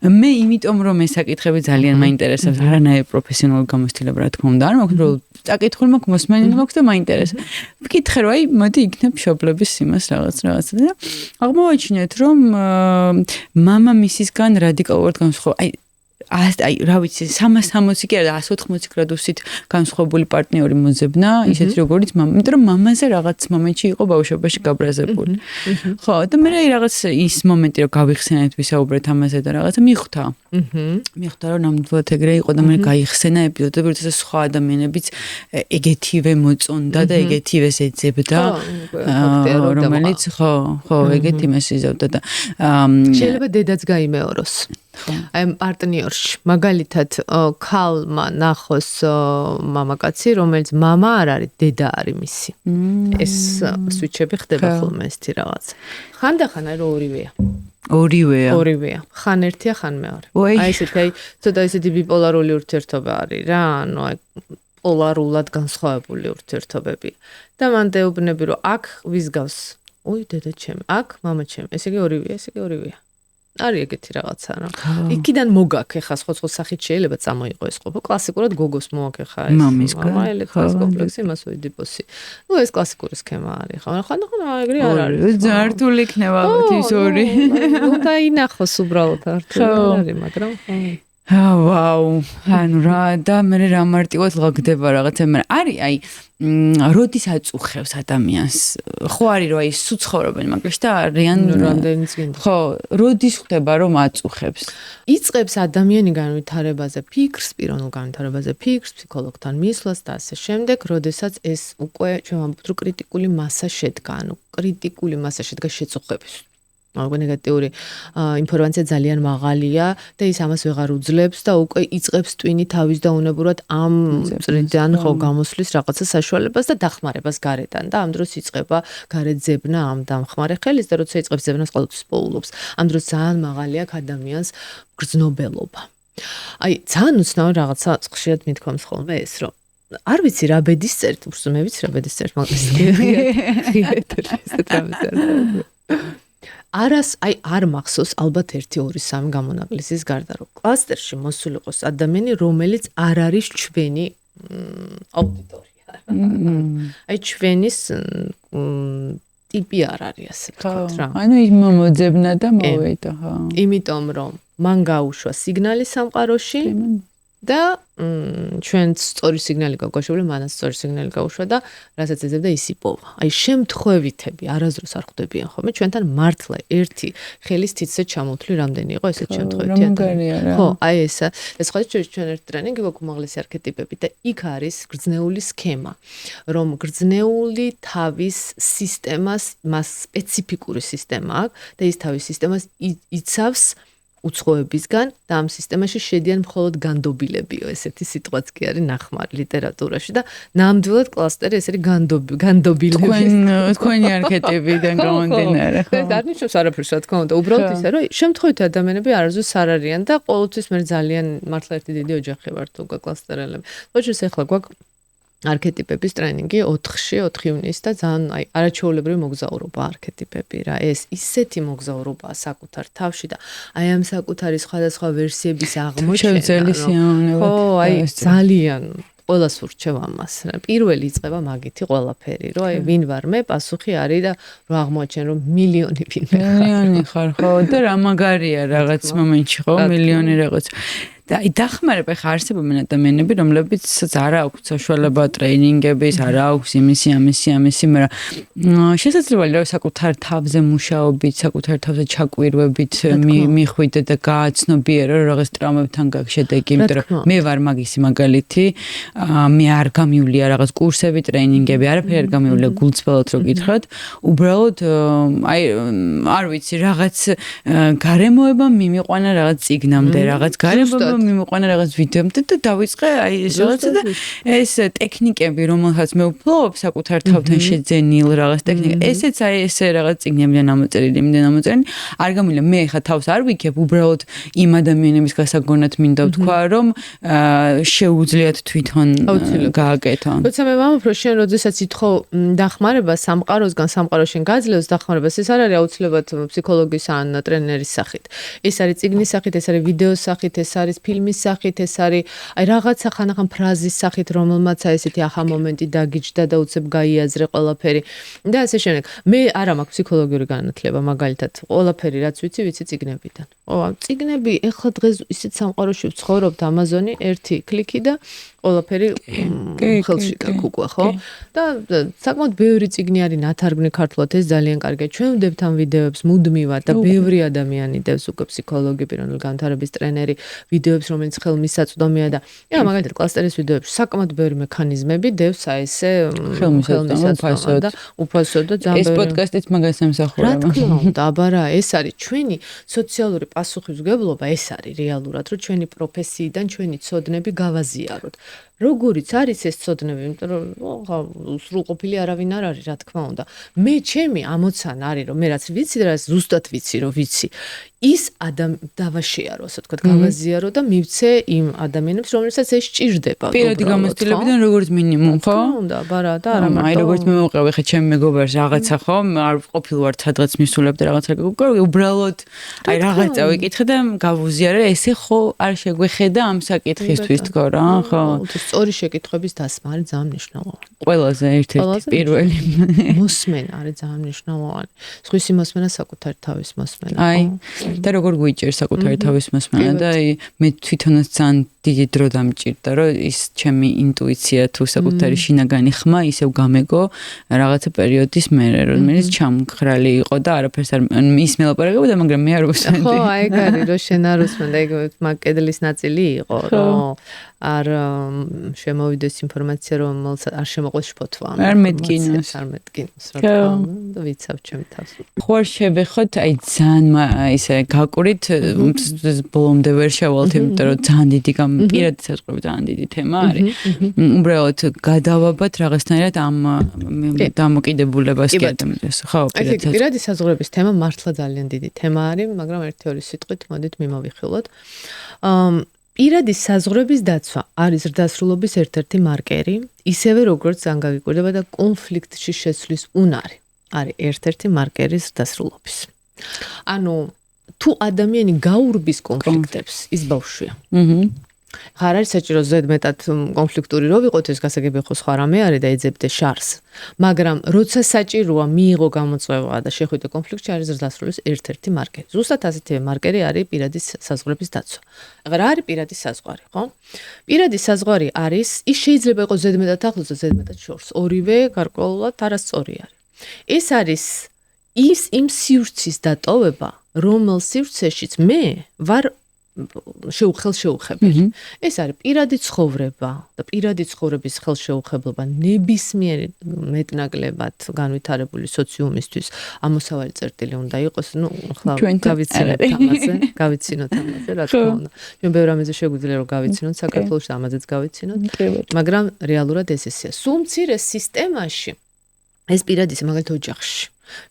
მე იმიტომ რომ ეს საკითხები ძალიან მაინტერესებს, არანაირი პროფესიონალური გამოცდილება რა თქმა უნდა არ მაქვს, რომ საკითხული მაქვს, მოსმენილი მაქვს და მაინტერესებს. ვკითხე რომ აი მოდი იქნებ მშობლების იმას რაღაცა და აღმოვაჩინეთ რომ მამამისისგან რადიკალურად განსხვავებული აი რა ვიცი 360 კი არა 180 გრადუსით განსხვავებული პარტნიორი მოძებნა ისეთი როგორიც მამა იმიტომ რომ მამაზე რაღაც მომენტში იყო ბავშვობაში გაბრაზებული ხო და მე რაღაც ის მომენტი რომ გავიხსენეთ ვისაუბრეთ ამაზე და რაღაცა მიხვდა რომ ნამდვილად ეგრე იყო და მე გაიხსენა ეპიზოდები როდესაც სხვა ადამიანებიც ეგეთივე მოწონდა და ეგეთივეს ეძებდა რომელიც ხო ეგეთი მესიზავდა და შეიძლება დედაც გაიმეოროს აი პარტნიორში მაგალითად ქალმა ნახოს მამაკაცი რომელიც მამა არ არის დედა არის მისი ეს სვიჩები ხდება ხოლმე ესეთი რაღაც ხანდახან აი რომ ორივეა ხან ერთია ხან მეორე აი ესეთი ცოტა ესეთი ბიპოლარული ურთიერთობა არის რა ანუ აი პოლარულად განსხვავებული ურთიერთობები და მან დაეუბნები რომ აქ ვის გავს ой დედა ჩემი აქ მამა ჩემი ესე იგი ორივეა არის ეგეთი რაღაცა რა. იქიდან მოგაქ ხა სხვა სახით შეიძლება წამოიყო ეს ყოფა. კლასიკურად გოგოს მოაქ ხა ეს მამა ელექტროს კომპლექსი მასო იდიპოსი. ნუ ეს კლასიკური სქემა არის ხა. ხან ეგრე არ არის. ზართული იქნება ის ორი. ნუ დაინახოს უბრალოდ არტული არის, მაგრამ ხო. ვაუ, ანუ რა და მე რა მარტივად ლაგდება რაღაცა მე არის აი როდის აწუხებს ადამიანს ხო არის რომ აი სულ ცხოვრობენ მაგაში და არიან რამდენიც გინდა ხო როდის ხდება რომ აწუხებს იწყებს ადამიანი განვითარებაზე ფიქრს პიროვნულ განვითარებაზე ფიქრს ფსიქოლოგთან მისვლას და ასე შემდეგ როდესაც ეს უკვე ჩვენ ვამბობთ რომ კრიტიკული მასა შედგა ანუ კრიტიკული მასა შედგა შეწუხების ნეგატიური ინფორმაცია ძალიან მაღალია და ის ამას ვეღარ უძლებს და უკვე იწყებს ტვინი თავის დაუნებურად ამ წრიდან ხო გამოსვლის რაღაცა საშუალებას და დახმარებას გარედან და ამ დროს იწყება გარეთ ზებნა ამ დამხმარე ხელის და როცა იწყებს ზებნას ყოველთვის პოულობს ამ დროს ძალიან მაღალია ადამიანს გრძნობელობა აი ძალიან უცნაური რაღაცა ხშირად მithქვამს ხოლმე ეს რომ არ ვიცი რა ბედის წერტ უბრალოდ მე ვიცი რა ბედის წერტ მაგას არას აი არ მახსოვს ალბათ 1-2-3 გამონაკლისის გარდა რომ კლასტერში მოსულიყოს ადამიანი რომელიც არ არის ჩვენი აუდიტორია აი ჩვენის ტიპი არ არის ასე ვთქვათ რა ანუ ის მოძებნა და მოვედა ხო იმიტომ რომ მან გაუშვა სიგნალი სამყაროში და ჩვენ სწორი სიგნალი გაგვაშოვლე, მანაც სწორი სიგნალი გაუშვა და რასაც ეძებდა ის იპოვა. აი შემთხვევითები არასდროს არ ხვდებიან ხოლმე, ჩვენთან მართლა ერთი ხელის თითზე ჩამოთვლი რამდენი იყო ესეთ შემთხვევითი ადამიანი. ხო, აი ესა. ეს ხო ჩვენ ერთ ტრენინგი გვაქვს უმაღლესი არქეტიპები და იქ არის გრძნეული სქემა, რომ გრძნეული თავის სისტემას, მას სპეციფიკური სისტემა აქვს და ის თავის სისტემას იცავს უცხოებისგან და ამ სისტემაში შედიან მხოლოდ განდობილებიო, ესეთი სიტყვაც კი არის ნახმარი ლიტერატურაში და ნამდვილად კლასტერი ეს არის განდობილების. თქვენი არქეტიპიდან გამომდინარე. არ ნიშნავს არაფერს, რა თქმა უნდა, უბრალოდ ისე, რომ შემთხვევით ადამიანები არასდროს არ არიან და ყოველთვის მე ძალიან მართლა ერთი დიდი ოჯახი ვართ თუ გაკლასტერელები. ხოჭის ახლა გვაქვს არქეტიპების ტრენინგი 4-ში 4 ივნისს და ძალიან არაჩვეულებრივი მოგზაურობა არქეტიპები რა. ეს ისეთი მოგზაურობაა საკუთარ თავში და აი ამ საკუთარი სხვადასხვა ვერსიების აღმოჩენა. ხო, აი ძალიან ყველას ურჩევ ამას. პირველი იწყება მაგითი ყველაფერი, რომ აი ვინ ვარ მე, პასუხი არის და რო აღმოაჩენ რომ მილიონი მილიონი ხარ ხო და რა მაგარია რაღაც მომენტში ხო მილიონი რაღაც და აი დახმარება ხა არსებობენ ადამიანები რომლებიც არ აქვს საშუალება ტრეინინგების არ აქვს ამისი მაგრამ შესაძლებელია რომ საკუთარ თავზე მუშაობით საკუთარ თავზე ჩაკვირვებით მიხვიდე და გააცნობიერო რომ რაღაც ტრაუმებთან გაგშედეგი იმიტომ რომ მე ვარ მაგისი მაგალითი მე არ გამივლია რაღაც კურსები ტრეინინგები არაფერი არ გამივლია გულწრფელად რო გითხრათ უბრალოდ აი არ ვიცი რაღაც გარემოება მიმიყვანა რაღაც ციგნამდე რაღაც გარემოება მიმიყვანა რაღაც ვიდეომდე და დავიწყე აი ეს რაღაცა და ეს ტექნიკები რომელსაც მე ვფლობ საკუთარ თავთან შეძენილ რაღაც ტექნიკა ესეც აი ესე რაღაც ციგნებიდან ამოწერილი არ გამივლია მე ხა თავს არ ვიქებ უბრალოდ იმ ადამიანების გასაგონად მინდა ვთქვა რომ შეუძლიათ თვითონ გააკეთონ როცა მე ვამბობ შენ როდესაც ითხოვ დახმარება სამყაროსგან სამყაროსშენ გაძლევს დახმარებას ეს არ არის აუცილებლად ფსიქოლოგის ან ტრენერის სახით ეს არის ციგნის სახით ეს არის ვიდეოს სახით ეს არის ფილმის სახით ეს არის აი რაღაცა ხანახან ფრაზის სახით რომელმაც აი ესეთი ახალ მომენტი დაგიჯდა და უცებ გაიაზრე ყველაფერი და ასე შემდეგ მე არა მაქვს ფსიქოლოგიური განათლება მაგალითად ყველაფერი რაც ვიცი ციგნებიდან ო ციგნები ეხლა დღეს ისეთ სამყაროში ვცხოვრობთ ამაზონი ერთი კლიკი და ყველაფერი ხელში გაკუკვა ხო და საკმაოდ ბევრი ციგნი არის ნათარგმნი ქართულად ეს ძალიან კარგია ჩვენ ვდებთ ამ ვიდეოებს მუდმივად და ბევრი ადამიანი დევს უკვე ფსიქოლოგები პირველი განვითარების ტრენერი ვიდეოებს რომელიც ხელმისაწვდომია და მაგალითად კლასტერის ვიდეოებში საკმაოდ ბევრი მექანიზმები დევს აი ესე ხელმისაწვდომად და უფასოდ და ძალიან ეს პოდკასტიც მაგას ემსახურება რა თქმა უნდა აბა რა ეს არის ჩვენი სოციალური პასუხისმგებლობა ეს არის რეალურად რომ ჩვენი პროფესიიდან ჩვენი ცოდნები გავაზიაროთ როგორიც არის ეს ცოდნები, იმიტომ რომ სრულყოფილი არავინ არ არის, რა თქმა უნდა. მე ჩემი ამოცანა არის, რომ მე რაც ვიცი და რაც ზუსტად ვიცი, რომ ვიცი, ის დავაშეარო, ასე ვთქვათ, გავაზიარო და მივცე იმ ადამიანებს, რომელსაც ეს სჭირდება. პირადი გამოცდილებიდან როგორც მინიმუმ, ხო? უნდა, ბარა და არა მარტო. აი როგორც მე მოვყევი ხე ჩემი მეგობარს რაღაცა ხო, არ ყოფილვარ სადღაც მისულებდა რაღაცა, უბრალოდ აი რაღაცა ვიკითხე და გავუზიარე, ესე ხო არ შეგვეხედა ამ საკითხისთვის თქო რა, ხო? სწორი შეკითხვების დასმა არის ძალიან მნიშვნელოვანი. ყველაზე ერთ-ერთი პირველი მოსმენა არის ძალიან მნიშვნელოვანი. სხვისი მოსმენა საკუთარი თავის მოსმენა. აი და როგორ გვიჭირს საკუთარი თავის მოსმენა და აი მე თვითონაც ძალიან დიდი დრო დამჭირდა რომ ის ჩემი ინტუიცია თუ საკუთარი შინაგანი ხმა ისევ გამეგო რაღაცა პერიოდის მერე რომელიც ჩამქრალი იყო და არაფერს არ ის მელაპარაკებოდა მაგრამ მე არ უსმენდი. ხო აი გარი რომ შენ არ უსმენდი ეგ მაგ კედლის ნაწილი იყო რომ არ შემოვიდეს ინფორმაცია რომ არ შემოყვეს შფოთვა არ მედგინოს რა თქმა უნდა ვიცავ ჩემ თავს ხო არ შევეხოთ აი ძალიან ისე გაკვრით ბოლომდე ვერ შევალთ იმიტომ რომ ძალიან დიდი პირადი საზღვრები ძალიან დიდი თემა არის უბრალოდ გადავაბათ რაღაცნაირად ამ დამოკიდებულებას კი ადამიანს ხო პირადი საზღვრების თემა მართლა ძალიან დიდი თემა არის მაგრამ ერთი-ორი სიტყვით მოდით მიმოვიხილოთ პირადი საზღვრების დაცვა არის ზრდასრულობის ერთ-ერთი მარკერი, ისევე როგორც ძალიან გაგიკვირდება და კონფლიქტში შესვლის უნარი არის ერთ-ერთი მარკერი ზრდასრულობის. ანუ თუ ადამიანი გაურბის კონფლიქტებს, ის ბავშვია. ხარ არის საჭირო ზედმეტად კონფლიქტური რო ვიყოთ ეს გასაგები ხო სხვა რამე არის და ეძებდე შარს. მაგრამ როცა საჭიროა მიიღო გამოწვევა და შეხვიდე კონფლიქტში არის ზრდასრულის ერთ-ერთი მარკერი. ზუსტად ასეთი მარკერი არის პირადი საზღვრების დაცვა. აღარ არის პირადი საზღვარი, ხო? პირადი საზღვარი არის, ის შეიძლება იყოს ზედმეტად ახლოს და ზედმეტად შორს. ორივე გარკვეულად არასწორი არის. ეს არის ის იმ სივრცის დატოვება, რომელ სივრცეშიც მე ვარ ხელშეუხებელი. ეს არის პირადი ცხოვრება და პირადი ცხოვრების ხელშეუხებლობა ნებისმიერ მეტნაკლებად განვითარებული სოციუმისთვის ამოსავალი წერტილი უნდა იყოს. ახლა გავიცინოთ ამაზე, რა თქმა უნდა. ჩვენ ბევრ რამეზე შეგვიძლია რომ გავიცინოთ საქართველოს და ამაზეც გავიცინოთ. მაგრამ რეალურად ესეა. სულ მცირე სისტემაში ეს პირადი მაგალითად ოჯახში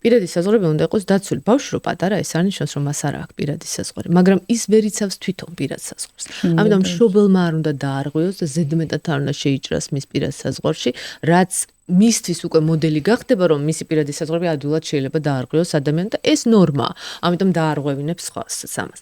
პირადი საზღვრები უნდა იყოს დაცული. ბავშვი რო პატარა ეს არ ნიშნავს რომ მას არ აქვს პირადი საზღვარი, მაგრამ ის ვერ იცავს თვითონ პირად საზღვრს. ამიტომ მშობელმა არ უნდა დაარღვიოს და ზედმეტად არ უნდა შეიჭრას მის პირად საზღვრში, რაც მისთვის უკვე მოდელი გახდება, რომ მისი პირადი საზღვრები ადვილად შეიძლება დაარღვიოს ადამიანს და ეს ნორმაა. ამიტომ დაარღვევინებს სხვას ამას.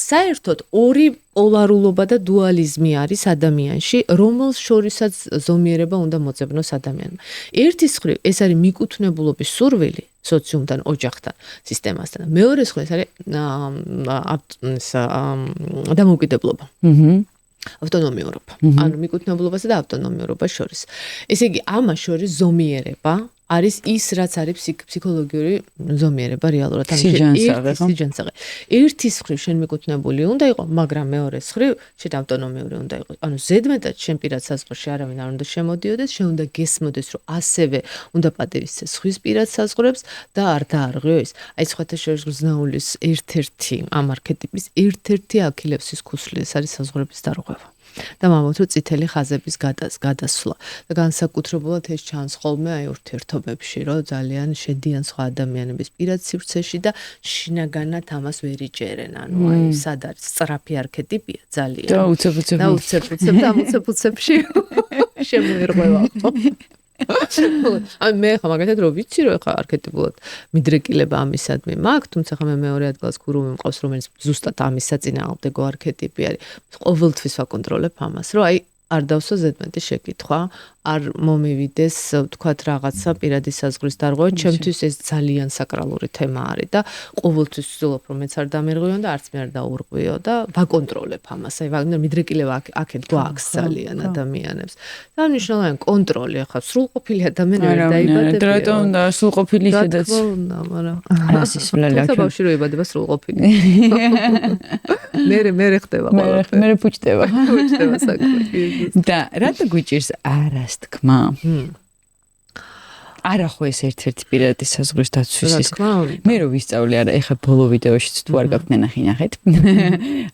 საერთოდ ორი პოლარულობა და დუალიზმი არის ადამიანში, რომელს შორისაც ზომიერება უნდა მოძებნოს ადამიანმა. ერთის მხრივ ეს არის მიკუთვნებულობის სურვილი სოციუმთან, ოჯახთან, სისტემასთან. მეორეს მხრივ ეს არის დამოუკიდებლობა. ავტონომიურობა. ანუ მიკუთვნებულობასა და ავტონომიურობას შორის. ესე იგი, ამას შორის ზომიერება არის ის, რაც არის ფსიქოლოგიური ზომიერება რეალურად. სიჯანსაღე. ერთის მხრივ შენ მიკუთვნებული უნდა იყოს, მაგრამ მეორეს მხრივ შენ ავტონომიური უნდა იყოს. ანუ ზედმეტად შენ პირად საზღვრში არავინ არ უნდა შემოდიოდეს, შენ უნდა გესმოდეს, რომ ასევე უნდა პატივისცეს სხვის პირად საზღვრებს და არ დაარღვიო ის. აი სხვათა შორის გრძნაულის ერთ-ერთი ამ არქეტიპის ერთ-ერთი აქილევსის ქუსლი ეს არის საზღვრების დარღვევა. და მამოთ რომ წითელი ხაზების გადასვლა და განსაკუთრებულად ეს ჩანს ხოლმე აი ურთიერთობებში, რომ ძალიან შედიან სხვა ადამიანების პირად სივრცეში და შინაგანად ამას ვერ იჭერენ. ანუ აი სად არის სწრაფი არქეტიპია ძალიან. და უცებ და უცებ-უცებში შემოერღვევა ხო? აი მე ხა მაგათად რო ვიცი რომ ხა არქეტიპულად მიდრეკილება ამისადმი მაქვს, თუმცა ხა მე მეორე ადგილას გურუმი მყავს, რომელიც ზუსტად ამის საწინააღმდეგო არქეტიპი არის. ყოველთვის ვაკონტროლებ ამას, რომ აი არ დავსვა ზედმეტი შეკითხვა, არ მომივიდეს თქვათ რაღაცა პირადი საზღვრის დარღვევა, ჩემთვის ეს ძალიან საკრალური თემა არის და ყოველთვის ვცდილობ რომ მეც არ დამერღვიო და არც მე არ დაურღვიო და ვაკონტროლებ ამას. აი მიდრეკილება აქეთ გვაქვს ძალიან ადამიანებს. და მნიშვნელოვანი კონტროლი, ახლა სრულყოფილი ადამიანი ვერ დაიბადებს. რატომ და სრულყოფილი შედაც. მაგრამ ასისვლელი აქვს. ბავშვი რო იბადება სრულყოფილი. მე ხდება ყველაფერი. მე ფუჭდება. ფუჭდება საქმე. და რატო გვიჭირს არას თქმა? არა ხო ეს ერთ-ერთი პირადი საზღვრის დაცვის ის. მე რო ვისწავლე არა, ეხლა ბოლო ვიდეოშიც თუ არ გაქვთ ნახეთ.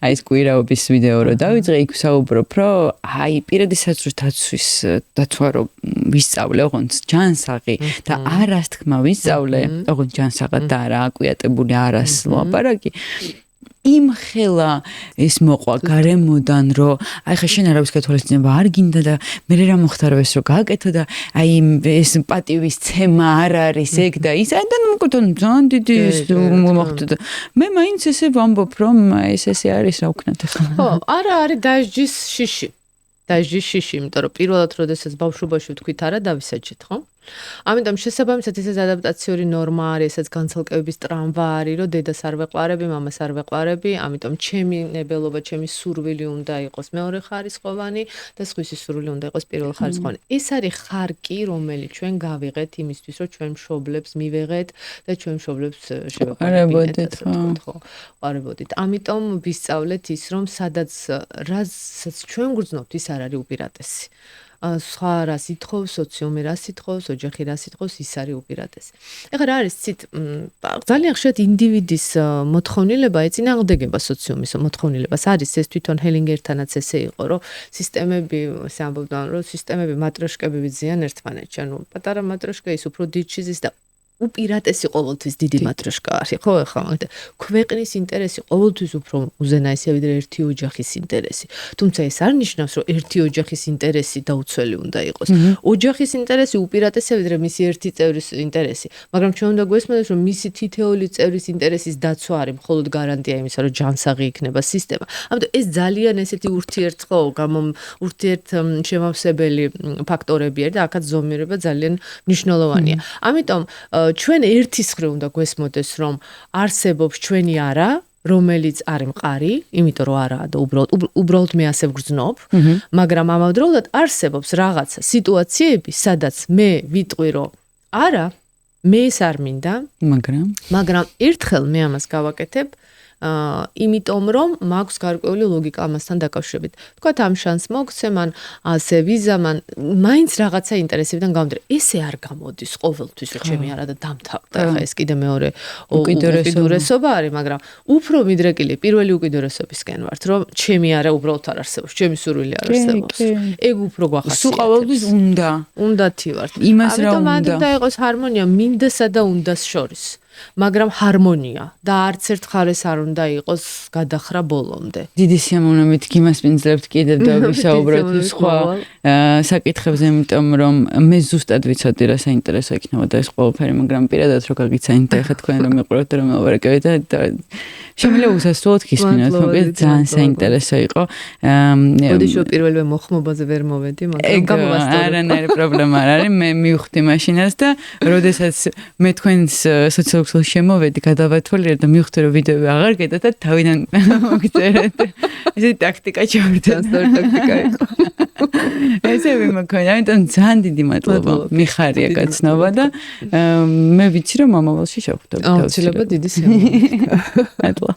აი ეს კვირაობის ვიდეო რო დავიწყე, იქ ვსაუბრობ, რომ აი პირადი საზღვრის დაცვის დაცვა რო ვისწავლე, ოღონდ ჯანსაღი და არას თქმა ვისწავლე, ოღონდ ჯანსაღად და არა აკვიატებული არას ლაპარაკი. იმხელა ეს მოყვა გარემოდან, რომ აი ხა შენ არავის გათვალისწინება არ გინდა და მე რა მოხდა რომ ეს რო გააკეთო და აი ეს პატივის ცემა არ არის ეგ და ის და მოკუთონ ძალიან დიდი ის მოხდა და მე მაინც ესე ვამბობ რომ ესე არის რა ვქნათ ახლა. ხო, არა არის დაჟჯის შიში. დაჟჯის შიში, იმიტომ რომ პირველად როდესაც ბავშვობაში ვთქვით არა დავისაჯეთ, ხო? ამიტომ შესაბამისად ეს ადაპტაციური ნორმა არის, ესაც განცალკევების ტრამვა არის, რომ დედას არ ვეყარები, მამას არ ვეყარები, ამიტომ ჩემი ნებელობა, ჩემი სურვილი უნდა იყოს მეორე ხარისხოვანი და სხვისი სურვილი უნდა იყოს პირველ ხარისხოვანი. ეს არის ხარკი, რომელიც ჩვენ გავიღეთ იმისთვის, რომ ჩვენ მშობლებს მივეღეთ და ჩვენ მშობლებს შევეყარებინეთ, ხო? ვყარებოდით. ამიტომ ვისწავლეთ ის, რომ სადაც რასაც ჩვენ გვგრძნობთ, ის არ არის უპირატესი. სხვა რას ითხოვს, სოციუმი რას ითხოვს, ოჯახი რას ითხოვს, ის არის უპირატესი. ეხლა რა არის ცით ძალიან ხშირად ინდივიდის მოთხოვნილება ეწინააღმდეგება სოციუმის მოთხოვნილებას. არის ეს თვითონ ჰელინგერთანაც ესე იყო, რომ სისტემები, ესე ამბობდნენ, რომ სისტემები მატროშკები ვიძიან ერთმანეთში. ანუ პატარა მატროშკა ის უფრო დიდჩიზის და უპირატესი ყოველთვის დიდი მატროშკა არის, ხო ახლა მაგალითად ქვეყნის ინტერესი ყოველთვის უფრო უზენაესია ვიდრე ერთი ოჯახის ინტერესი. თუმცა ეს არ ნიშნავს, რომ ერთი ოჯახის ინტერესი დაუცველი უნდა იყოს. ოჯახის ინტერესი უპირატესია ვიდრე მისი ერთი წევრის ინტერესი. მაგრამ ჩვენ უნდა გვესმოდეს, რომ მისი თითოეული წევრის ინტერესის დაცვა არის მხოლოდ გარანტია იმისა, რომ ჯანსაღი იქნება სისტემა. ამიტომ ეს ძალიან ესეთი ურთიერთშემავსებელი ფაქტორები არის და აქაც ზომიერება ძალიან მნიშვნელოვანია. ამიტომ ჩვენ ერთის მხრივ უნდა გვესმოდეს, რომ არსებობს ჩვენი არა, რომელიც არის მყარი, იმიტომ რომ არაა და უბრალოდ მე ასე ვგრძნობ, მაგრამ ამავდროულად არსებობს რაღაცა სიტუაციები, სადაც მე ვიტყვი, რომ არა, მე ეს არ მინდა, მაგრამ ერთხელ მე ამას გავაკეთებ იმიტომ რომ მაქვს გარკვეული ლოგიკა ამასთან დაკავშირებით. თქვათ ამ შანსს მოგცე, მან ასე ვიზა, მან მაინც რაღაცა ინტერესებიდან გამომდინარე. ესე არ გამოდის ყოველთვის, რომ ჩემი არა და დამთავრდა. ხა ეს კიდე მეორე უკიდურესობა არის, მაგრამ უფრო მიდრეკილი პირველი უკიდურესობისკენ ვართ, რომ ჩემი არა უბრალოდ არ არსებობს, ჩემი სურვილი არ არსებობს. ეგ უფრო გვახასიათებს. სულ ყოველთვის უნდათი ვართ. იმას რა უნდა. ამიტომ და იყოს ჰარმონია მინდასა და უნდას შორის. მაგრამ ჰარმონია და არც ერთ მხარეს არ უნდა იყოს გადახრა ბოლომდე. დიდი სიამოვნებით გიმასპინძლებთ კიდევ და ვისაუბროთ სხვა საკითხებზე, იმიტომ რომ მე ზუსტად ვიცოდი რა საინტერესო იქნებოდა ეს ყველაფერი, მაგრამ პირადად რო გაგიცანით და ახლა თქვენ რომ მეყურებთ რომ მოვარეკებით და შემიძლია უსასრულოდ გისმინოთ, მოკლედ ძალიან საინტერესო იყო. ოდიშო პირველივე მოხმობაზე ვერ მოვედი, მაგრამ გამოვასწორებ. არანაირი პრობლემა არ არის, მე მივხვდი მაშინაც და როდესაც მე თქვენს სოციალურ შემოვედი, გადავათვალიერე და მივხვდი რომ ვიდეო აღარ გეტა და თავიდან მოგწერეთ. ესე ტაქტიკა ჩავარდა, ტაქტიკა იყო. ესე ვიმაქონა, ამიტომ ძალიან დიდი მადლობა. მიხარია გაცნობა და მე ვიცი რომ მომავალში შევხვდებით. აუცილებლად დიდი სიამოვნებით. მადლობა.